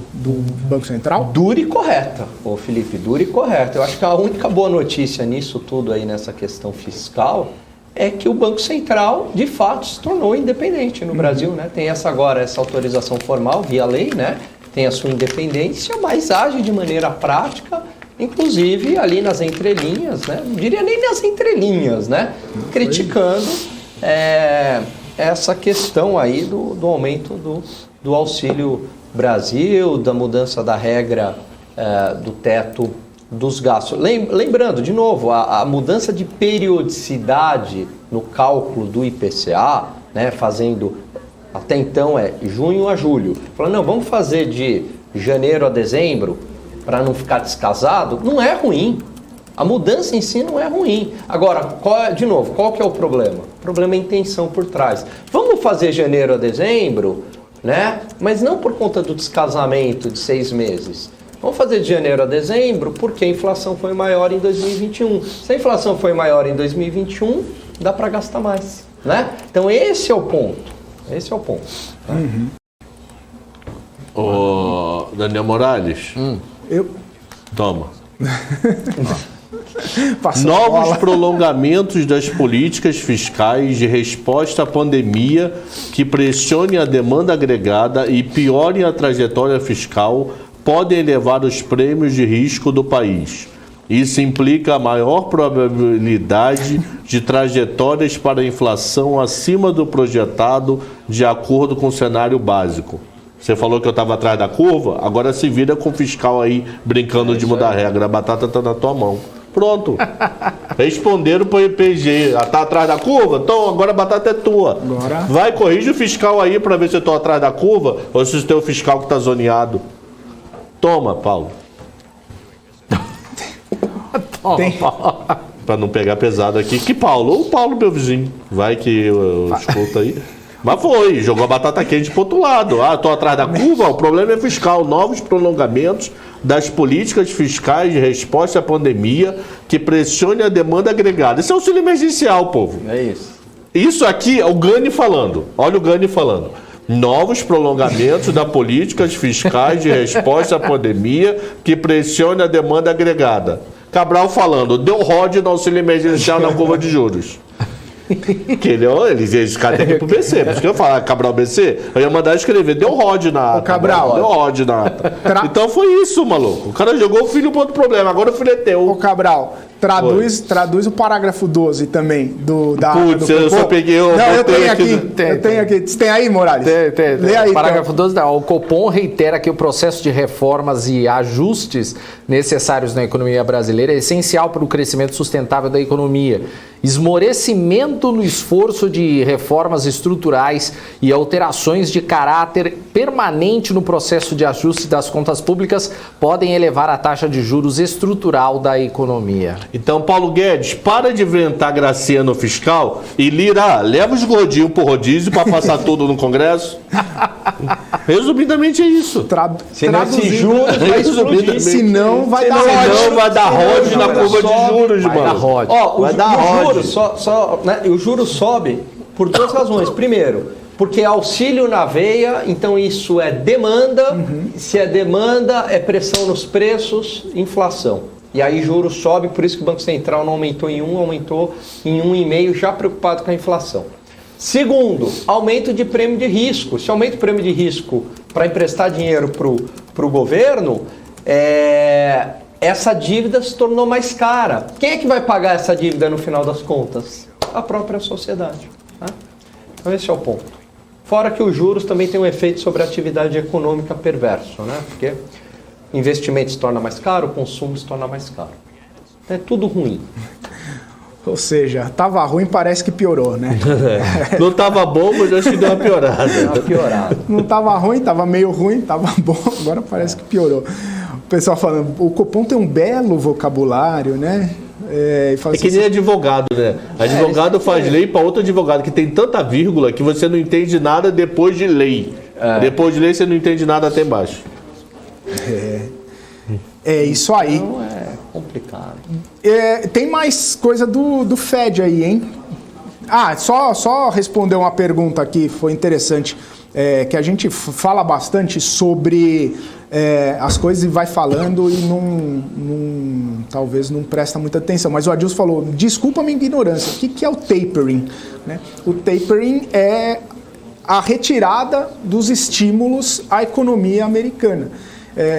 Banco Central? Dura e correta, ô Felipe, dura e correta. Eu acho que a única boa notícia nisso tudo aí, nessa questão fiscal, é que o Banco Central, de fato, se tornou independente no Brasil, né? Tem essa autorização formal via lei, né? Tem a sua independência, mas age de maneira prática, inclusive ali nas entrelinhas, né? Não diria nem nas entrelinhas, né? Criticando essa questão aí do aumento do Auxílio Brasil, da mudança da regra do teto dos gastos. Lembrando, de novo, a mudança de periodicidade no cálculo do IPCA, né, fazendo, até então junho a julho, falando, não, vamos fazer de janeiro a dezembro para não ficar descasado, não é ruim. A mudança em si não é ruim. Agora, qual que é o problema? O problema é a intenção por trás. Vamos fazer janeiro a dezembro, né? Mas não por conta do descasamento de 6 meses. Vamos fazer de janeiro a dezembro porque a inflação foi maior em 2021. Se a inflação foi maior em 2021, dá para gastar mais, né? Então esse é o ponto. Esse é o ponto. Né? Ô, Daniel Morales. Toma. Novos prolongamentos das políticas fiscais de resposta à pandemia que pressionem a demanda agregada e piorem a trajetória fiscal podem elevar os prêmios de risco do país. Isso implica a maior probabilidade de trajetórias para a inflação acima do projetado de acordo com o cenário básico. Você falou que eu estava atrás da curva, agora se vira com o fiscal aí brincando de mudar a regra. A batata está na tua mão. Pronto. Responderam para o IPG. Está atrás da curva? Então agora a batata é tua. Agora... Vai, corrige o fiscal aí para ver se eu estou atrás da curva ou se o teu fiscal que está zoneado. Toma, Paulo. Para não pegar pesado aqui. Que Paulo? Ou o Paulo, meu vizinho. Vai que eu escuto aí. Mas foi, jogou a batata quente pro outro lado. Ah, estou atrás da curva, o problema é fiscal. Novos prolongamentos das políticas fiscais de resposta à pandemia que pressione a demanda agregada. Isso é auxílio emergencial, povo. É isso. Isso aqui é o Gani falando. Olha o Gani falando. Novos prolongamentos das políticas fiscais de resposta à pandemia que pressione a demanda agregada. Cabral falando, deu rod no auxílio emergencial na curva de juros. Que esse cara tem que ir pro BC. Por isso que eu falar Cabral BC, eu ia mandar escrever, deu rod na ata. O Cabral. Deu rod na ata. Então foi isso, maluco. O cara jogou o filho pro outro problema, agora o filho é teu. Ô Cabral, traduz o parágrafo 12 também da Putz, eu só peguei o... Não, eu tenho aqui. Você tem aí, Morales? Tem. Lê aí, parágrafo 12, não. O Copom reitera que o processo de reformas e ajustes necessários na economia brasileira é essencial para o crescimento sustentável da economia esmorecimento no esforço de reformas estruturais e alterações de caráter permanente no processo de ajuste das contas públicas podem elevar a taxa de juros estrutural da economia. Então, Paulo Guedes, para de inventar gracinha no fiscal e Lira, leva os gordinhos pro rodízio para passar tudo no Congresso. Resumidamente é isso. Senão esse juros vai explodir. Senão vai dar rode na curva de juros, mano. O juro sobe por duas razões. Primeiro, porque auxílio na veia, então isso é demanda. Se é demanda, é pressão nos preços, inflação. E aí juros sobe, por isso que o Banco Central não aumentou em 1, aumentou em 1,5, já preocupado com a inflação. Segundo, aumento de prêmio de risco. Se aumenta o prêmio de risco para emprestar dinheiro para o governo, essa dívida se tornou mais cara. Quem é que vai pagar essa dívida no final das contas? A própria sociedade. Tá? Então esse é o ponto. Fora que os juros também têm um efeito sobre a atividade econômica perverso, né? Porque investimento se torna mais caro, o consumo se torna mais caro. É tudo ruim. Ou seja, tava ruim, parece que piorou, né? Não tava bom, mas eu acho que deu uma piorada. Não tava ruim, tava meio ruim, tava bom, agora parece que piorou. O pessoal falando, o Copom tem um belo vocabulário, né? É que nem advogado, né? Advogado faz lei para outro advogado, que tem tanta vírgula que você não entende nada depois de lei. Depois de lei você não entende nada até embaixo. É isso aí. Então é complicado. Tem mais coisa do Fed aí, hein? Só responder uma pergunta aqui, foi interessante. Que a gente fala bastante sobre as coisas e vai falando e talvez não presta muita atenção. Mas o Adilson falou, desculpa a minha ignorância, o que é o tapering? Né? O tapering é a retirada dos estímulos à economia americana.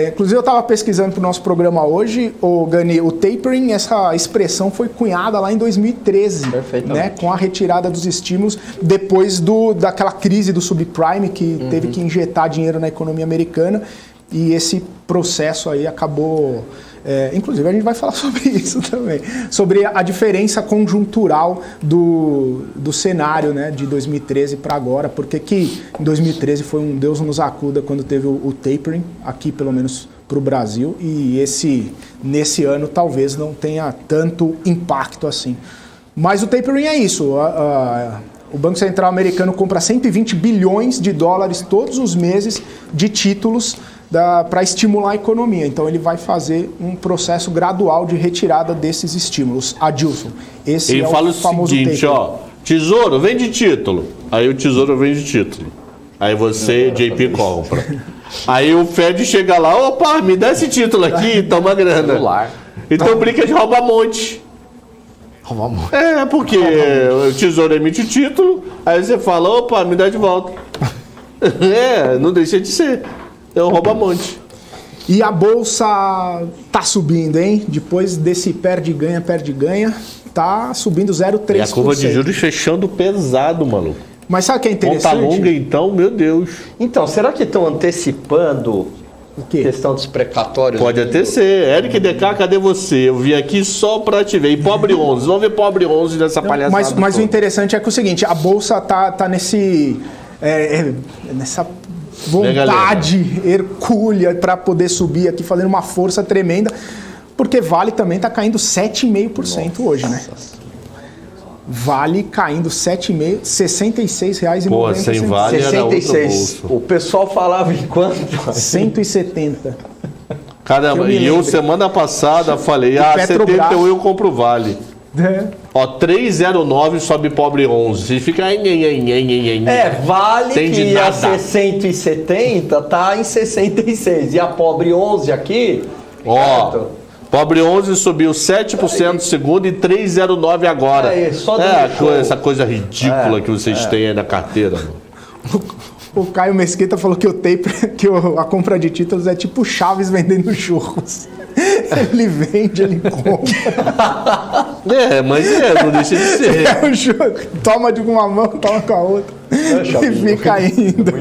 Inclusive eu estava pesquisando para o nosso programa hoje, Gani, o tapering, essa expressão foi cunhada lá em 2013, né, com a retirada dos estímulos, depois daquela crise do subprime que teve que injetar dinheiro na economia americana, e esse processo aí acabou... inclusive a gente vai falar sobre isso também, sobre a diferença conjuntural do cenário, né, de 2013 para agora, porque que em 2013 foi um Deus nos acuda quando teve o tapering, aqui pelo menos para o Brasil, e nesse ano talvez não tenha tanto impacto assim. Mas o tapering é isso, o Banco Central americano compra 120 bilhões de dólares todos os meses de títulos para estimular a economia. Então ele vai fazer um processo gradual de retirada desses estímulos. Adilson, esse ele fala o famoso seguinte, Tesouro, vende título. Aí o Tesouro vende título. Aí você, JP, compra. Aí o Fed chega lá, opa, me dá esse título aqui e toma grana. Então brinca de rouba-monte. Rouba-monte. Porque o Tesouro emite o título, aí você fala, opa, me dá de volta. Não deixa de ser. É um rouba-monte. E a bolsa tá subindo, hein? Depois desse perde-ganha, tá subindo 0,3%. E a curva de juros fechando pesado, maluco. Mas sabe o que é interessante? Ponta longa, então, meu Deus. Então, será que estão antecipando o quê? Questão dos precatórios? Pode até ser. Eric DK, cadê você? Eu vim aqui só pra te ver. E pobre 11. Vamos ver pobre 11 nessa palhaçada. Mas o interessante é que é o seguinte, a bolsa tá nessa vontade hercúlea para poder subir aqui, fazendo uma força tremenda, porque Vale também está caindo 7,5% hoje, né? Vale caindo 7,5%, R$ 66,90. Pô, sem Vale 66. O pessoal falava em quanto? 170. Caramba, e eu semana passada falei, 71 eu compro o Vale. 3,09 sobe pobre 11. Você fica... Vale que ia ser 170, tá em 66. E a pobre 11 aqui... Pobre 11 subiu 7% segundo e 3,09 agora. Essa coisa ridícula que vocês têm aí na carteira. O Caio Mesquita falou que a compra de títulos é tipo Chaves vendendo churros. Ele vende, ele compra. Mas não deixa de ser. É um jogo. Toma de uma mão, toma com a outra. E fica indo.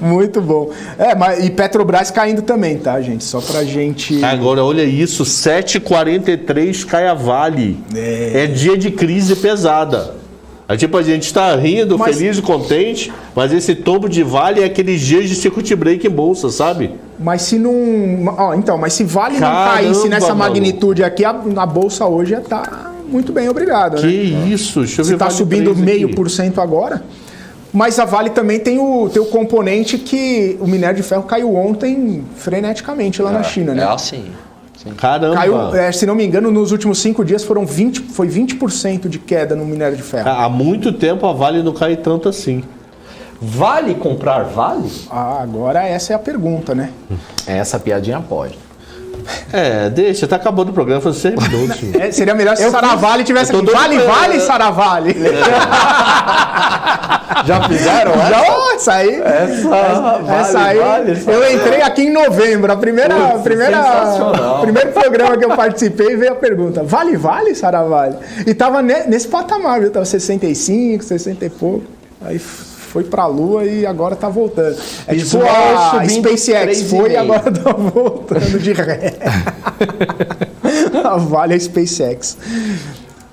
Muito bom. E Petrobras caindo também, tá, gente? Só pra gente... Agora, olha isso, 7,43 cai a Vale. É dia de crise pesada. A gente tá rindo, feliz e contente, mas esse tombo de Vale é aqueles dias de circuit break em bolsa, sabe? Mas se não... mas se Vale não caísse nessa magnitude aqui, a bolsa hoje ia estar muito bem, obrigado. Que isso? Deixa eu ver. Se tá subindo 0,5% agora. Mas a Vale também tem o componente que o minério de ferro caiu ontem freneticamente lá na China, né? É assim. Caramba! Caiu, se não me engano, nos últimos 5 dias foi 20% de queda no minério de ferro. Há muito tempo a Vale não cai tanto assim. Vale comprar Vale? Agora essa é a pergunta, né? Essa piadinha pode. Deixa, tá acabando o programa, foi 6 minutos. Seria melhor se o Saravale tivesse aqui. Vale, Saravale! Já fizeram essa? Já, essa aí. Essa aí. Eu entrei aqui em novembro. Primeiro programa que eu participei veio a pergunta: Vale, Saravale? E tava nesse patamar, viu? Tava 65, 60 e pouco. Aí foi pra Lua e agora tá voltando. Tipo a SpaceX foi e agora tá voltando de ré. A Vale é a SpaceX.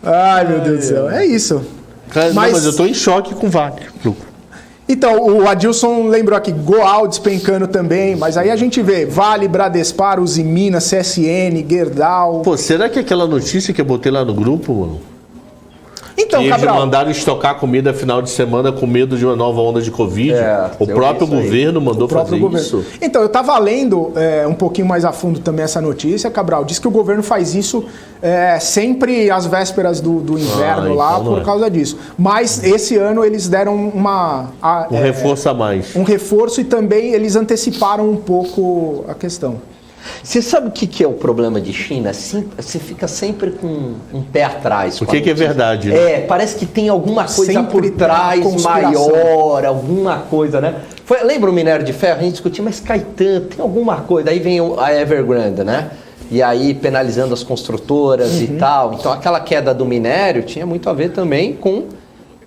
Ai, meu Deus do céu. É isso. Mas eu tô em choque com Vale. Então, o Adilson lembrou aqui, Goal despencando também, mas aí a gente vê Vale, Bradespar, Usiminas, CSN, Gerdau... Pô, será que aquela notícia que eu botei lá no grupo, mano? Então, que Cabral... eles mandaram estocar comida final de semana com medo de uma nova onda de Covid. O próprio governo mandou fazer isso. Então, eu estava lendo um pouquinho mais a fundo também essa notícia, Cabral. Diz que o governo faz isso sempre às vésperas do inverno lá, então por causa disso. Mas esse ano eles deram um reforço a mais. Um reforço e também eles anteciparam um pouco a questão. Você sabe o que é o problema de China? Você fica sempre com um pé atrás. O que é verdade? Né? Parece que tem alguma coisa sempre por trás maior, alguma coisa, né? Lembra o minério de ferro? A gente discutia, mas cai tanto, tem alguma coisa. Aí vem a Evergrande, né? E aí penalizando as construtoras e tal. Então aquela queda do minério tinha muito a ver também com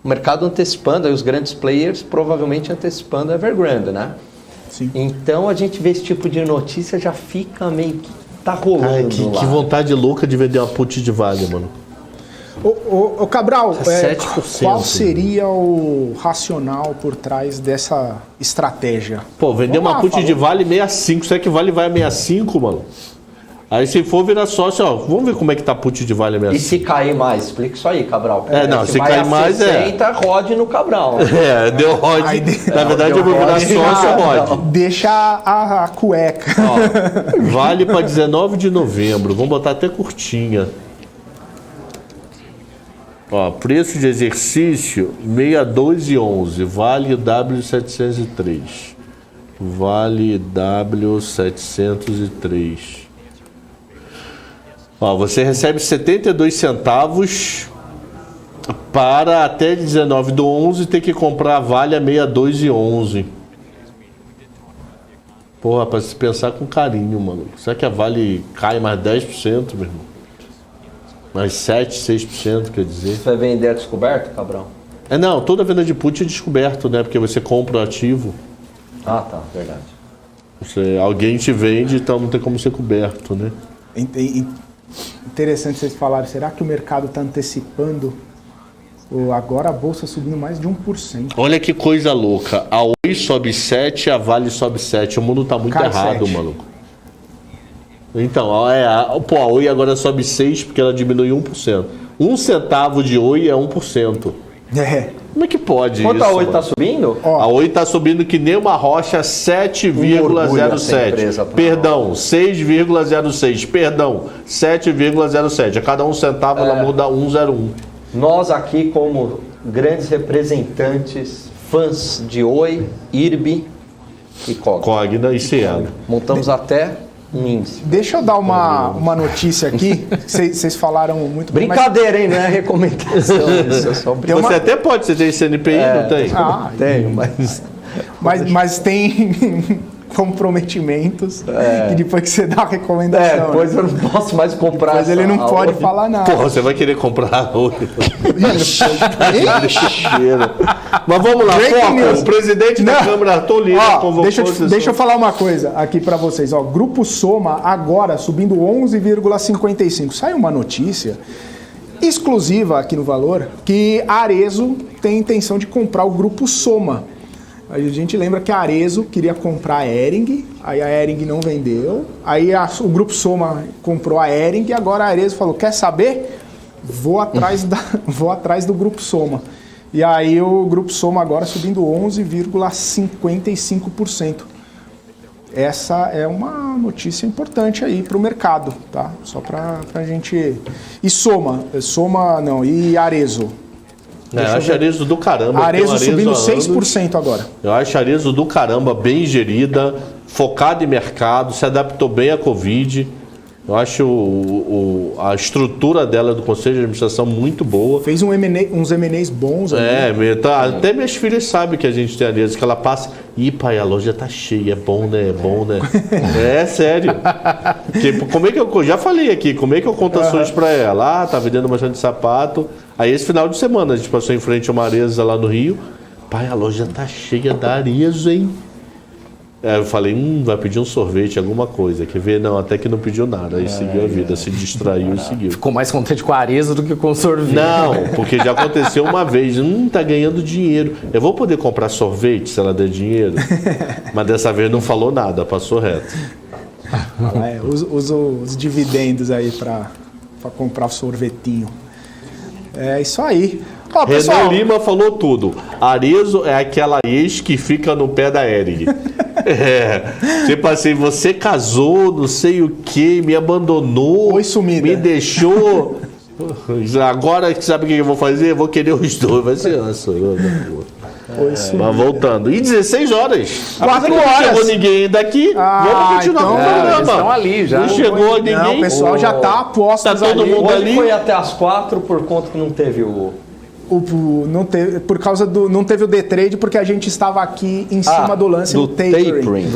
o mercado antecipando, aí os grandes players provavelmente antecipando a Evergrande, né? Sim. Então a gente vê esse tipo de notícia, já fica meio que tá rolando lá. Que vontade louca de vender uma put de Vale, mano. Ô Cabral, 7%, qual seria o racional por trás dessa estratégia? Pô, vender uma put de Vale 65, será que Vale vai a 65, mano? Aí se for virar sócio, vamos ver como é que tá a put de Vale mesmo. E se cair mais? Explica isso aí, Cabral. Se cair mais 60, rode no Cabral. Deu rode. Na verdade eu vou virar sócio, rode. Deixa a cueca. Vale para 19 de novembro. Vamos botar até curtinha. Preço de exercício 62,11. Vale W703. Vale W703. Você recebe 72 centavos para até 19/11 ter que comprar a Vale a 62,11. Porra, para se pensar com carinho, mano. Será que a Vale cai mais 10%, meu irmão? Mais 7%, 6%, quer dizer? Você vai vender a descoberto, Cabral? Não, toda venda de put é descoberto, né? Porque você compra o ativo. Ah, tá, verdade. Alguém te vende, então não tem como ser coberto, né? Interessante vocês falarem, será que o mercado está antecipando? Agora a bolsa subindo mais de 1%. Olha que coisa louca, a Oi sobe 7, a Vale sobe 7, o mundo tá muito errado, 7. Maluco. Então, a Oi agora sobe 6 porque ela diminuiu 1%. 1 centavo de Oi é 1%. Como é que pode Quanto isso? Quanto a Oi está subindo? A Oi está subindo que nem uma rocha, 7,07. Perdão, 6,06. Perdão, 7,07. A cada 1 centavo ela muda 1,01. Nós aqui, como grandes representantes, fãs de Oi, IRB e Cogna e Cielo, montamos até um índice. Deixa eu dar uma notícia aqui. Vocês falaram muito bem. Brincadeira, hein? Não é recomendação. Isso é só Você até pode, você tem CNPI, não tem? Tenho, mas tem comprometimentos e depois que você dá a recomendação. Depois eu não posso mais comprar. Mas ele não pode falar nada. Porra, você vai querer comprar hoje. Mas vamos lá, foco. O presidente da Câmara, Tolina, convocou... Deixa eu falar uma coisa aqui para vocês. Ó, Grupo Soma agora subindo 11,55. Saiu uma notícia exclusiva aqui no Valor que a Arezzo tem intenção de comprar o Grupo Soma. A gente lembra que a Arezzo queria comprar a Hering, aí a Hering não vendeu, aí o Grupo Soma comprou a Hering e agora a Arezzo falou, quer saber? Vou atrás do Grupo Soma. E aí o Grupo Soma agora subindo 11,55%. Essa é uma notícia importante aí para o mercado, tá? Só para a gente... E e Arezzo? Eu acho Arezzo do caramba. Arezzo subindo 6% agora. Eu acho Arezzo do caramba, bem gerida, focada em mercado, se adaptou bem à Covid. Eu acho a estrutura dela do Conselho de Administração muito boa. Fez uns M&As bons. Até minhas filhas sabem que a gente tem Arezzo, que ela passa... Ih, pai, a loja tá cheia, é bom, né? É sério. Tipo, como é que eu já falei aqui, como é que eu conto ações pra ela? Tá vendendo uma de sapato. Aí esse final de semana a gente passou em frente a uma Arezzo lá no Rio. Pai, a loja tá cheia da Arezzo, hein? Aí eu falei, vai pedir um sorvete, alguma coisa. Quer ver? Não, até que não pediu nada. Aí seguiu a vida, se distraiu e seguiu. Ficou mais contente com a Arezzo do que com o sorvete. Não, porque já aconteceu uma vez. Tá ganhando dinheiro. Eu vou poder comprar sorvete se ela der dinheiro? Mas dessa vez não falou nada, passou reto. Usa os dividendos aí para comprar o sorvetinho. É isso aí. Renan Lima falou tudo. Arezzo é aquela ex que fica no pé da Hering. Tipo assim, você casou, não sei o que, me abandonou, me deixou. Agora sabe o que eu vou fazer? Eu vou querer os dois. Vai ser nossa. Mas voltando. E 16 horas. 4 horas. Não chegou ninguém daqui. Vamos continuar com o programa. Eles estão ali já. Não chegou ninguém. Não, o pessoal já tá a postos tá todo ali. mundo ali. Foi até as 4 por conta que não teve não teve, por causa não teve o D-Trade porque a gente estava aqui em cima do lance do tapering.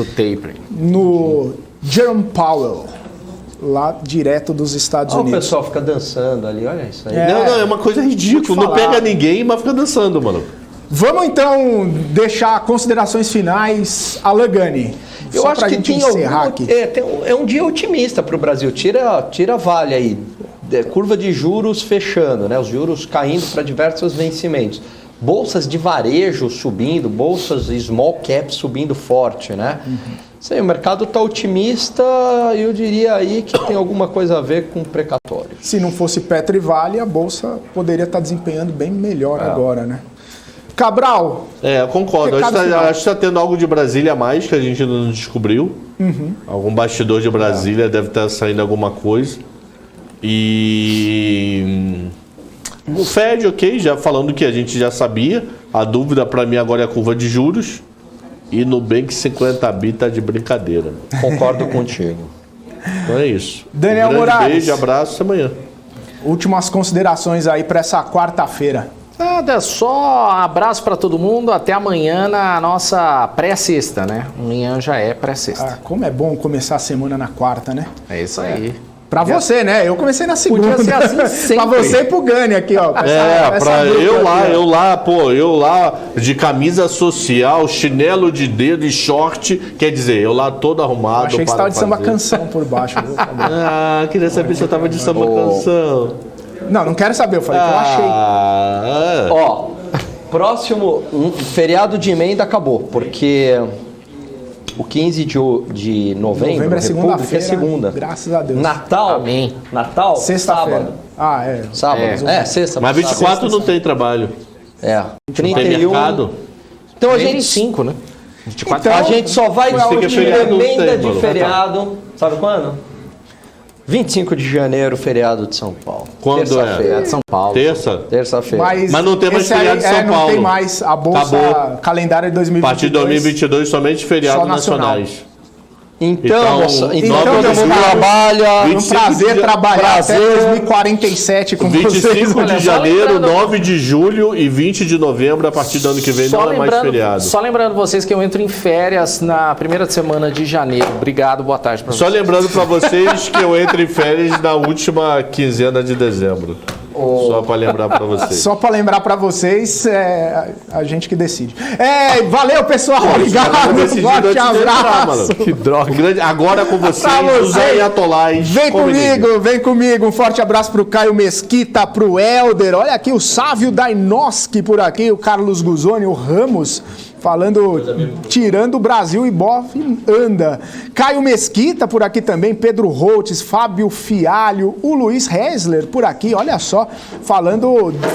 No Jerome Powell, lá direto dos Estados Unidos. O pessoal fica dançando ali, olha isso aí. Não, é uma coisa ridícula. Não pega ninguém, mas fica dançando, mano. Vamos então deixar considerações finais. Alan Gani. Eu acho que tem aqui. É um dia otimista para o Brasil. Tira Vale aí. Curva de juros fechando, né? Os juros caindo para diversos vencimentos. Bolsas de varejo subindo, bolsas small cap subindo forte, né? Isso aí, o mercado está otimista, eu diria aí que tem alguma coisa a ver com precatório. Se não fosse Petro e Vale, a bolsa poderia estar desempenhando bem melhor agora, né? Cabral. Eu concordo. Acho que está tendo algo de Brasília a mais que a gente ainda não descobriu. Algum bastidor de Brasília deve estar saindo alguma coisa. E o Fed, ok, já falando que a gente já sabia. A dúvida para mim agora é a curva de juros. E Nubank 50 bi tá de brincadeira. Concordo contigo. Então é isso. Daniel Morales. Beijo, abraço, até amanhã. Últimas considerações aí para essa quarta-feira. Nada, só abraço para todo mundo. Até amanhã na nossa pré-sexta, né? Amanhã já é pré-sexta. Como é bom começar a semana na quarta, né? É isso aí. Pra você, né? Eu comecei na segunda. Podia ser assim sempre. Pra você e pro Gani aqui, ó. Eu lá de camisa social, chinelo de dedo e short. Quer dizer, eu lá todo arrumado. Achei que você tava de samba canção por baixo. Queria saber se eu tava de samba canção. Não quero saber, eu falei que eu achei. Ó, próximo feriado de emenda acabou, porque o 15 de novembro é segunda-feira. É segunda. Graças a Deus. Natal. Amém. Natal, sexta-feira. Sábado. Sexta. Mas 24 não tem trabalho. 31. Então a gente 25, né? 24. Então, a gente só vai discutir emenda de feriado. Sabe quando? 25 de janeiro, feriado de São Paulo. Quando é? De São Paulo. Terça-feira. Mas não tem mais feriado de São Paulo. Não tem mais. A bolsa calendário de 2022. A partir de 2022, somente feriados nacionais. Então todo mundo trabalha. É um prazer trabalhar até 2047 com vocês. 25 de janeiro, 9 de julho e 20 de novembro, a partir do ano que vem, não é mais feriado. Só lembrando vocês que eu entro em férias na primeira semana de janeiro. Obrigado, boa tarde para vocês. Só lembrando para vocês que eu entro em férias na última quinzena de dezembro. Só para lembrar para vocês. Só para lembrar para vocês, a gente que decide. Valeu, pessoal. Obrigado. Forte abraço. Que droga. Agora com vocês, os ayatolás. Vem comigo. Um forte abraço pro Caio Mesquita, pro Helder. Olha aqui o Sávio Dainoski por aqui, o Carlos Guzoni, o Ramos. Tirando o Brasil e bofe anda. Caio Mesquita por aqui também, Pedro Holtz, Fábio Fialho, o Luiz Hessler por aqui, olha só,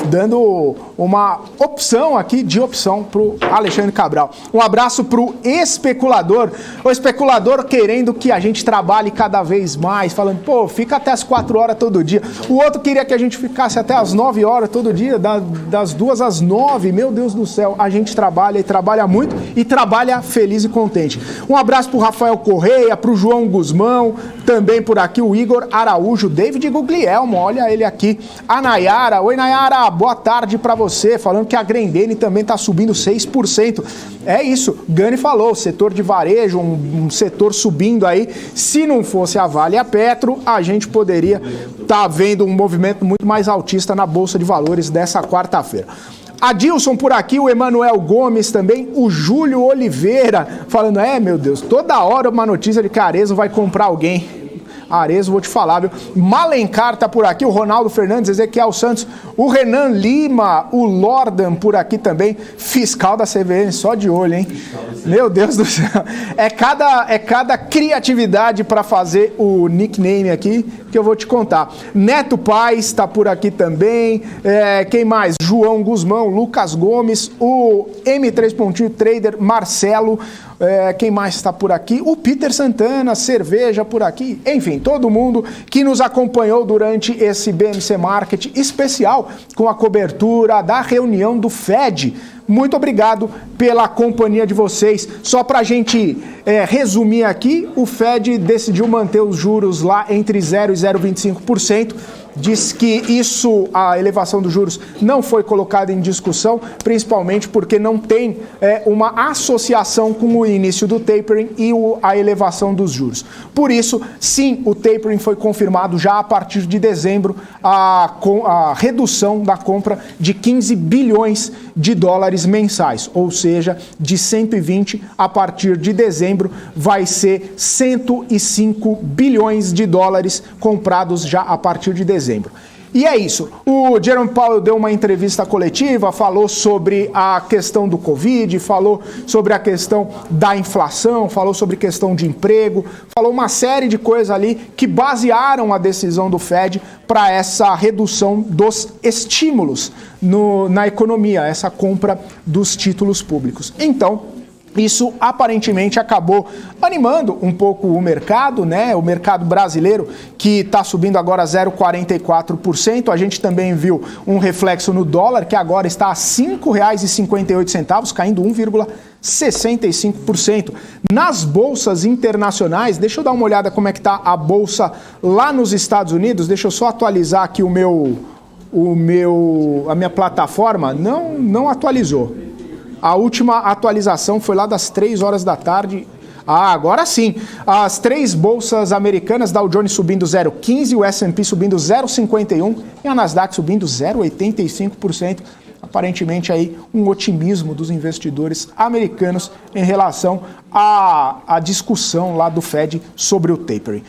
dando uma opção aqui de opção pro Alexandre Cabral. Um abraço pro especulador, o especulador querendo que a gente trabalhe cada vez mais, falando, fica até as 4 horas todo dia. O outro queria que a gente ficasse até as 9 horas todo dia, das 2 às 9, meu Deus do céu, a gente trabalha e trabalha muito e trabalha feliz e contente. Um abraço pro Rafael Correia, pro João Guzmão, também por aqui o Igor Araújo, David Guglielmo, olha ele aqui, a Nayara. Oi, Nayara, boa tarde para você, falando que a Grendene também tá subindo 6%. É isso, Gani falou, setor de varejo, um setor subindo aí. Se não fosse a Vale e a Petro, a gente poderia estar vendo um movimento muito mais altista na Bolsa de Valores dessa quarta-feira. Adilson por aqui, o Emanuel Gomes também, o Júlio Oliveira, falando, meu Deus, toda hora uma notícia de que a Arezzo vai comprar alguém. Arezzo, vou te falar, viu? Malencar tá por aqui, o Ronaldo Fernandes, Ezequiel Santos, o Renan Lima, o Lordan por aqui também, fiscal da CVM, só de olho, hein? Meu Deus do céu. É cada criatividade para fazer o nickname aqui que eu vou te contar. Neto Paz tá por aqui também, quem mais? João Guzmão, Lucas Gomes, o M3 Trader, Marcelo, quem mais está por aqui? O Peter Santana, Cerveja por aqui, enfim, todo mundo que nos acompanhou durante esse BMC Market especial com a cobertura da reunião do Fed. Muito obrigado pela companhia de vocês. Só para a gente resumir aqui, o Fed decidiu manter os juros lá entre 0% e 0,25%. Diz que a elevação dos juros não foi colocada em discussão, principalmente porque não tem uma associação com o início do tapering e a elevação dos juros. Por isso, sim, o tapering foi confirmado já a partir de dezembro, a redução da compra de 15 bilhões de dólares mensais, ou seja, de 120 a partir de dezembro vai ser 105 bilhões de dólares comprados já a partir de dezembro. E é isso. O Jerome Powell deu uma entrevista coletiva, falou sobre a questão do Covid, falou sobre a questão da inflação, falou sobre questão de emprego, falou uma série de coisas ali que basearam a decisão do Fed para essa redução dos estímulos na economia, essa compra dos títulos públicos. Então, isso aparentemente acabou animando um pouco o mercado, né? O mercado brasileiro que está subindo agora 0,44%. A gente também viu um reflexo no dólar, que agora está a R$ 5,58, caindo 1,65%. Nas bolsas internacionais, deixa eu dar uma olhada como é que está a bolsa lá nos Estados Unidos. Deixa eu só atualizar aqui a minha plataforma. Não atualizou. A última atualização foi lá das 3 horas da tarde. Agora sim. As 3 bolsas americanas, Dow Jones subindo 0,15%, o S&P subindo 0,51% e a Nasdaq subindo 0,85%. Aparentemente aí um otimismo dos investidores americanos em relação à discussão lá do Fed sobre o tapering.